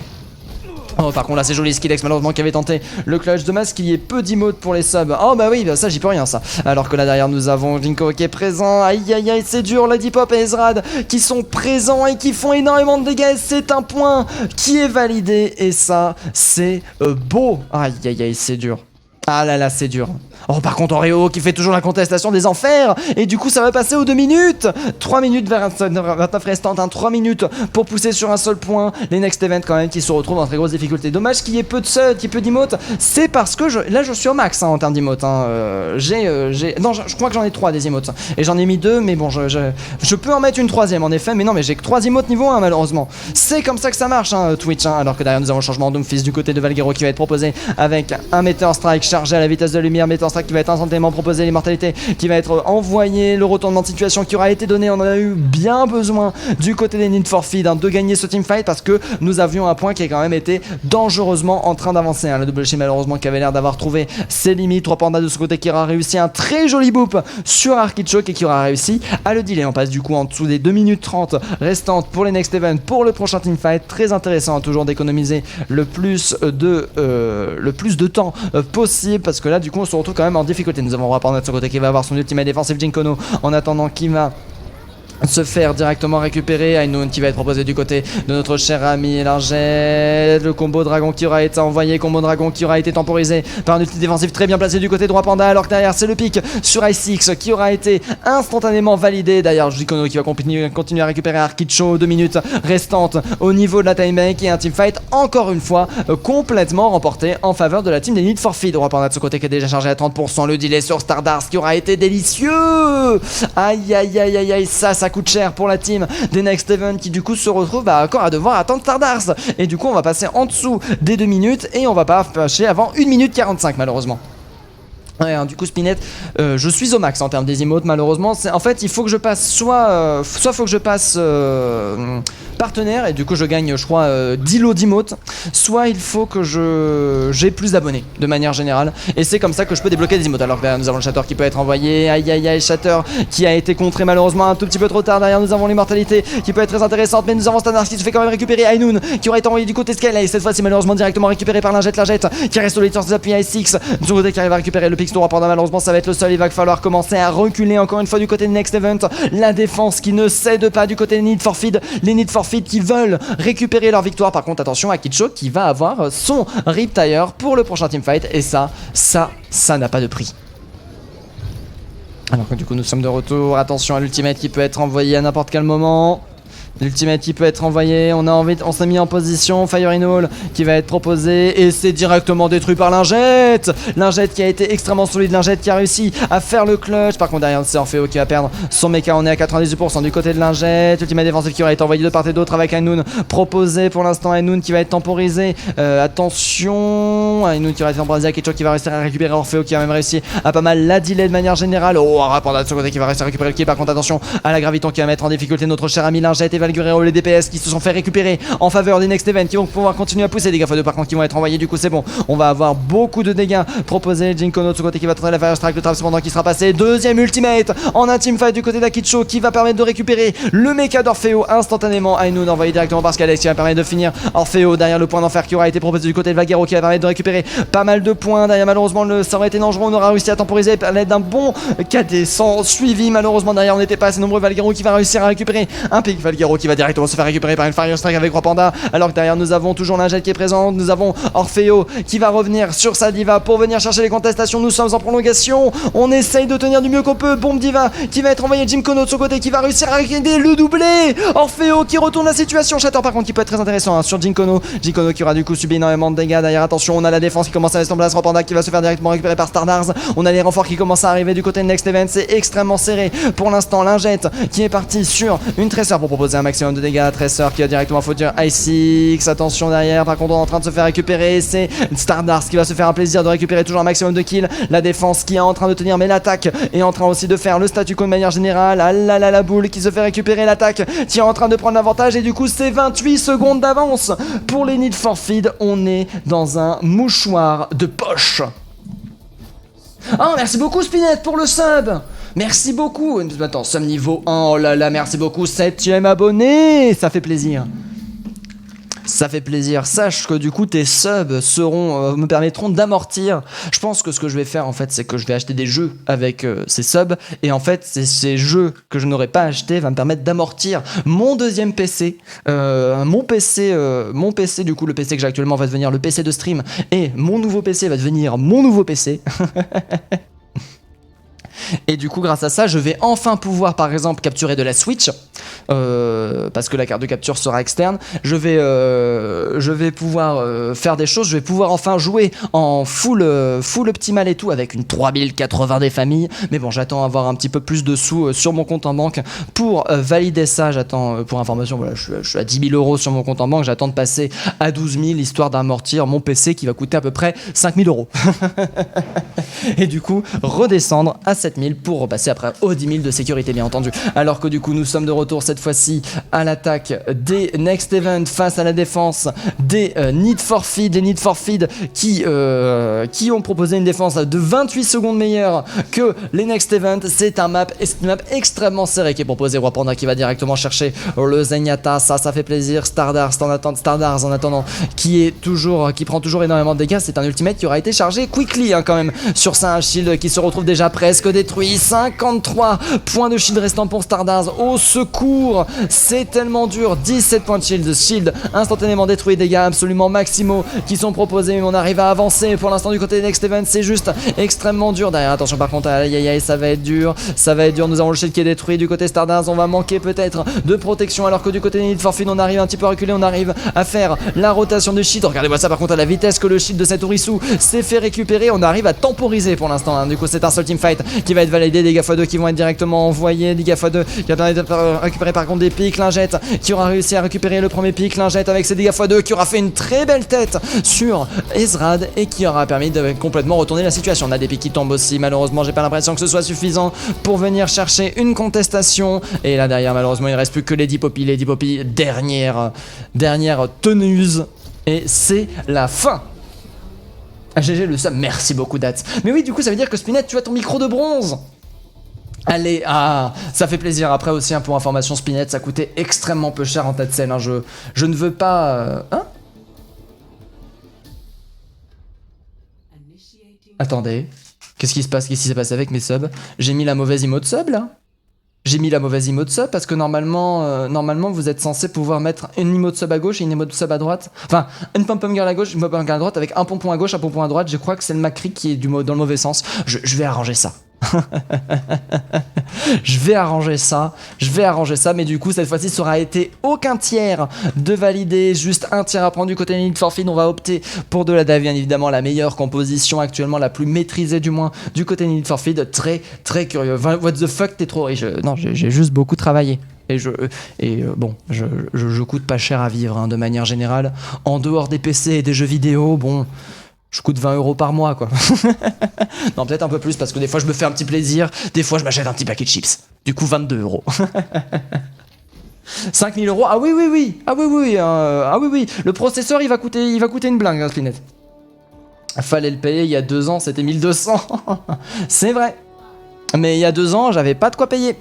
Oh par contre là c'est joli Skilex malheureusement qui avait tenté le clutch de masse qu'il y ait peu d'emotes pour les subs. Oh bah oui bah ça j'y peux rien ça. Alors que là derrière nous avons Jinko qui est présent. Aïe aïe aïe c'est dur, Lady Pop et Ezrad qui sont présents et qui font énormément de dégâts. C'est un point qui est validé et ça c'est beau. Aïe aïe aïe c'est dur. Ah là là c'est dur. Oh par contre Oreo qui fait toujours la contestation des enfers. Et du coup ça va passer aux 2 minutes. 3 minutes vers 29 restantes, hein, 3 minutes pour pousser sur un seul point. Les Next Event quand même qui se retrouvent en très grosse difficulté. Dommage qu'il y ait peu de subs, qu'il y ait peu d'emotes. C'est parce que là je suis au max hein, en termes d'emotes hein. Non je crois que j'en ai 3 des emotes. Et j'en ai mis 2 mais bon je peux en mettre une 3ème en effet. Mais non mais j'ai que 3 emotes niveau 1 malheureusement. C'est comme ça que ça marche hein, Twitch hein. Alors que derrière nous avons le changement de Doomfist du côté de Valkyro qui va être proposé avec un Meteor Strike chargé à la vitesse de lumière. Meteor Strike qui va être instantanément proposé, l'immortalité qui va être envoyée, le retournement de situation qui aura été donné. On en a eu bien besoin du côté des Need for Feed hein, de gagner ce teamfight parce que nous avions un point qui a quand même été dangereusement en train d'avancer hein. Le double G malheureusement qui avait l'air d'avoir trouvé ses limites. 3 pandas de ce côté qui aura réussi un très joli boop sur Arkichok et qui aura réussi à le dealer. On passe du coup en dessous des 2 minutes 30 restantes pour les Next Event pour le prochain teamfight. Très intéressant hein, toujours d'économiser le plus de temps possible parce que là du coup on se retrouve quand même en difficulté. Nous avons Rapanda de son côté qui va avoir son ultimate défensif Jinkono en attendant qui va se faire directement récupérer. Ainoun qui va être proposé du côté de notre cher ami Lingette. Le combo dragon qui aura été envoyé, combo dragon qui aura été temporisé par un ulti défensif très bien placé du côté droit Panda. Alors que derrière c'est le pic sur Ice qui aura été instantanément validé. D'ailleurs Jikono qui va continuer à récupérer Arkicho. 2 minutes restantes au niveau de la time bank et un teamfight encore une fois complètement remporté en faveur de la team des Need for Feed. Droit Panda de ce côté qui est déjà chargé à 30%. Le delay sur Stardust qui aura été délicieux. Aïe aïe aïe aïe aïe ça coûte cher pour la team des Next Event qui du coup se retrouve encore à devoir attendre Stardust. Et du coup on va passer en dessous des 2 minutes et on va pas passer avant 1 minute 45 malheureusement. Ouais, hein, du coup Spinette, je suis au max en termes des emotes malheureusement. En fait il faut que je passe soit faut que je passe partenaire et du coup je gagne je crois 10 lots d'emotes, soit il faut que j'ai plus d'abonnés de manière générale et c'est comme ça que je peux débloquer des emotes. Alors que nous avons le Shatter qui peut être envoyé, aïe aïe aïe Shatter qui a été contré malheureusement un tout petit peu trop tard. Derrière nous avons l'immortalité qui peut être très intéressante mais nous avons Stardust qui se fait quand même récupérer. Ainoun qui aurait été envoyé du côté Scale et cette fois c'est malheureusement directement récupéré par Lingette qui reste au leader des appuis Ice de son côté qui arrive à récupérer le Pixel pendant malheureusement ça va être le seul. Il va falloir commencer à reculer encore une fois du côté de Next Event. La défense qui ne cède pas du côté des Need for Feed, les Need for Feed qui veulent récupérer leur victoire. Par contre attention à Kicho qui va avoir son Riptire pour le prochain teamfight et ça n'a pas de prix. Alors que du coup nous sommes de retour, attention à l'ultimate qui peut être envoyé à n'importe quel moment. L'ultimate qui peut être envoyé, on s'est mis en position, Fire in All qui va être proposé et c'est directement détruit par Lingette. Lingette qui a été extrêmement solide, Lingette qui a réussi à faire le clutch. Par contre derrière c'est Orfeo qui va perdre son mecha, on est à 98% du côté de Lingette. Ultimate défensif qui aura été envoyé de part et d'autre avec Ainoun proposé pour l'instant, Ainoun qui va être temporisé. Attention, Ainoun qui va être temporisé, Akicho qui va réussir à récupérer Orfeo qui a même réussi à pas mal la delay de manière générale. Oh, Rapanda de ce côté qui va réussir à récupérer le kill. Par contre attention à la Graviton qui va mettre en difficulté notre cher ami Lingette et Valkyrio, les DPS qui se sont fait récupérer en faveur des Next Event qui vont pouvoir continuer à pousser. Des gaffes de par contre qui vont être envoyés, du coup c'est bon, on va avoir beaucoup de dégâts proposés. Jinkono de ce côté qui va tenter la Fire Strike, le trap cependant qui sera passé. Deuxième ultimate en un teamfight du côté d'Akicho qui va permettre de récupérer le mecha d'Orfeo instantanément. Ainoun envoyé directement par Scalex qui va permettre de finir Orfeo derrière le point d'enfer qui aura été proposé du côté de Valguero qui va permettre de récupérer pas mal de points. Derrière malheureusement ça aurait été dangereux, on aura réussi à temporiser à l'aide d'un bon KD sans suivi. Malheureusement derrière on n'était pas assez nombreux. Valguero qui va réussir à récupérer un pic, Valguero qui va directement se faire récupérer par une Fire Strike avec Rapanda. Alors que derrière nous avons toujours Lingette qui est présent, nous avons Orfeo qui va revenir sur sa diva pour venir chercher les contestations. Nous sommes en prolongation, on essaye de tenir du mieux qu'on peut. Bombe diva qui va être envoyé, Jinkono de son côté qui va réussir à aider le doublé. Orfeo qui retourne la situation. Shatter par contre qui peut être très intéressant hein, sur Jinkono qui aura du coup subi énormément de dégâts. Derrière attention, on a la défense qui commence à rester en place, Rapanda qui va se faire directement récupérer par Stardars. On a les renforts qui commencent à arriver du côté de Next Event, c'est extrêmement serré pour l'instant. Lingette qui est parti sur une Tracer pour proposer un maximum de dégâts. Tracer qui va directement foutre Ice. Attention derrière, par contre on est en train de se faire récupérer. C'est Stardust qui va se faire un plaisir de récupérer toujours un maximum de kills. La défense qui est en train de tenir, mais l'attaque est en train aussi de faire le statu quo de manière générale. Ah là là, la boule qui se fait récupérer, l'attaque qui est en train de prendre l'avantage. Et du coup c'est 28 secondes d'avance pour les Need for Feed. On est dans un mouchoir de poche. Oh, merci beaucoup Spinette pour le sub. Merci beaucoup. Attends, sub niveau 1, oh là là, merci beaucoup. 7ème abonné, ça fait plaisir. Ça fait plaisir. Sache que du coup tes subs seront, me permettront d'amortir. Je pense que ce que je vais faire en fait, c'est que je vais acheter des jeux avec ces subs. Et en fait, c'est ces jeux que je n'aurais pas achetés va me permettre d'amortir mon deuxième PC. Mon PC du coup, le PC que j'ai actuellement va devenir le PC de stream. Et mon nouveau PC va devenir mon nouveau PC. Et du coup grâce à ça je vais enfin pouvoir par exemple capturer de la Switch parce que la carte de capture sera externe. Je vais pouvoir faire des choses. Je vais pouvoir enfin jouer en full optimal et tout avec une 3080 des familles. Mais bon, j'attends avoir un petit peu plus de sous sur mon compte en banque pour valider ça. J'attends, pour information, voilà, je suis à 10 000 € sur mon compte en banque. J'attends de passer à 12 000 histoire d'amortir mon PC qui va coûter à peu près 5 000 €. Et du coup redescendre à 7 000 pour repasser après aux 10 000 de sécurité bien entendu. Alors que du coup nous sommes de retour cette fois-ci à l'attaque des Next Event face à la défense des Need for Feed. Les Need for Feed qui ont proposé une défense de 28 secondes meilleure que les Next Event. C'est une map extrêmement serrée qui est proposée. Wapanda qui va directement chercher le Zenyatta, ça fait plaisir. Stardust en attendant qui prend toujours énormément de dégâts. C'est un ultimate qui aura été chargé quickly quand même sur ça. Un shield qui se retrouve déjà presque détruit. 53 points de shield restant pour Stardust. Au secours, c'est tellement dur. 17 points de shield instantanément détruit, dégâts absolument maximaux qui sont proposés, mais on arrive à avancer. Pour l'instant du côté des Next Event c'est juste extrêmement dur derrière. Attention par contre, aïe aïe aïe, ça va être dur. Nous avons le shield qui est détruit du côté Stardust. On va manquer peut-être de protection, alors que du côté des Need for Feed on arrive un petit peu à reculer. On arrive à faire la rotation du shield. Regardez-moi ça par contre, à la vitesse que le shield de Satourisu s'est fait récupérer. On arrive à temporiser pour l'instant Du coup c'est un seul teamfight qui va être validé. Dégâts x2 qui vont être directement envoyés. Dégâts x2 qui va permettre de récupérer par contre des pics. Lingette qui aura réussi à récupérer le premier pic. Lingette avec ses dégâts x2 qui aura fait une très belle tête sur Ezrad et qui aura permis de complètement retourner la situation. On a des pics qui tombent aussi. Malheureusement j'ai pas l'impression que ce soit suffisant pour venir chercher une contestation. Et là derrière malheureusement il ne reste plus que Lady Poppy. Lady Poppy dernière teneuse. Et c'est la fin. GG le sub, merci beaucoup Dats. Mais oui, du coup ça veut dire que Spinette, tu as ton micro de bronze. Allez, ça fait plaisir. Après aussi pour information, Spinette ça coûtait extrêmement peu cher en tas de scène. Je ne veux pas... Attendez, qu'est-ce qui se passe? Qu'est-ce qui s'est passé avec mes subs? J'ai mis la mauvaise emote sub là? J'ai mis la mauvaise emote sub parce que normalement vous êtes censé pouvoir mettre une emote sub à gauche et une emote sub à droite. Enfin, une pom-pom girl à gauche, une pom-pom girl à droite avec un pompon à gauche, un pompon à droite. Je crois que c'est le Macri qui est dans le mauvais sens. Je vais arranger ça. Je vais arranger ça, mais du coup cette fois-ci ça aura été aucun tiers de valider, juste un tiers à prendre du côté de Need for Feed. On va opter pour de la DAV, bien évidemment la meilleure composition actuellement, la plus maîtrisée du moins du côté de Need for Feed. Très très curieux. What the fuck, t'es trop riche. Non, j'ai juste beaucoup travaillé. Et je coûte pas cher à vivre de manière générale. En dehors des PC et des jeux vidéo, bon... Je coûte 20 € par mois quoi. Non, peut-être un peu plus parce que des fois je me fais un petit plaisir, des fois je m'achète un petit paquet de chips. Du coup 22 €. 5 000 €. Ah oui. Ah oui. Le processeur il va coûter une blingue Spinette. Fallait le payer il y a 2 ans, c'était 1200. C'est vrai. Mais il y a 2 ans, j'avais pas de quoi payer.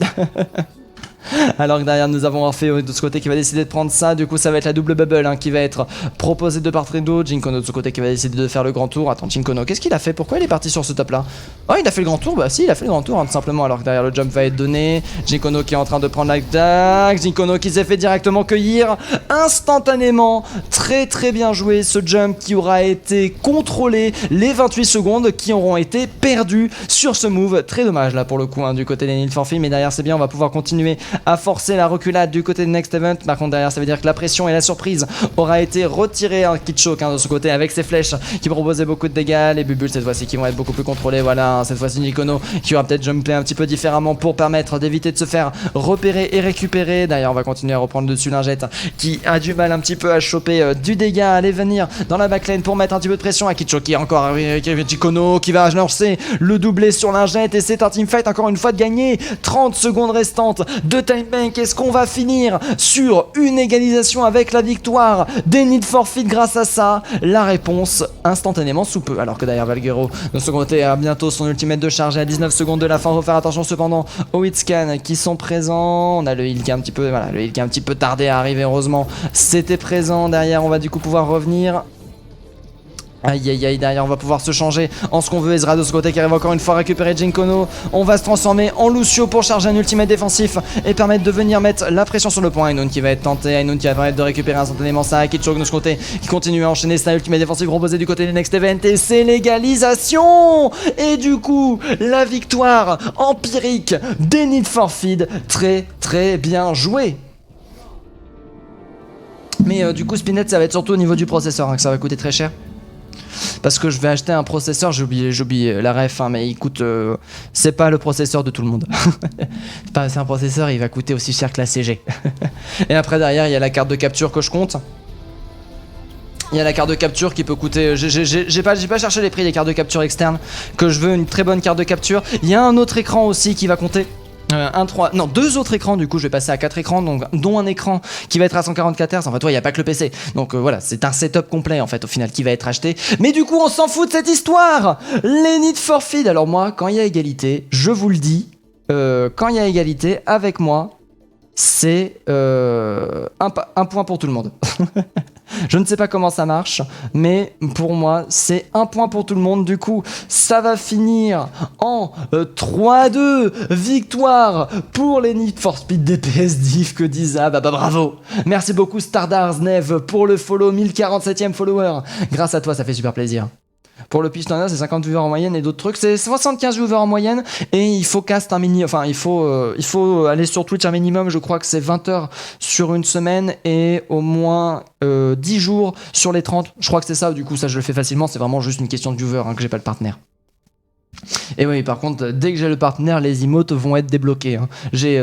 Alors que derrière nous avons Orphée de ce côté qui va décider de prendre ça. Du coup ça va être la double bubble qui va être proposée de part et d'autre. Jinkono de ce côté qui va décider de faire le grand tour. Attends, Jinkono, qu'est-ce qu'il a fait? Pourquoi il est parti sur ce top là? Oh, il a fait le grand tour? Bah si, il a fait le grand tour tout simplement. Alors que derrière le jump va être donné. Jinkono qui est en train de prendre la dague. Jinkono qui s'est fait directement cueillir instantanément. Très très bien joué ce jump qui aura été contrôlé. Les 28 secondes qui auront été perdues sur ce move. Très dommage là pour le coup du côté des Need for Feed. Mais derrière c'est bien, on va pouvoir continuer à forcer la reculade du côté de Next Event. Par contre derrière ça veut dire que la pression et la surprise aura été retirée en Kitchoke de ce côté avec ses flèches qui proposaient beaucoup de dégâts. Les bubules cette fois-ci qui vont être beaucoup plus contrôlés. Voilà, cette fois-ci Nikono qui aura peut-être jumpé un petit peu différemment pour permettre d'éviter de se faire repérer et récupérer. D'ailleurs on va continuer à reprendre dessus Lingette qui a du mal un petit peu à choper du dégât, aller venir dans la backline pour mettre un petit peu de pression à Kitchoke qui encore avec Nikono qui va lancer le doublé sur Lingette et c'est un teamfight encore une fois de gagner. 30 secondes restantes de time bank. Est-ce qu'on va finir sur une égalisation avec la victoire des Need for Speed grâce à ça? La réponse instantanément sous peu. Alors que derrière Valguero de son côté a bientôt son ultimate de charge à 19 secondes de la fin. Il faut faire attention cependant aux hitscan qui sont présents. On a le heal qui est un petit peu, voilà, le heal qui est un petit peu tardé à arriver. Heureusement c'était présent. Derrière on va du coup pouvoir revenir. Aïe aïe aïe, derrière on va pouvoir se changer en ce qu'on veut. Ezra de ce côté qui arrive encore une fois à récupérer Jinkono. On va se transformer en Lucio pour charger un ultimate défensif et permettre de venir mettre la pression sur le point. Ainun qui va être tenté, Ainun qui va permettre de récupérer instantanément ça. Kitchoke de ce côté qui continue à enchaîner sa ultimate défensif proposé du côté des Next Event et c'est l'égalisation. Et du coup la victoire empirique des Need for Speed. Très très bien joué. Mais du coup Spinette ça va être surtout au niveau du processeur que ça va coûter très cher. Parce que je vais acheter un processeur, j'ai oublié la ref, mais il coûte... c'est pas le processeur de tout le monde. C'est un processeur, il va coûter aussi cher que la CG. Et après derrière, il y a la carte de capture que je compte. Il y a la carte de capture qui peut coûter... J'ai pas cherché les prix des cartes de capture externes, que je veux une très bonne carte de capture. Il y a un autre écran aussi qui va compter. Deux autres écrans, du coup je vais passer à 4 écrans, donc, dont un écran qui va être à 144 Hz. En fait, il n'y a pas que le PC, donc voilà, c'est un setup complet en fait au final qui va être acheté. Mais du coup, on s'en fout de cette histoire. Les Need for Speed. Alors, moi, quand il y a égalité, je vous le dis, quand il y a égalité, avec moi, c'est un point pour tout le monde. Je ne sais pas comment ça marche, mais pour moi, c'est un point pour tout le monde. Du coup, ça va finir en 3-2. Victoire pour les Need for Speed DPS Div, que disent bah bravo. Merci beaucoup Stardars Nev pour le follow, 1047e follower. Grâce à toi, ça fait super plaisir. Pour le Pistonner, c'est 50 viewers en moyenne et d'autres trucs, c'est 75 viewers en moyenne et il faut cast un mini, enfin il faut aller sur Twitch un minimum, je crois que c'est 20 heures sur une semaine et au moins 10 jours sur les 30, je crois que c'est ça, du coup ça je le fais facilement, c'est vraiment juste une question de viewers que j'ai pas le partenaire. Et oui, par contre, dès que j'ai le partenaire, les emotes vont être débloqués. J'ai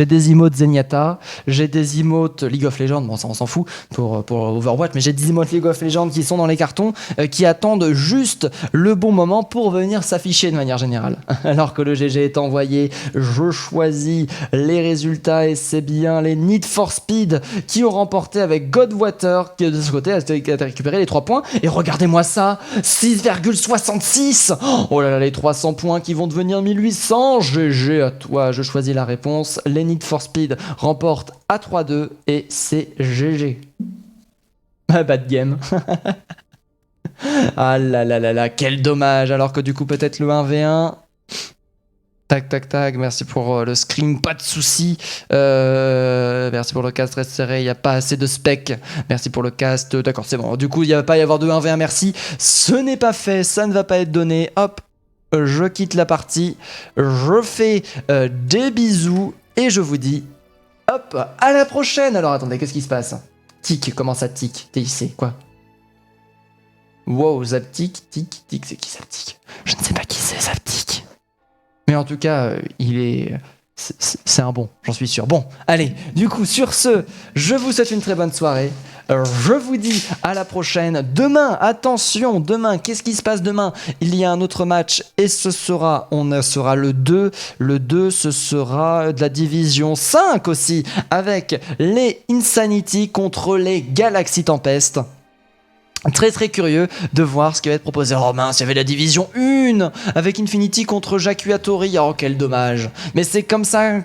des emotes Zenyatta, j'ai des emotes League of Legends, bon ça on s'en fout pour Overwatch, mais j'ai des emotes League of Legends qui sont dans les cartons, qui attendent juste le bon moment pour venir s'afficher de manière générale. Alors que le GG est envoyé, je choisis les résultats et c'est bien les Need for Speed qui ont remporté avec Godwater qui de ce côté a récupéré les 3 points. Et regardez-moi ça, 6,66. Oh là là, les 300 points qui vont devenir 1800. GG à toi, je choisis la réponse. Les Need for Speed remportent à 3-2 et c'est GG. Bad game. Ah là là là là, quel dommage. Alors que du coup peut-être le 1v1... Tac tac tac, merci pour le screen, pas de soucis. Merci pour le cast, reste serré, il n'y a pas assez de spec. Merci pour le cast, d'accord c'est bon. Du coup il ne va pas y avoir de 1v1, merci. Ce n'est pas fait, ça ne va pas être donné. Hop, je quitte la partie, je fais des bisous et je vous dis hop, à la prochaine. Alors attendez, qu'est-ce qui se passe? Tic, comment ça tic? TIC, quoi? Wow, Zaptic, tic, tic, c'est qui Zaptic? Je ne sais pas qui c'est Zaptic. Mais en tout cas, c'est un bon, j'en suis sûr. Bon, allez, du coup, sur ce, je vous souhaite une très bonne soirée. Je vous dis à la prochaine. Demain, attention, demain, qu'est-ce qui se passe demain? Il y a un autre match et ce sera le 2. Le 2, ce sera de la division 5 aussi, avec les Insanity contre les Galaxy Tempest. Très très curieux de voir ce qui va être proposé. Oh mince, il y avait la division 1 avec Infinity contre Jacuatori. Oh quel dommage. Mais c'est comme ça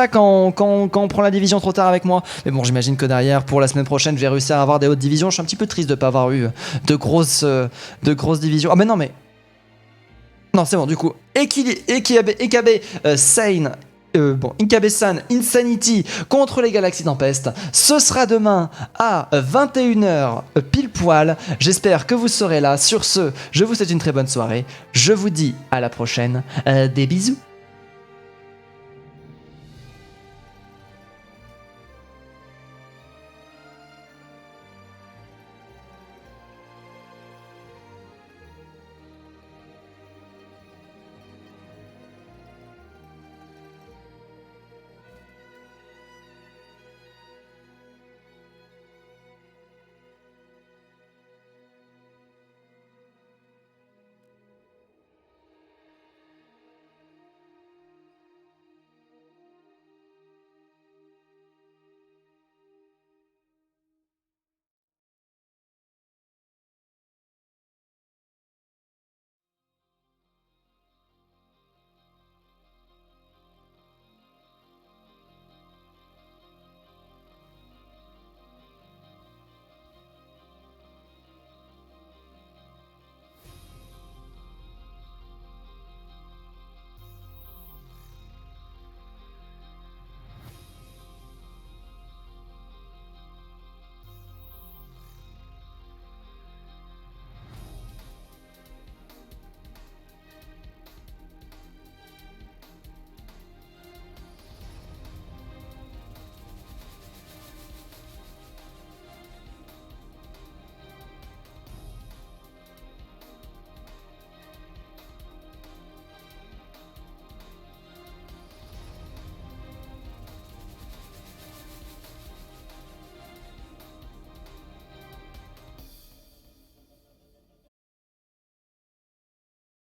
quand on prend la division trop tard avec moi. Mais bon, j'imagine que derrière, pour la semaine prochaine, je vais réussir à avoir des hautes divisions. Je suis un petit peu triste de ne pas avoir eu de grosses divisions. Ah mais non mais... Non c'est bon du coup. Ekabe, Sane... Inkabe-san, Insanity contre les Galaxy Tempest. Ce sera demain à 21h pile poil. J'espère que vous serez là. Sur ce, je vous souhaite une très bonne soirée. Je vous dis à la prochaine. Des bisous.